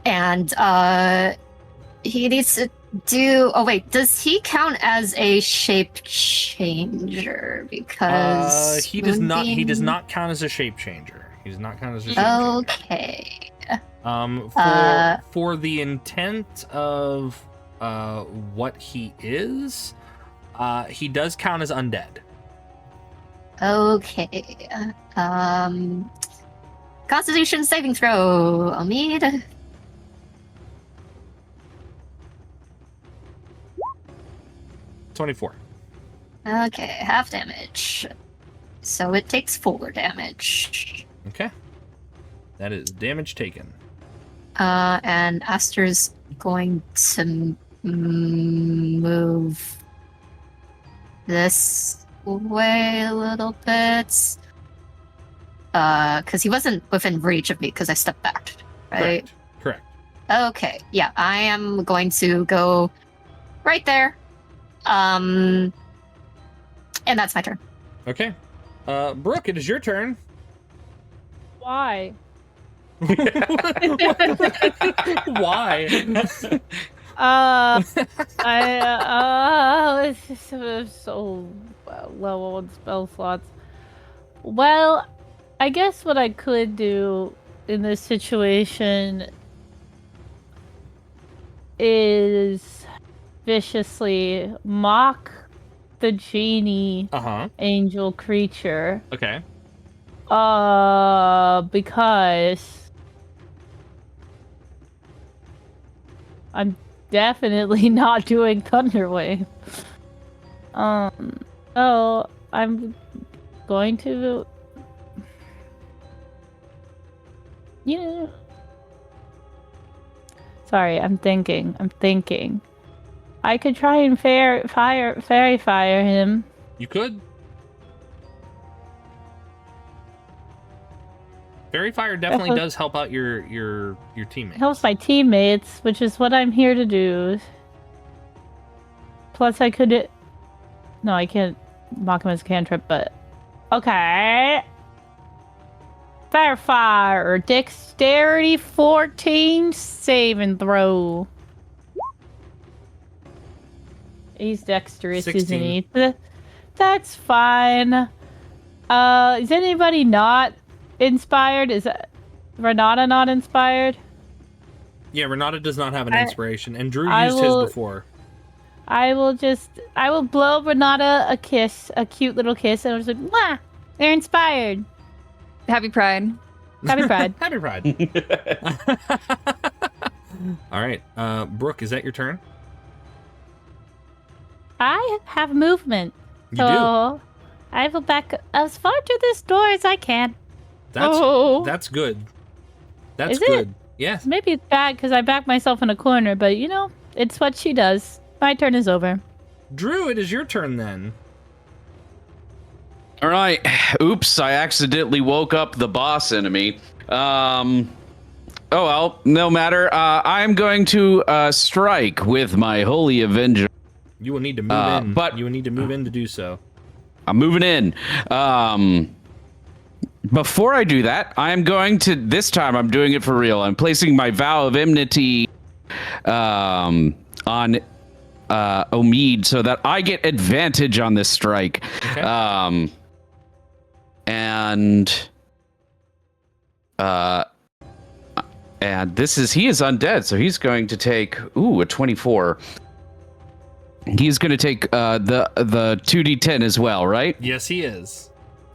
And he needs to do... Oh, wait. Does he count as a shape changer? Because... He does not. He does not count as a shape changer. He does not count as a shape changer. Okay. For the intent of what he is, he does count as undead. Okay. Constitution saving throw. I'll need... 24. Okay, half damage. So it takes 4 damage. Okay. That is damage taken. And Aster's going to move this way a little bit. Because he wasn't within reach of me because I stepped back, right? Correct. Okay, yeah, I am going to go right there. And that's my turn. Okay. Brooke, it is your turn. Why? Why? It's just so low on spell slots. Well, I guess what I could do in this situation is viciously mock the genie angel creature. Okay. Because I'm definitely not doing Thunderwave. So I'm going to, Sorry, I'm thinking. I could try and fairy fire him. You could. Fairy fire definitely does help out your teammates. Helps my teammates, which is what I'm here to do. Plus, I could. No, I can't mock him as a cantrip, but okay. Fire, dexterity 14, save and throw. He's dexterous, 16. isn't he? That's fine. Is anybody not inspired? Is Renata not inspired? Yeah, Renata does not have an inspiration, and Drew I used will- his before. I will blow Renata a kiss, a cute little kiss, and I was like, "Mwah! They're inspired." Happy Pride. Happy Pride. Happy Pride. All right, Brooke, is that your turn? I have movement, You so I will back as far to this door as I can. do. Oh. That's good. That's Is it? good. Yes. Maybe it's bad because I backed myself in a corner, but it's what she does. My turn is over. Drew, it is your turn then. All right. Oops, I accidentally woke up the boss enemy. Oh well, no matter. I'm going to strike with my Holy Avenger. You will need to move in. but- you will need to move in to do so. I'm moving in. Before I do that, I'm going to, this time I'm doing it for real. I'm placing my vow of enmity on Omid so that I get advantage on this strike. Okay. And he is undead, so he's going to take a 24. He's going to take the 2d10 as well, right? Yes, he is.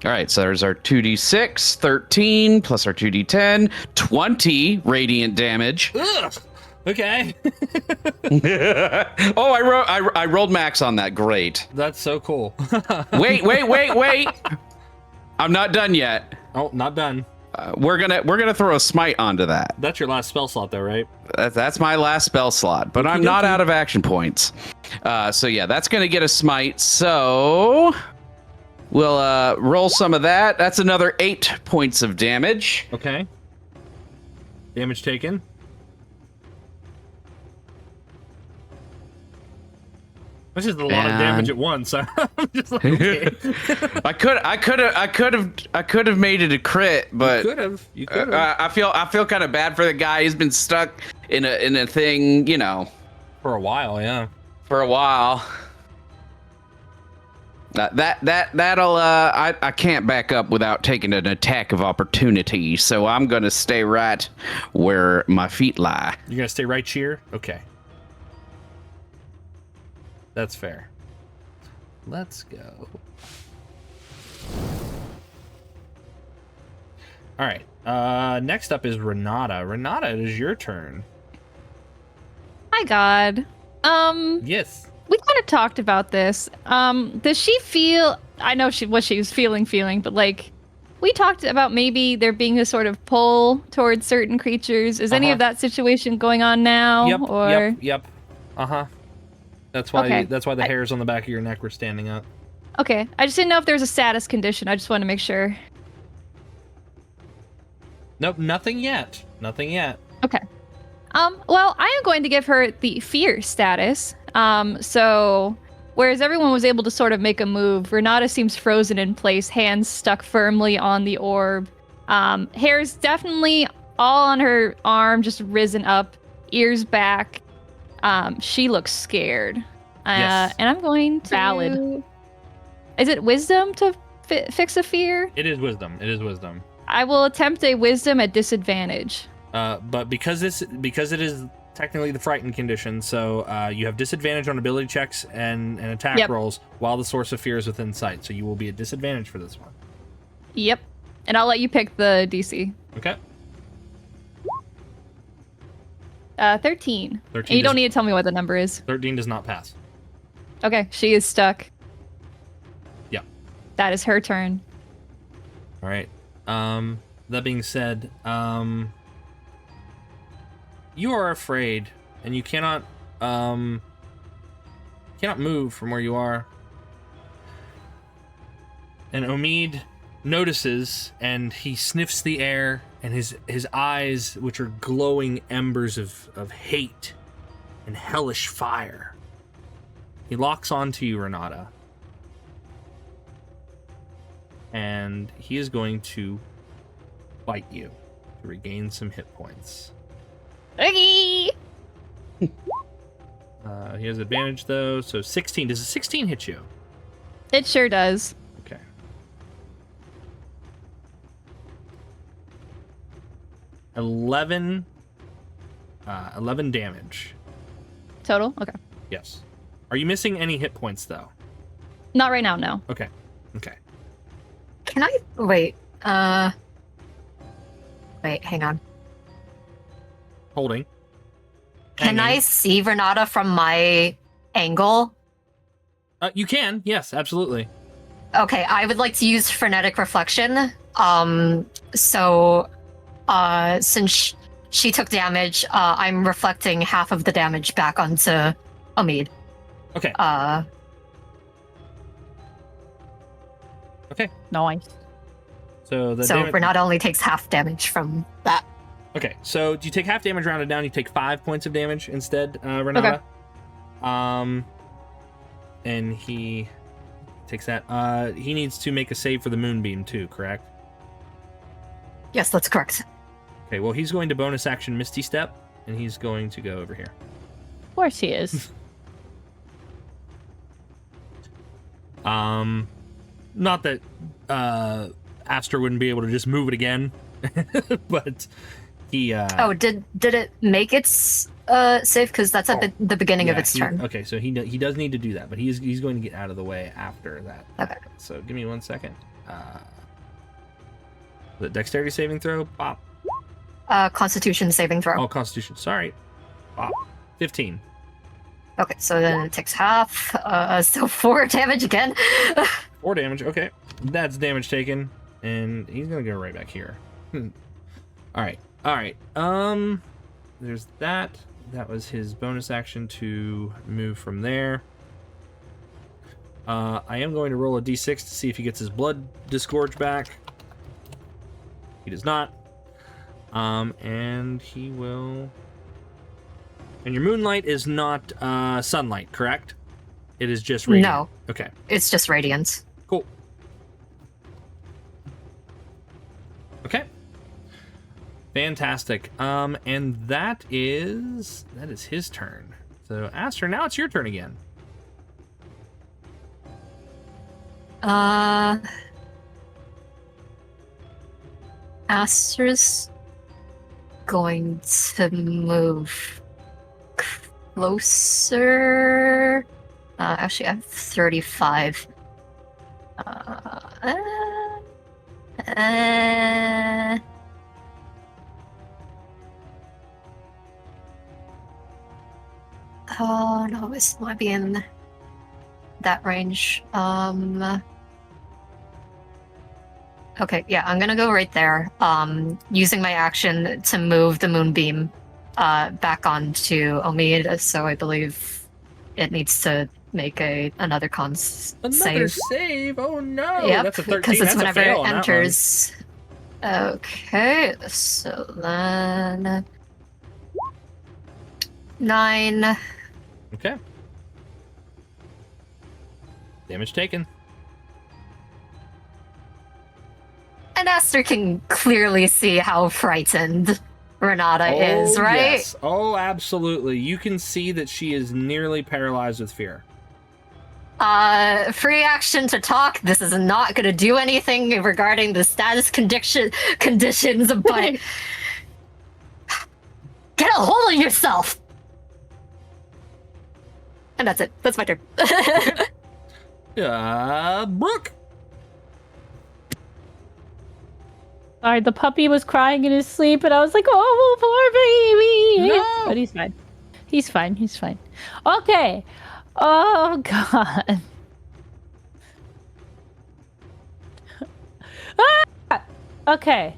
All right, so there's our 2d6, 13 plus our 2d10, 20 radiant damage. Ugh. Okay. Oh, I rolled max on that. Great. That's so cool. Wait. I'm not done yet. Oh, not done. We're gonna throw a smite onto that. That's your last spell slot, though, right? That's my last spell slot, but I'm not out of action points. So yeah, that's gonna get a smite. So we'll roll some of that. That's another 8 points of damage. Okay. Damage taken. That's just a lot of damage at once. I'm just like, okay. I could have made it a crit, but You could have. I feel kind of bad for the guy. He's been stuck in a thing, For a while, yeah. for a while. That'll I can't back up without taking an attack of opportunity, so I'm gonna stay right where my feet lie. You're gonna stay right here? Okay. That's fair. Let's go. All right. Next up is Renata. Renata, it is your turn. My God. Yes. We kind of talked about this. Does she feel? I know what she was feeling, but like, we talked about maybe there being a sort of pull towards certain creatures. Is any of that situation going on now? Yep. Uh-huh. That's why Okay. that's why the hairs on the back of your neck were standing up. Okay. I just didn't know if there's a status condition. I just want to make sure. Nope, nothing yet. Nothing yet. Okay. Well, I am going to give her the fear status. So whereas everyone was able to sort of make a move, Renata seems frozen in place, hands stuck firmly on the orb. Hair's definitely all on her arm, just risen up, ears back. She looks scared. Yes. And I'm going to... Valid. Is it wisdom to fix a fear? It is wisdom. It is wisdom. I will attempt a wisdom at disadvantage. But because it is technically the frightened condition, so you have disadvantage on ability checks and attack rolls while the source of fear is within sight. So you will be at disadvantage for this one. Yep. And I'll let you pick the DC. Okay. 13. 13 And you don't does- need to tell me what the number is. 13 does not pass. Okay, she is stuck. Yeah. That is her turn. All right. That being said, you are afraid, and you cannot move from where you are. And Omid notices, and he sniffs the air, and his eyes, which are glowing embers of hate and hellish fire, he locks onto you, Renata. And he is going to bite you to regain some hit points. Okay. He has advantage, though, so 16. Does a 16 hit you? It sure does. Okay. $11 damage. Total? Okay. Yes. Are you missing any hit points, though? Not right now, no. Okay. Okay. Can I wait? Wait, hang on. Holding. Can I Hanging. see Renata from my angle? You can. Yes, absolutely. Okay, I would like to use frenetic reflection. So, since she took damage, I'm reflecting half of the damage back onto Omid. Okay. Okay. Nice. So the So damage. Renata only takes half damage from that. Okay, so you take half damage rounded down. You take 5 points of damage instead, Renata. Okay. And he takes that. He needs to make a save for the moonbeam too, correct? Yes, that's correct. Okay, well, he's going to bonus action Misty Step, and he's going to go over here. Of course he is. Not that Aster wouldn't be able to just move it again, but he. Oh, did it make its save? Because that's at the beginning of its turn. Okay, so he does need to do that, but he's going to get out of the way after that. Okay. So give me 1 second. The dexterity saving throw, pop. Constitution saving throw. Oh, Constitution. Sorry, pop. 15. Okay, so then it takes half. So 4 damage again. 4 damage. Okay, that's damage taken, and he's gonna go right back here. All right. There's that. That was his bonus action to move from there. I am going to roll a d6 to see if he gets his blood disgorged back. He does not. And he will. And your moonlight is not sunlight, correct? It is just radiant. No. Okay. It's just radiance. Cool. Okay. Fantastic. And that is his turn. So Aster, now it's your turn again. Aster's going to move closer. Actually, I have 35. Oh no, this might be in that range. Okay, yeah, I'm gonna go right there. Using my action to move the moonbeam back onto Omid, so I believe it needs to make another Another save. save. Oh no. Yep, That's a 13. because it's That's whenever a fail it on that one. enters. Okay, so then 9. Okay. Damage taken. And Aster can clearly see how frightened Renata is, right? Yes. Oh, absolutely. You can see that she is nearly paralyzed with fear. Free action to talk. This is not going to do anything regarding the status conditions, but get a hold of yourself. And that's it. That's my turn. Brooke. Sorry, the puppy was crying in his sleep, and I was like, "Oh, poor baby." No. But he's fine. He's fine. He's fine. Okay. Oh God. Ah! Okay.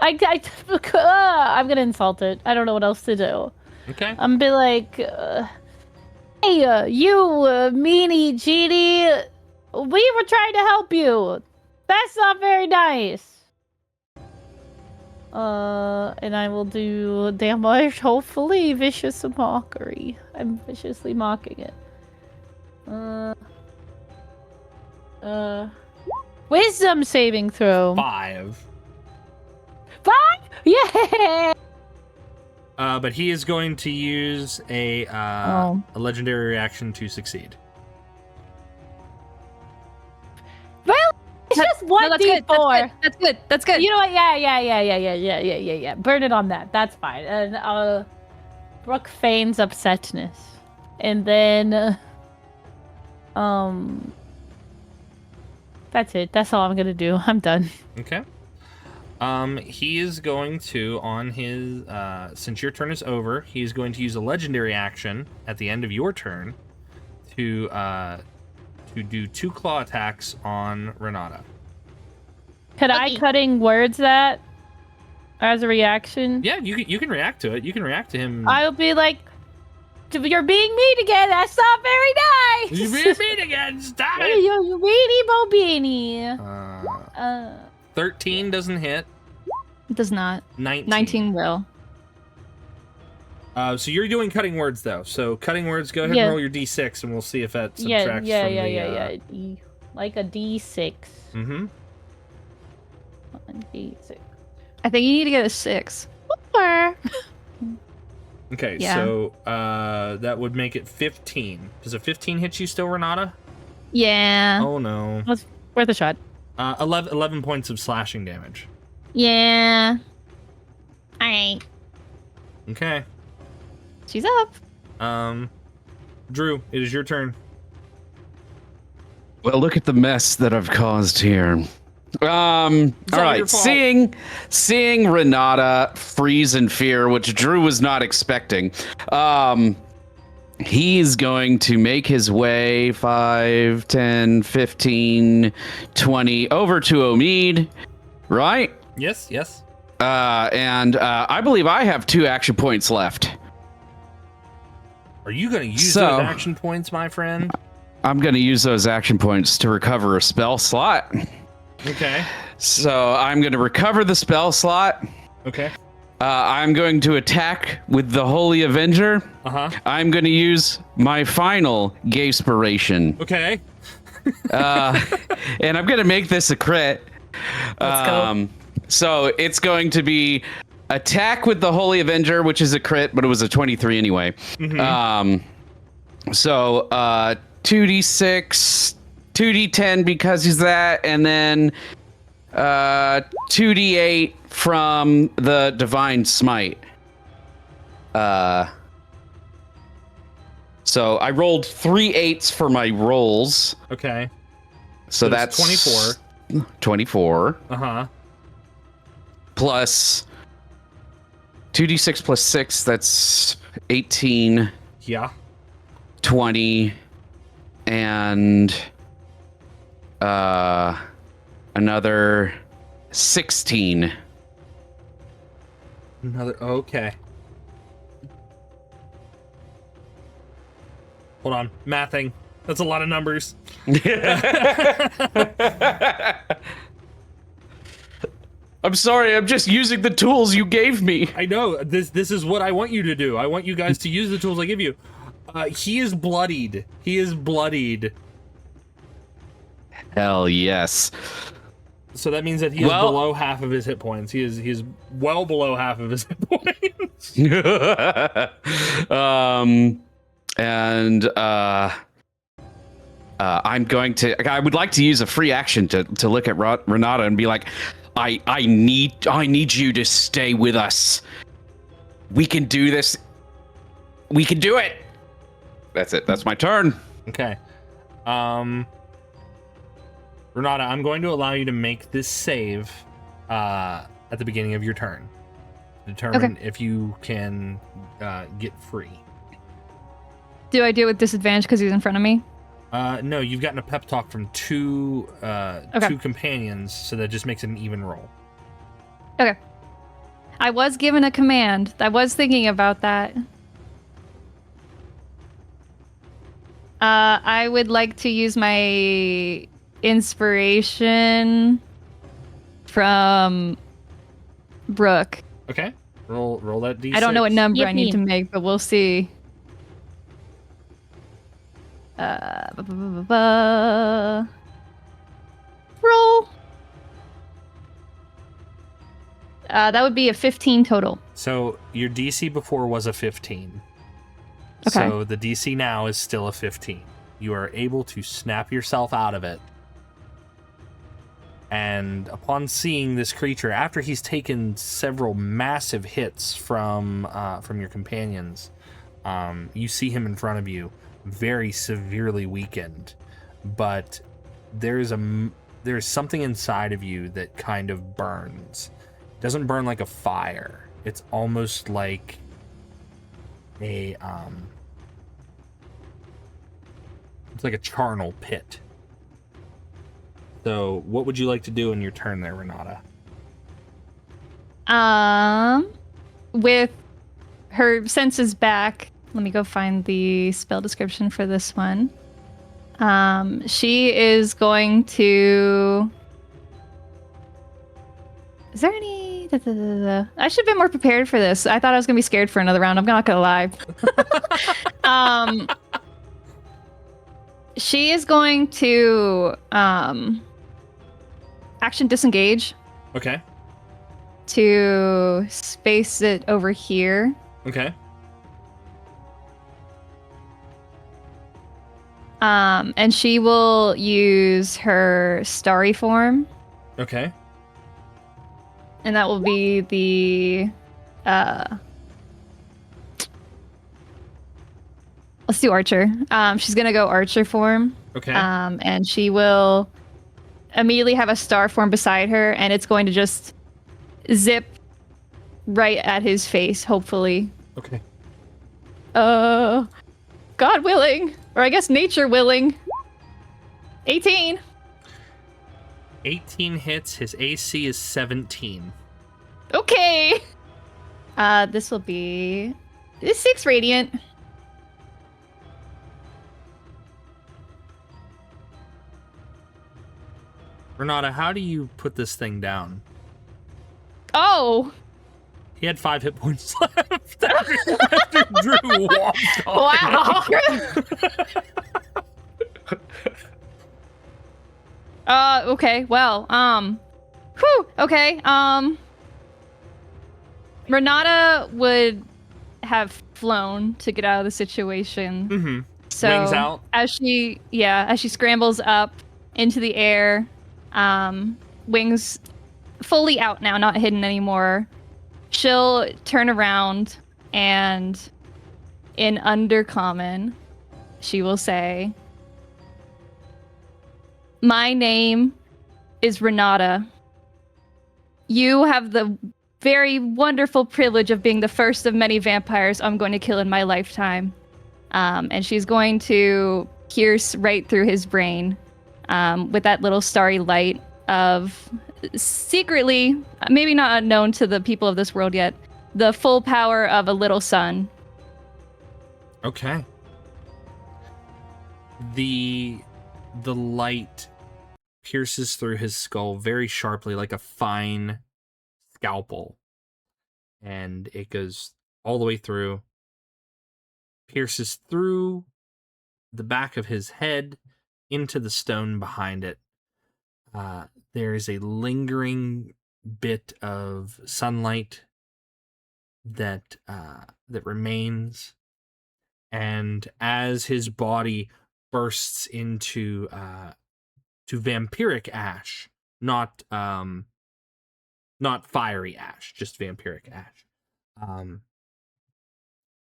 I'm gonna insult it. I don't know what else to do. Okay. I'm be like, hey, you meanie genie, we were trying to help you. That's not very nice. And I will do damage, hopefully vicious mockery. I'm viciously mocking it. Wisdom saving throw. 5. 5? Yeah! But he is going to use a legendary reaction to succeed. Well, it's just one that's good. D4. That's good. That's good. You know what? Yeah. Burn it on that. That's fine. And Brooke feigns upsetness, and then that's it. That's all I'm gonna do. I'm done. Okay. He is going to, on his, since your turn is over, he's going to use a legendary action at the end of your turn to do 2 claw attacks on Renata. Could I cutting words that as a reaction? Yeah, you can react to it. You can react to him. I'll be like, you're being mean again. That's not very nice. You're being mean again. Stop it. You weenie bo beanie. 13 doesn't hit. It does not. 19 will. So you're doing cutting words though. So cutting words, go ahead and roll your d6 and we'll see if that subtracts from the... Like a d6. Mm-hmm. A d6. I think you need to get a 6. Or... Okay, Yeah. so that would make it 15. Does a 15 hit you still, Renata? Yeah. Oh no. It's worth a shot. 11 points of slashing damage. Yeah. All right. Okay. She's up. Drew, it is your turn. Well, look at the mess that I've caused here. All your right. fault. Seeing Renata freeze in fear, which Drew was not expecting. He's going to make his way 5, 10, 15, 20 over to Omid, right? Yes. And I believe I have 2 action points left. Are you going to use So- those action points, my friend? I'm going to use those action points to recover a spell slot. Okay. So I'm going to recover the spell slot. Okay. I'm going to attack with the Holy Avenger. Uh-huh. I'm going to use my final Gayspiration. Okay. And I'm going to make this a crit. Let's go. So it's going to be attack with the Holy Avenger, which is a crit, but it was a 23 anyway. So 2d6, 2d10 because he's that, and then 2d8 from the Divine Smite. So I rolled 3 8s for my rolls. Okay. So that's that's 24. 24 Uh-huh. plus 2d6 plus 6, that's 18, Yeah. 20, and another 16. Okay. Hold on. Mathing. That's a lot of numbers. I'm sorry, I'm just using the tools you gave me. I know. This is what I want you to do. I want you guys to use the tools I give you. He is bloodied. He is bloodied. Hell yes. So that means that he is below half of his hit points. He is well below half of his hit points. I'm going to. I would like to use a free action to look at Renata and be like, I need you to stay with us. We can do this. We can do it. That's it. That's my turn. Okay. Renata, I'm going to allow you to make this save at the beginning of your turn. Determine if you can get free. Do I do it with disadvantage because he's in front of me? No, you've gotten a pep talk from two companions, so that just makes it an even roll. Okay. I was given a command. I was thinking about that. I would like to use my inspiration from Brooke. Okay. Roll that d6. I don't know what number I need Yippee. to make, but we'll see. Roll. That would be a 15 total. So your DC before was a 15. Okay. So the DC now is still a 15. You are able to snap yourself out of it. And upon seeing this creature, after he's taken several massive hits from your companions, you see him in front of you, very severely weakened. But there's something inside of you that kind of burns. It doesn't burn like a fire. It's almost like a it's like a charnel pit. So, what would you like to do in your turn there, Renata? With her senses back, let me go find the spell description for this one. She is going to. Is there any? I should have been more prepared for this. I thought I was gonna be scared for another round. I'm not gonna lie. She is going to action disengage Okay. to space it over here. Okay. And she will use her starry form, Okay. and that will be the let's do archer. She's gonna go archer form. Okay. And she will immediately have a star form beside her, and it's going to just zip right at his face, hopefully. Okay. God willing, or I guess nature willing. 18. 18 hits. His AC is 17. Okay. This will be 6 radiant. Renata, how do you put this thing down? Oh. He had 5 hit points left after Drew walked off. Wow. Okay. Well. Whew. Okay. Renata would have flown to get out of the situation. Mm-hmm. So Wings out. as she scrambles up into the air, wings fully out now, not hidden anymore. She'll turn around and in Undercommon, she will say, "My name is Renata. You have the very wonderful privilege of being the first of many vampires I'm going to kill in my lifetime." And she's going to pierce right through his brain with that little starry light of secretly, maybe not unknown to the people of this world yet, the full power of a little sun. Okay. The light pierces through his skull very sharply, like a fine scalpel. And it goes all the way through, pierces through the back of his head into the stone behind it. There is a lingering bit of sunlight that remains, and as his body bursts into to vampiric ash, not fiery ash, just vampiric ash.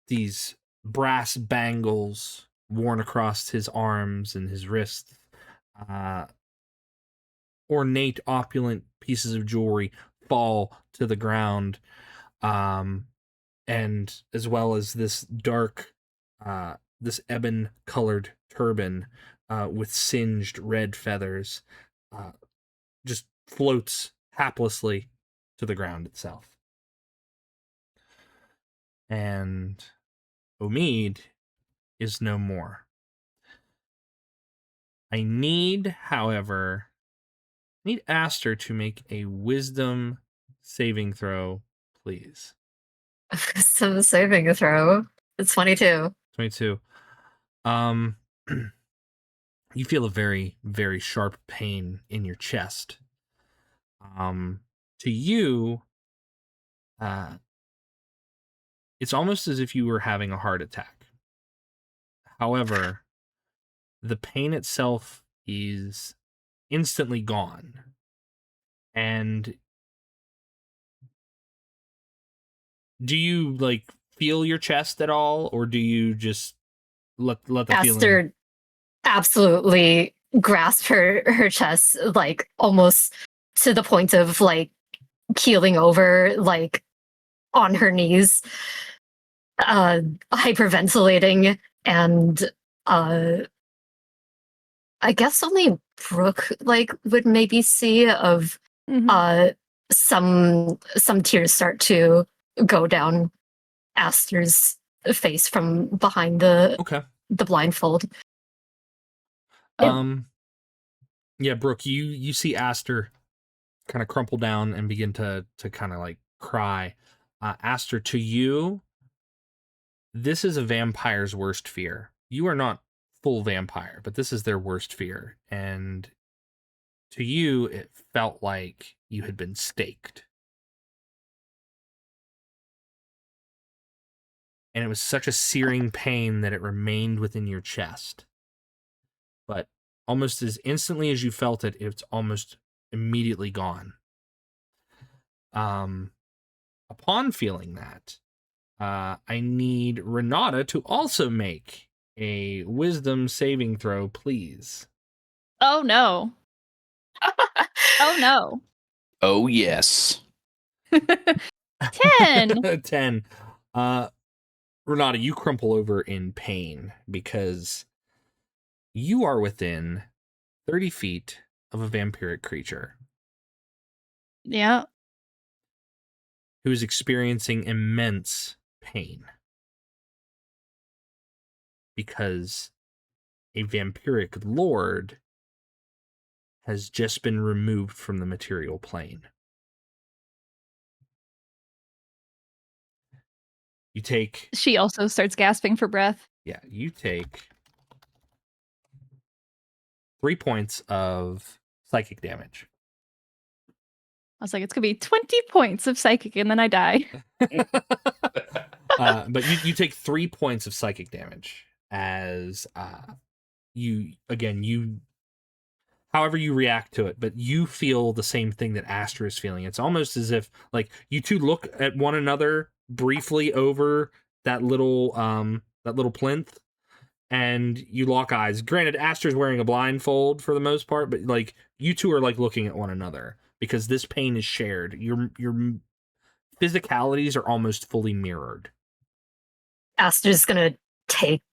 These brass bangles worn across his arms and his wrists, ornate, opulent pieces of jewelry fall to the ground, and as well as this dark, this ebon-colored turban with singed red feathers just floats haplessly to the ground itself. and Omid is no more. I need, however, Aster to make a wisdom saving throw, please. So saving a throw. It's 22. 22. You feel a very, very sharp pain in your chest. To you, it's almost as if you were having a heart attack. However, the pain itself is instantly gone. And do you like feel your chest at all, or do you just let the feeling? Aster absolutely grasped her chest, like almost to the point of like keeling over, like on her knees, hyperventilating, and I guess only Brooke like would maybe see of some tears start to go down Aster's face from behind the blindfold. Yeah, Brooke, you see Aster kind of crumple down and begin to kind of like cry. Aster, to you, this is a vampire's worst fear. You are not full vampire, but this is their worst fear. And to you, it felt like you had been staked. And it was such a searing pain that it remained within your chest. But almost as instantly as you felt it, it's almost immediately gone. Upon feeling that, I need Renata to also make a wisdom saving throw, please. Oh no. Oh no. Oh yes. 10. 10. Renata, you crumple over in pain because you are within 30 feet of a vampiric creature. Yeah. Who is experiencing immense pain because a vampiric lord has just been removed from the material plane. You take... She also starts gasping for breath. Yeah, you take 3 points of psychic damage. I was like, it's going to be 20 points of psychic, and then I die. But you take 3 points of psychic damage as however you react to it, but you feel the same thing that Aster is feeling. It's almost as if like you two look at one another briefly over that little plinth, and you lock eyes. Granted, Aster's wearing a blindfold for the most part, but like you two are like looking at one another because this pain is shared. Your physicalities are almost fully mirrored. Aster's gonna take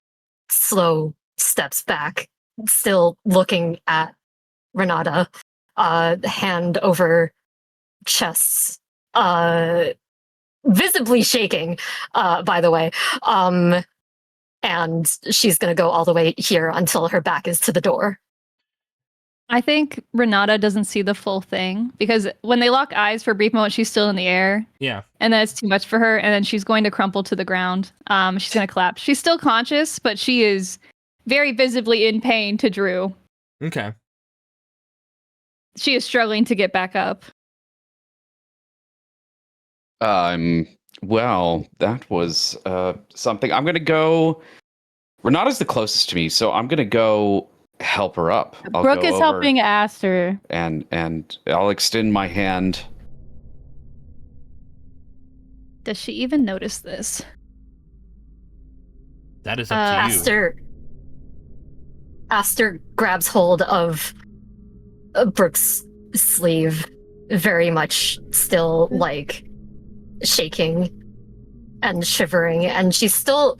slow steps back, still looking at Renata, hand over chest, visibly shaking, by the way. And she's gonna go all the way here until her back is to the door. I think Renata doesn't see the full thing because when they lock eyes for a brief moment, she's still in the air. Yeah. And then it's too much for her. And then she's going to crumple to the ground. She's going to collapse. She's still conscious, but she is very visibly in pain to Drew. Okay. She is struggling to get back up. Well, that was something. I'm going to go... Renata's the closest to me, so I'm going to go help her up. Brooke is helping Aster. And I'll extend my hand. Does she even notice this? That is up to you. Aster grabs hold of Brooke's sleeve, very much still like shaking and shivering, and she's still...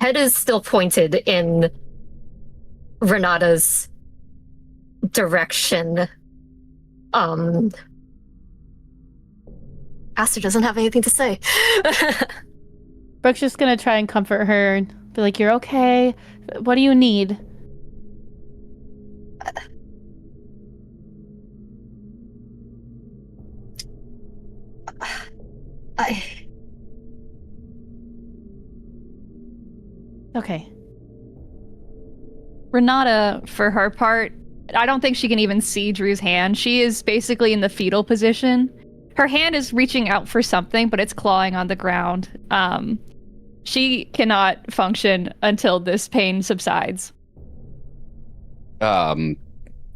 head is still pointed in Renata's direction. Aster doesn't have anything to say. Brooke's just gonna try and comfort her and be like, "You're okay. What do you need?" Okay. Renata, for her part, I don't think she can even see Drew's hand. She is basically in the fetal position. Her hand is reaching out for something, but it's clawing on the ground. She cannot function until this pain subsides.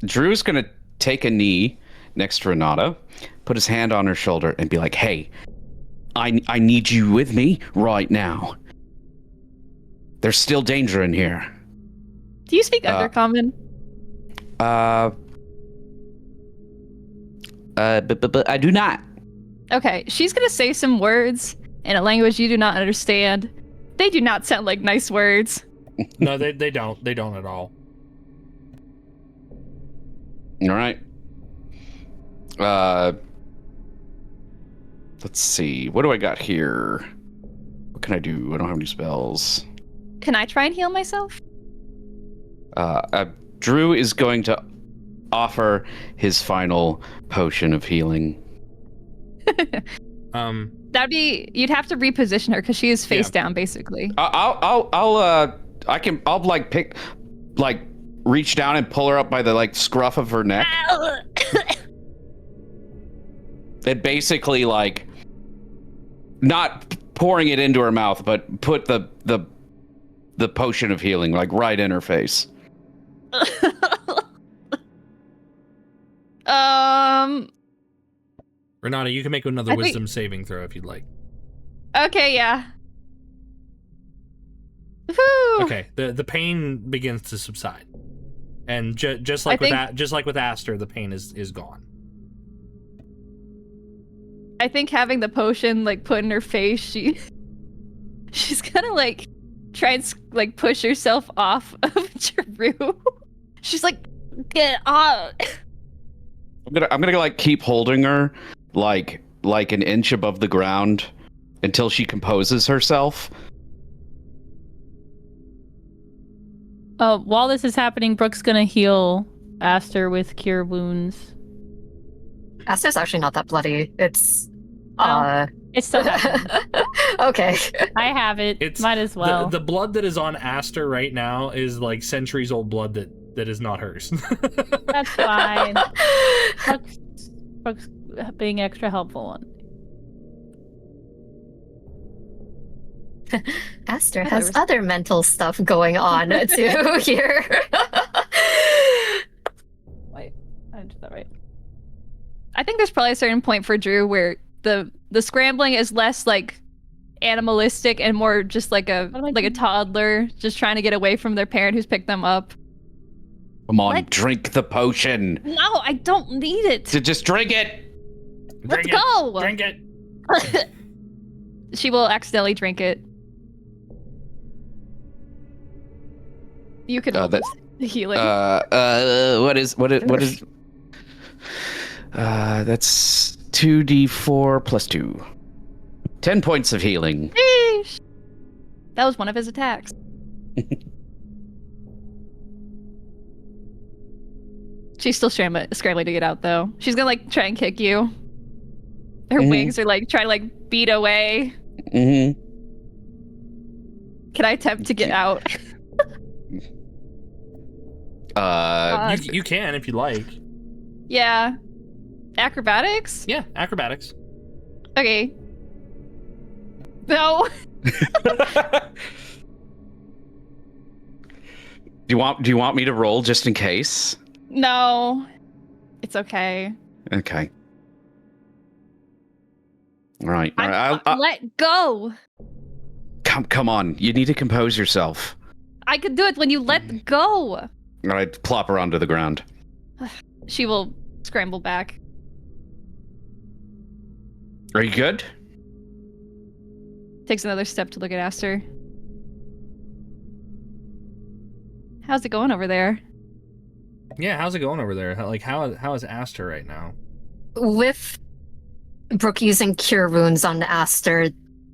Drew's gonna take a knee next to Renata, put his hand on her shoulder, and be like, "Hey, I need you with me right now. There's still danger in here." Do you speak Undercommon? But I do not. Okay, she's gonna say some words in a language you do not understand. They do not sound like nice words. No, they don't. They don't at all. All right. Let's see. What do I got here? What can I do? I don't have any spells. Can I try and heal myself? Drew is going to offer his final potion of healing. That'd be, you'd have to reposition her because she is face down basically. I'll reach down and pull her up by the scruff of her neck. And basically not pouring it into her mouth, but put the potion of healing right in her face. Renata, you can make another wisdom saving throw if you'd like. Okay, yeah. Whew. Okay, the pain begins to subside, and just like with Aster, the pain is gone. I think having the potion put in her face, she's gonna try and push herself off of Drew. She's like, get off. I'm gonna keep holding her like an inch above the ground until she composes herself. While this is happening, Brooke's gonna heal Aster with Cure Wounds. Aster's actually not that bloody. It's It's still happening. Okay. I have it. Might as well. The blood that is on Aster right now is centuries old blood that is not hers. That's fine. Brooke's being extra helpful. Aster has other mental stuff going on too here. Wait, I did that right. I think there's probably a certain point for Drew where the scrambling is less animalistic and more just like a toddler just trying to get away from their parent who's picked them up. Come on, drink the potion. No, I don't need it. Just drink it. Let's go. Drink it. She will accidentally drink it. You can hold the healing. What is that's 2d4 plus 2. 10 points of healing. Sheesh. That was one of his attacks. She's still scrambling to get out, though. She's gonna try and kick you. Her wings are trying to beat away. Mm-hmm. Can I attempt to get out? You can if you like. Yeah. Acrobatics? Yeah, acrobatics. Okay. No. Do you want me to roll just in case? No. It's okay. Okay. All right. I'll let go. Come on. You need to compose yourself. I can do it when you let go. All right. Plop her onto the ground. She will scramble back. Are you good? Takes another step to look at Aster. How's it going over there? Yeah, how's it going over there? How is Aster right now? With Brooke using Cure Wounds on Aster,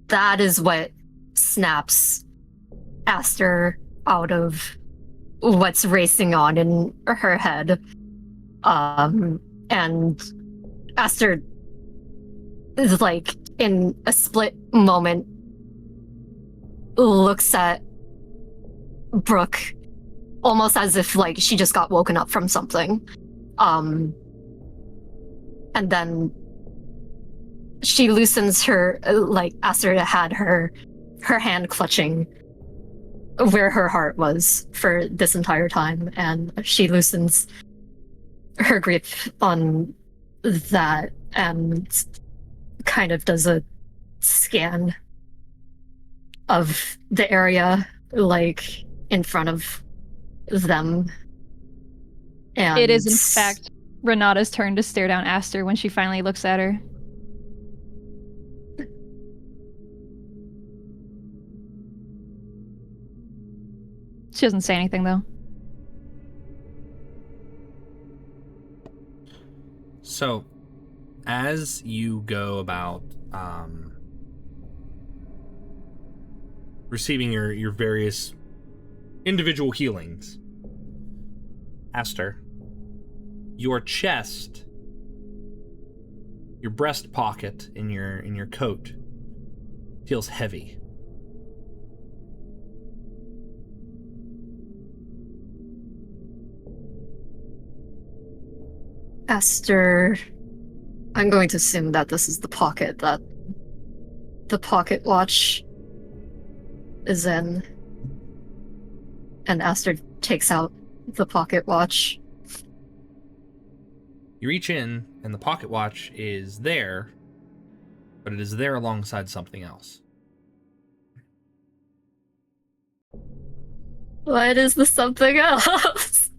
that is what snaps Aster out of what's racing on in her head. And Aster is like, in a split moment, looks at Brooke almost as if like she just got woken up from something. And then she loosens her, like Aster had her hand clutching where her heart was for this entire time, and she loosens her grip on that and kind of does a scan of the area, like, in front of them. And It is, in fact, Renata's turn to stare down Aster when she finally looks at her. She doesn't say anything, though. So, as you go about receiving your various individual healings, Aster, your chest, your breast pocket in your coat feels heavy. Aster, I'm going to assume that this is the pocket that the pocket watch is in. And Aster takes out the pocket watch. You reach in, and the pocket watch is there, but it is there alongside something else. What is the something else?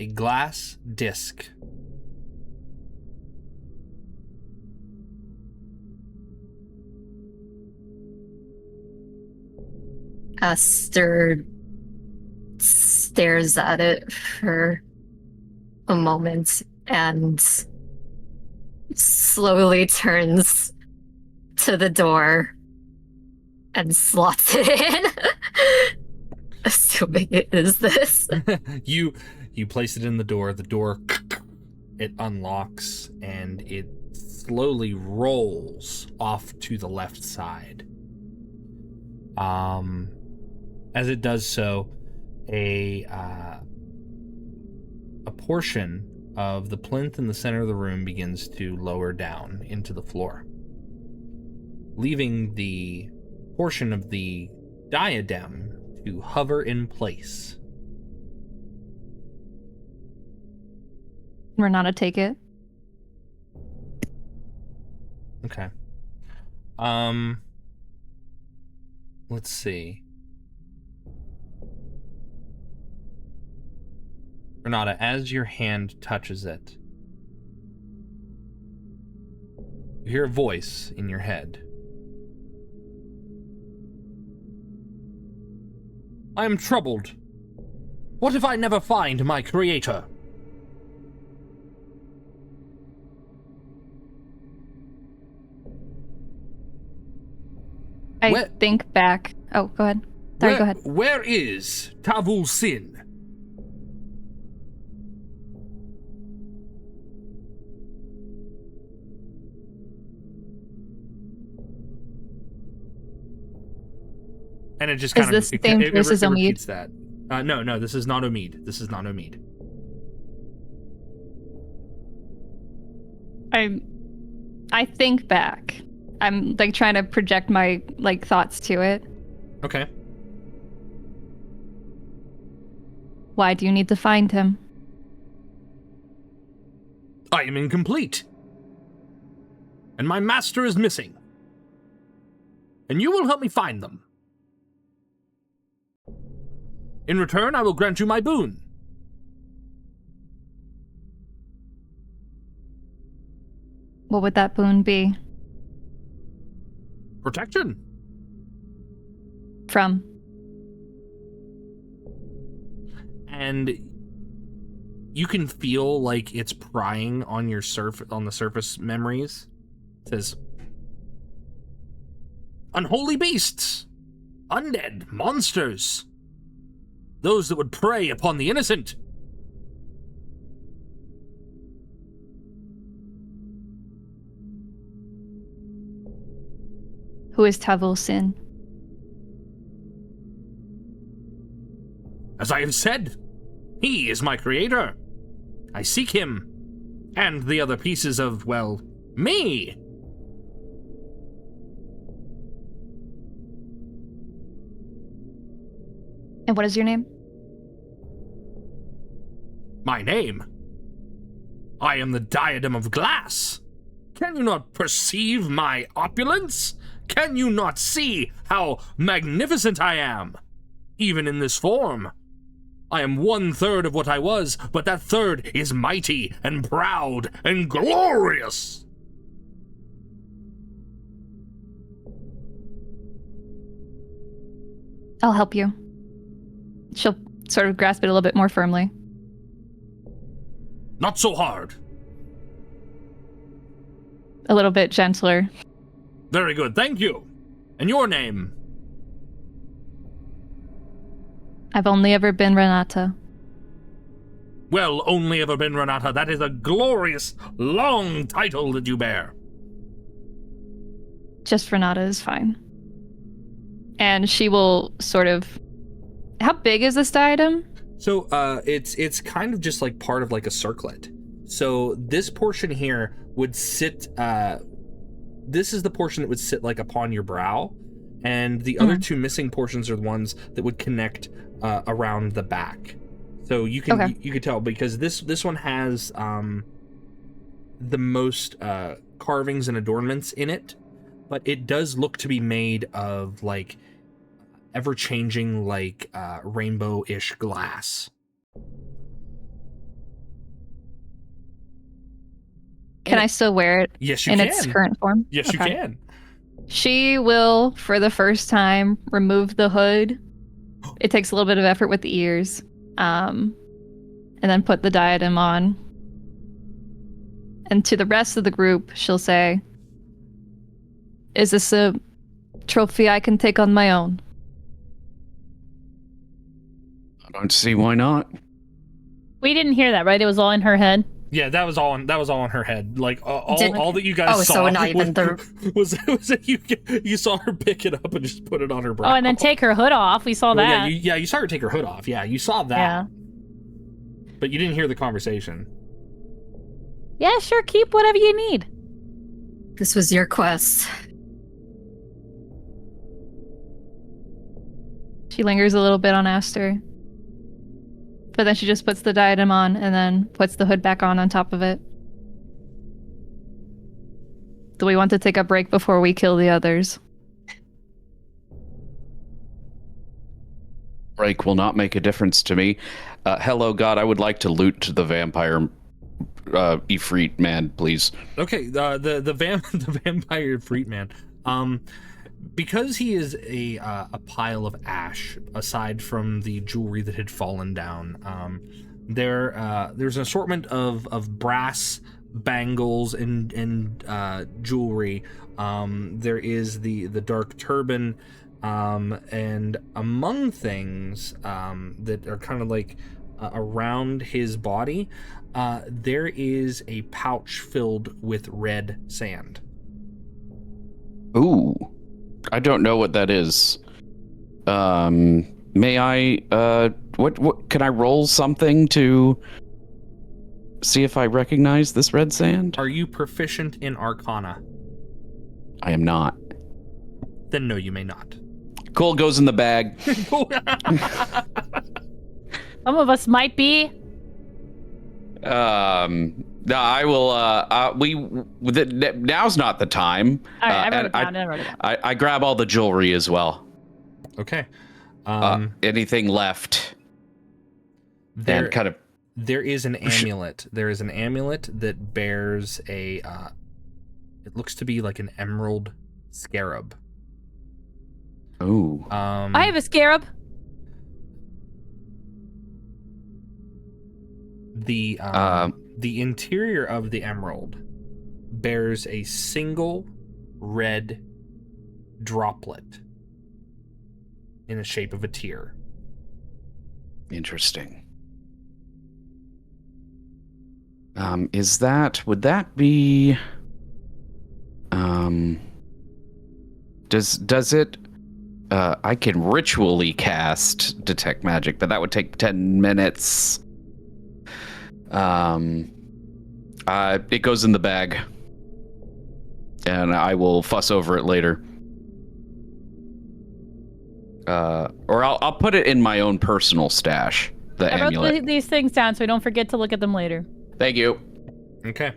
A glass disc. Aster stares at it for a moment and slowly turns to the door and slots it in. Assuming it is this. You place it in the door, it unlocks, and it slowly rolls off to the left side. As it does so, a portion of the plinth in the center of the room begins to lower down into the floor, leaving the portion of the diadem to hover in place. Renata, take it. Okay. Let's see. Renata, as your hand touches it, you hear a voice in your head. I am troubled. What if I never find my creator? I think back. Oh, go ahead. Sorry, go ahead. Where is Tavul Sin? And it just kind Is this the same voice as Omid? repeats that. No, this is not Omid. This is not Omid. I think back. I'm like trying to project my like thoughts to it. Okay. Why do you need to find him? I am incomplete. And my master is missing. And you will help me find them. In return, I will grant you my boon. What would that boon be? Protection. From? And you can feel like it's prying on your on the surface memories. It says, unholy beasts, undead, monsters, those that would prey upon the innocent. Who is Tavul Sin? As I have said, he is my creator. I seek him, and the other pieces of, well, me. And what is your name? My name? I am the Diadem of Glass. Can you not perceive my opulence? Can you not see how magnificent I am? Even in this form. I am 1/3 of what I was, but that third is mighty and proud and glorious. I'll help you. She'll sort of grasp it a little bit more firmly. Not so hard. A little bit gentler. Very good, thank you. And your name? I've only ever been Renata. Well, only ever been Renata. That is a glorious, long title that you bear. Just Renata is fine. And she will sort of... How big is this diadem? So, it's kind of just like part of like a circlet. So this portion here would sit, this is the portion that would sit like upon your brow, and the other two missing portions are the ones that would connect around the back. So you can you could tell because this one has the most carvings and adornments in it, but it does look to be made of like ever-changing like rainbow-ish glass. Can I still wear it? Yes, you in can. Its current form? Yes, you can. She will, for the first time, remove the hood. It takes a little bit of effort with the ears. And then put the diadem on. And to the rest of the group, she'll say, "Is this a trophy I can take on my own?" I don't see why not. We didn't hear that, right? It was all in her head. Yeah, that was all in her head. Like all that you guys saw. So not even was that you saw her pick it up and just put it on her brow. Oh, and then take her hood off. We saw Well, that. you saw her take her hood off. Yeah, you saw that. Yeah. But you didn't hear the conversation. Yeah, sure. Keep whatever you need. This was your quest. She lingers a little bit on Aster. But then she just puts the diadem on and then puts the hood back on top of it. Do we want to take a break before we kill the others? Break will not make a difference to me. Hello, God, I would like to loot the vampire Ifrit man, please. Okay, the vampire Ifrit man. Because he is a pile of ash, aside from the jewelry that had fallen down, there's an assortment of brass bangles and jewelry. There is the dark turban, and among things that are kind of like around his body, there is a pouch filled with red sand. Ooh. I don't know what that is. May I, what, can I roll something to see if I recognize this red sand? Are you proficient in Arcana? I am not. Then no, you may not. Cool, goes in the bag. Some of us might be. No, I will, now's not the time. All right, I wrote it down. I grab all the jewelry as well. Okay. Anything left? There, and kind of... there is an amulet. There is an amulet that bears a, it looks to be like an emerald scarab. Ooh. I have a scarab. The interior of the emerald bears a single red droplet in the shape of a tear. Interesting. Would that be, does it, I can ritually cast Detect Magic, but that would take 10 minutes. It goes in the bag, and I will fuss over it later. Or I'll put it in my own personal stash, the I amulet. wrote these things down so we don't forget to look at them later. Thank you. Okay.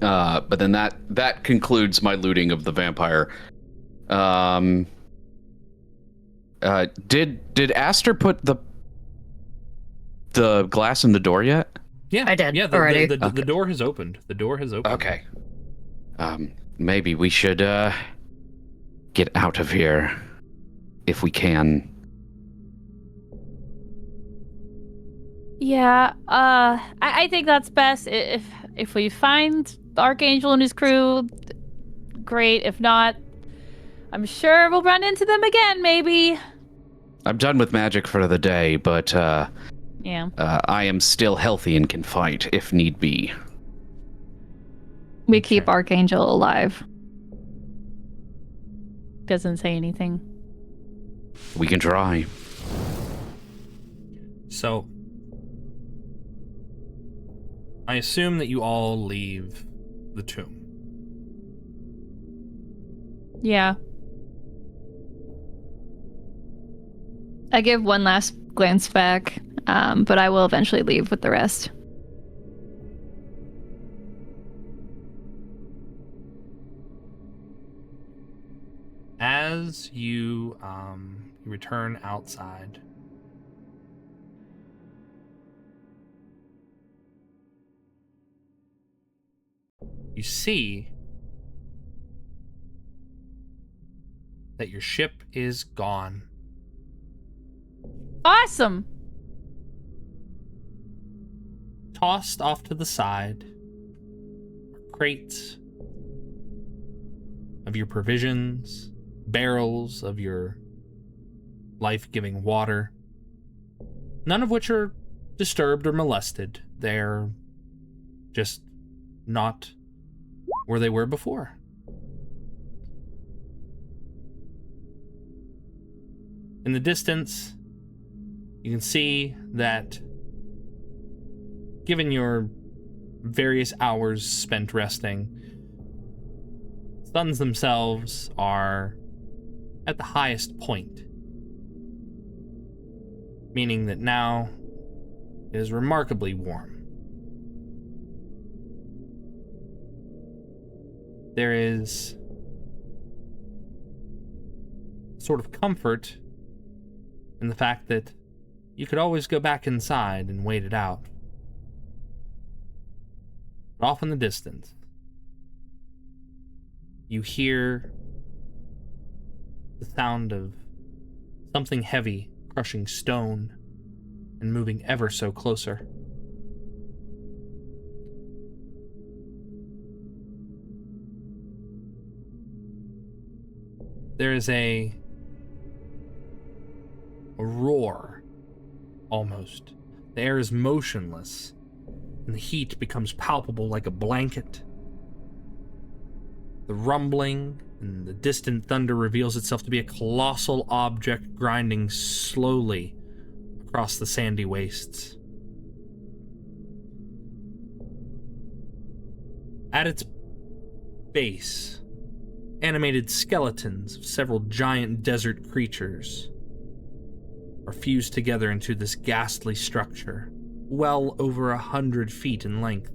But then that concludes my looting of the vampire. Did Aster put the glass in the door yet? Yeah, I did Yeah, already. The door has opened. The door has opened. Okay. Maybe we should get out of here if we can. Yeah, I think that's best. If we find the Archangel and his crew, great. If not, I'm sure we'll run into them again, maybe. I'm done with magic for the day, but Yeah. I am still healthy and can fight if need be. We keep Archangel alive. Doesn't say anything. We can try. So, I assume that you all leave the tomb. Yeah. I give one last glance back, but I will eventually leave with the rest. As you return outside, you see that your ship is gone. Awesome. Tossed off to the side are crates of your provisions, barrels of your life-giving water, none of which are disturbed or molested. They're just not where they were before. In the distance, you can see that, given your various hours spent resting, suns themselves are at the highest point, meaning that now it is remarkably warm. There is sort of comfort in the fact that you could always go back inside and wait it out. But off in the distance, you hear the sound of something heavy crushing stone and moving ever so closer. There is a roar, almost. The air is motionless, and the heat becomes palpable like a blanket. The rumbling and the distant thunder reveals itself to be a colossal object grinding slowly across the sandy wastes. At its base, animated skeletons of several giant desert creatures are fused together into this ghastly structure, well over 100 feet in length,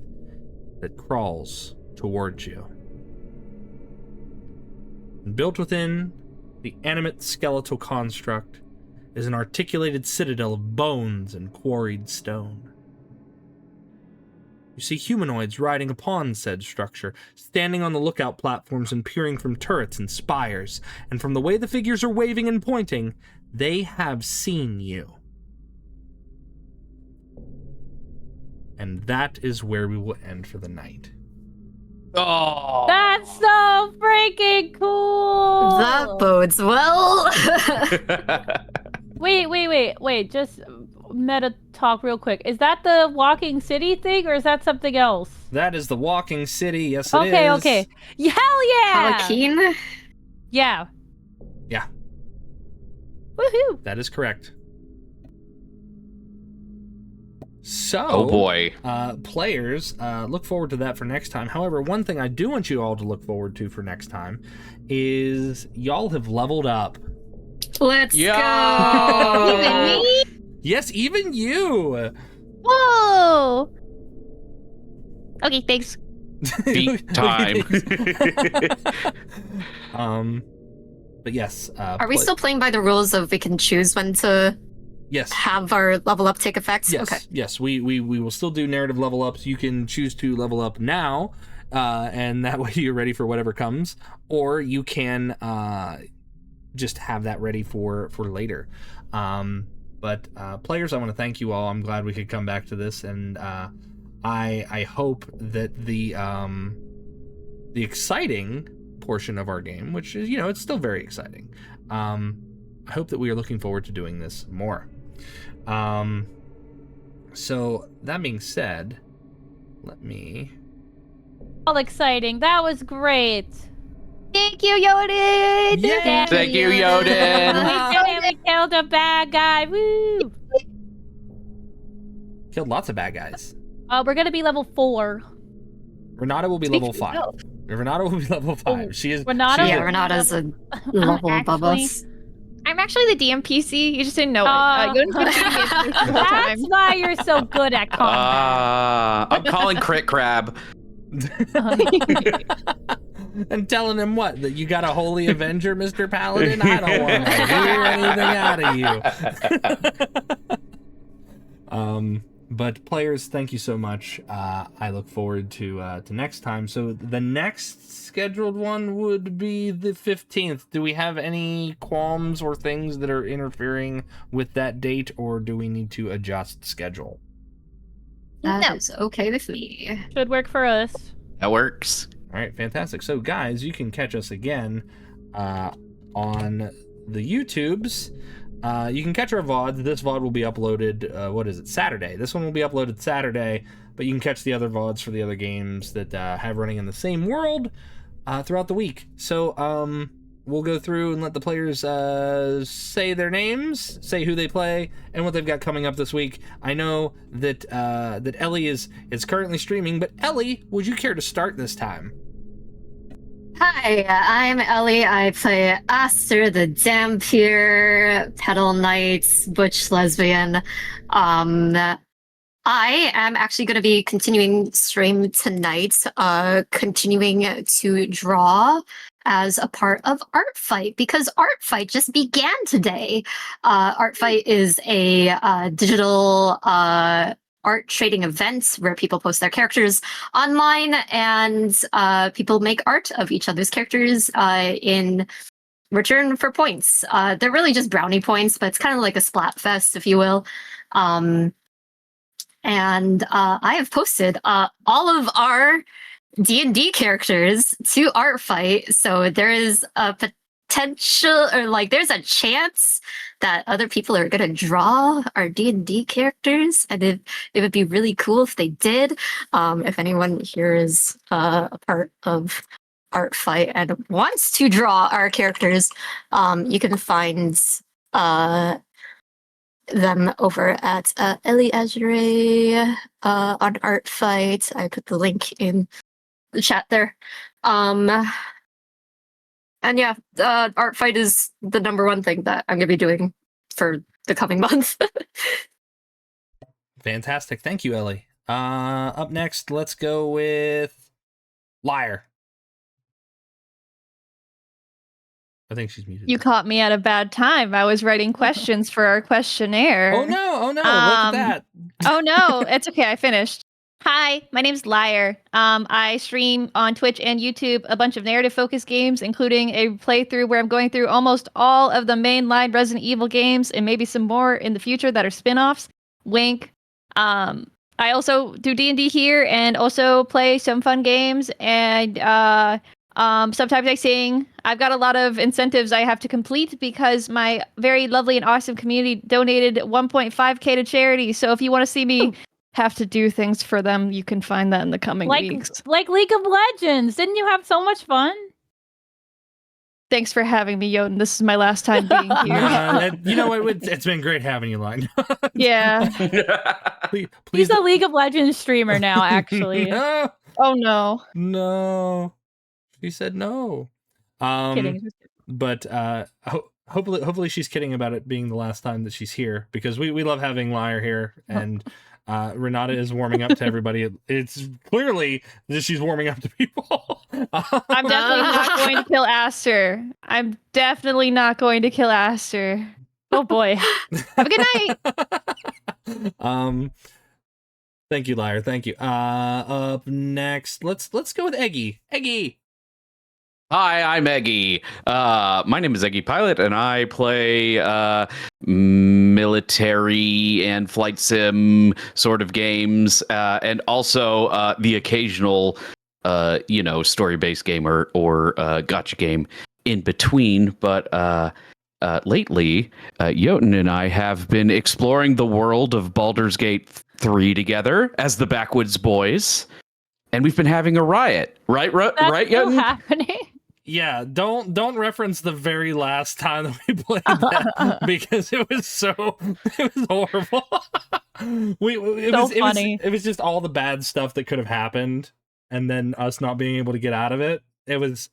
that crawls towards you. And built within the animate skeletal construct is an articulated citadel of bones and quarried stone. You see humanoids riding upon said structure, standing on the lookout platforms and peering from turrets and spires, and from the way the figures are waving and pointing, they have seen you. And that is where we will end for the night. Oh, That's That's so freaking cool. That bodes well. Wait. Just meta talk real quick. Is that the walking city thing or is that something else? That is the walking city. Yes, it is. Okay. Hell yeah. Harakeen? Yeah. Yeah. Woohoo. That is correct. So, Oh boy. Players, look forward to that for next time. However, one thing I do want you all to look forward to for next time is y'all have leveled up. Let's Yo! go. Even me? Yes, even you. Whoa! Okay, thanks. Beat time. But yes. Are we still playing by the rules of we can choose when to Yes. have our level up take effect? Yes. Okay. Yes. We will still do narrative level ups. You can choose to level up now, and that way you're ready for whatever comes, or you can just have that ready for later. But players, I want to thank you all. I'm glad we could come back to this, and I hope that the exciting portion of our game, which is, it's still very exciting. I hope that we are looking forward to doing this more. So that being said, let me. All exciting. That was great. Thank you, Jotun! Yeah. Thank you, Jotun! We killed a bad guy. Woo! Killed lots of bad guys. We're gonna be level 4. Renata will be level 5. Renata will be level 5. She is. Renata? she is Yeah, Renata's a level above actually- us. I'm actually the DMPC. You just didn't know it. Jotun been doing it the whole time. That's why you're so good at combat. I'm calling Crit Crab. And telling him what? That you got a holy avenger, Mr. Paladin? I don't want to hear anything out of you. But players, thank you so much. I look forward to next time. So the next scheduled one would be the 15th. Do we have any qualms or things that are interfering with that date, or do we need to adjust schedule? That is okay with me. Should work for us. That works. All right, fantastic. So, guys, you can catch us again on the YouTubes. You can catch our VODs. This VOD will be uploaded, Saturday. This one will be uploaded Saturday, but you can catch the other VODs for the other games that have running in the same world throughout the week. So, we'll go through and let the players say their names, say who they play, and what they've got coming up this week. I know that that Elly is currently streaming, but Elly, would you care to start this time? Hi, I'm Elly. I play Aster, the Dampier, Petal Knight, Butch Lesbian. I am actually going to be continuing stream tonight, continuing to draw as a part of Art Fight, because Art Fight just began today. Art Fight is a digital art trading event where people post their characters online, and people make art of each other's characters in return for points. They're really just brownie points, but it's kind of like a splat fest, if you will. And I have posted all of our D&D characters to Art Fight, so there is a potential, or like there's a chance that other people are gonna draw our D&D characters, and it would be really cool if they did. If anyone here is a part of Art Fight and wants to draw our characters, you can find them over at Elly Azurea on Art Fight. I put the link in the chat there. And yeah, Art Fight is the #1 thing that I'm gonna be doing for the coming month. Fantastic. Thank you, Elly. Up next, let's go with Liar. I think she's muted. You caught me at a bad time. I was writing questions for our questionnaire. Oh no, look at that. Oh no, it's okay. I finished. Hi, my name's Liar. I stream on Twitch and YouTube a bunch of narrative-focused games, including a playthrough where I'm going through almost all of the mainline Resident Evil games, and maybe some more in the future that are spin-offs. Wink. I also do D&D here, and also play some fun games, and Sometimes I sing. I've got a lot of incentives I have to complete because my very lovely and awesome community donated 1.5k to charity. So if you want to see me have to do things for them, you can find that in the coming weeks. Like League of Legends. Didn't you have so much fun? Thanks for having me, Jotun. This is my last time being here. You know what? It's been great having you, Line. Yeah. Please, He's a League of Legends streamer now, actually. No, Oh no. no. She said no. Kidding. But hopefully she's kidding about it being the last time that she's here, because we love having Liar here, and Renata is warming up to everybody. It's clearly that she's warming up to people. I'm definitely not going to kill Aster. I'm definitely not going to kill Aster. Oh boy. Have a good night. Thank you, Liar. Thank you. Up next, let's go with Eggy. Eggy. Hi, I'm Eggy. My name is Eggy Pilot, and I play military and flight sim sort of games, and also the occasional, story-based game or gotcha game in between. But lately, Jotun and I have been exploring the world of Baldur's Gate 3 together as the Backwoods Boys, and we've been having a riot. Right, That's still Jotun? happening. Yeah, don't reference the very last time that we played that, because it was horrible. It was just all the bad stuff that could have happened, and then us not being able to get out of it. It's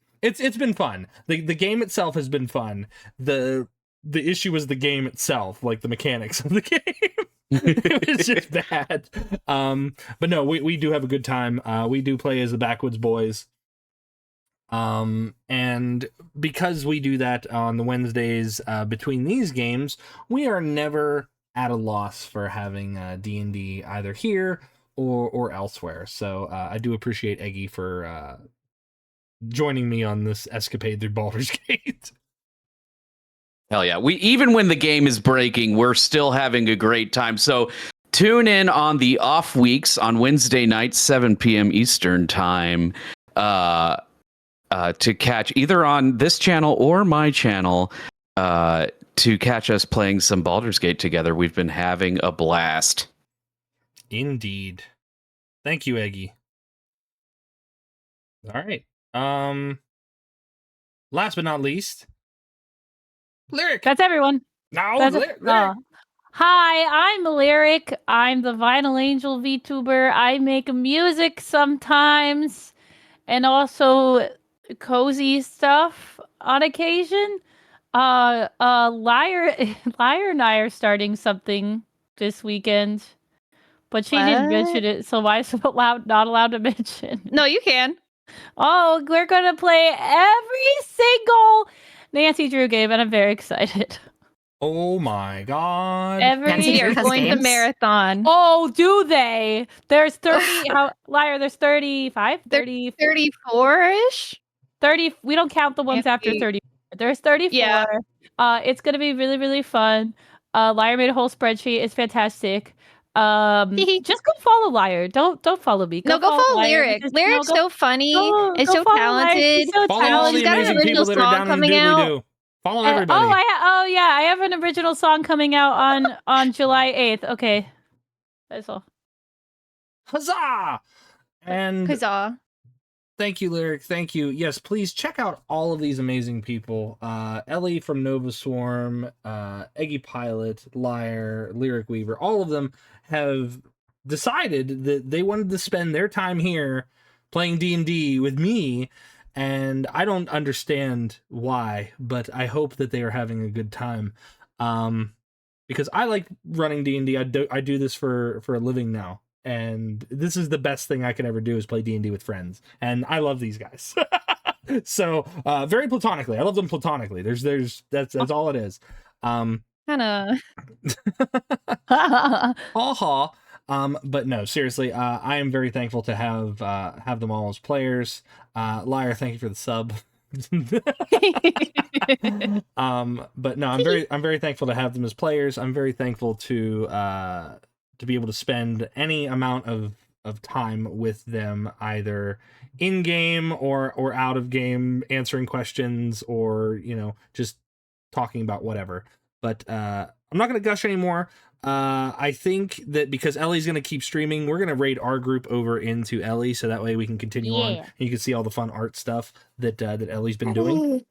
been fun. The game itself has been fun. The issue was the game itself, like the mechanics of the game. It was just bad. But no, we do have a good time. We do play as the Backwoods Boys. And because we do that on the Wednesdays between these games, we are never at a loss for having D&D either here or elsewhere. So I do appreciate Eggy for joining me on this escapade through Baldur's Gate. Hell yeah. Even when the game is breaking, we're still having a great time. So tune in on the off weeks on Wednesday nights, 7 p.m. Eastern time, to catch either on this channel or my channel, to catch us playing some Baldur's Gate together. We've been having a blast. Indeed. Thank you, Eggy. All right. Last but not least, Lyric. That's everyone. No, Lyric. Hi, I'm Lyric. I'm the Vinyl Angel VTuber. I make music sometimes, and also cozy stuff on occasion. Liar and I are starting something this weekend, but she didn't mention it, so why is it not allowed to mention? No, you can. Oh, we're gonna play every single Nancy Drew game, and I'm very excited. Oh my god. We are going to games? marathon. Oh, do they? There's 30. Liar, there's 35? 30. 34-ish? 30. We don't count the ones after 30. There's 34. Yeah. It's going to be really, really fun. Liar made a whole spreadsheet. It's fantastic. Just go follow Liar. Don't follow me. Go follow Lyric. Lyric's so funny and so talented. Follow all the She's got an amazing original people that are song down in coming the out. doobly-doo. Follow everybody. I have an original song coming out on July 8th. Okay. That's all. Huzzah! And Huzzah. thank you, Lyric. Thank you. Yes, please check out all of these amazing people. Elly from Nova Swarm, Eggy Pilot, Liar, Lyric Weaver. All of them have decided that they wanted to spend their time here playing D&D with me, and I don't understand why, but I hope that they are having a good time. Because I like running D&D. I do this for a living now. And this is the best thing I can ever do is play D&D with friends. And I love these guys. So, very platonically. I love them platonically. That's all it is. Kinda. Ha. But no, seriously, I am very thankful to have them all as players. Liar, thank you for the sub. But no, I'm very thankful to have them as players. I'm very thankful to be able to spend any amount of time with them, either in game or out of game, answering questions or just talking about whatever. But I'm not going to gush anymore. I think that because Elly's going to keep streaming, we're going to raid our group over into Elly, so that way we can continue on and you can see all the fun art stuff that Elly's been doing.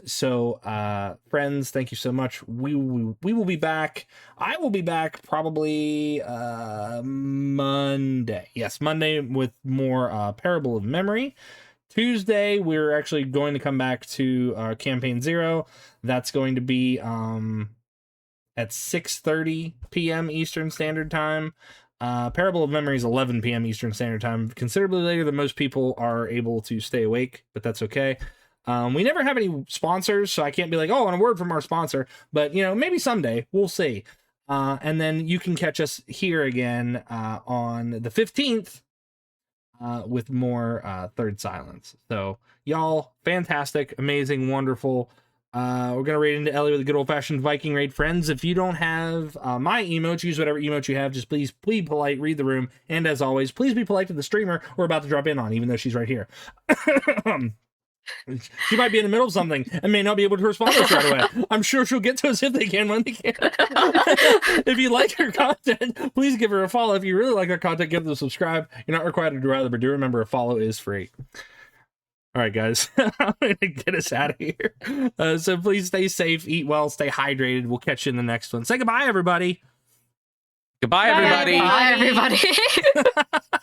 So friends, thank you so much. We will be back. I will be back probably Monday. Yes, Monday with more Parable of Memory. Tuesday, we're actually going to come back to Campaign 0. That's going to be at 6:30 p.m. Eastern Standard Time. Parable of Memory is 11 p.m. Eastern Standard Time, considerably later than most people are able to stay awake, but that's okay. We never have any sponsors, so I can't be like, oh, and a word from our sponsor, but maybe someday, we'll see. And then you can catch us here again on the 15th with more Third Silence. So y'all, fantastic, amazing, wonderful. We're gonna raid into Elly with a good old-fashioned Viking raid. Friends, if you don't have my emote, use whatever emote you have. Just please be polite, read the room, and as always, please be polite to the streamer we're about to drop in on, even though she's right here. She might be in the middle of something and may not be able to respond to us right away. I'm sure she'll get to us if they can when they can. If you like her content, please give her a follow. If you really like her content, give them a subscribe. You're not required to do either, but do remember a follow is free. All right, guys, I'm going to get us out of here. So please stay safe, eat well, stay hydrated. We'll catch you in the next one. Say goodbye, everybody. Goodbye, everybody. Bye, everybody.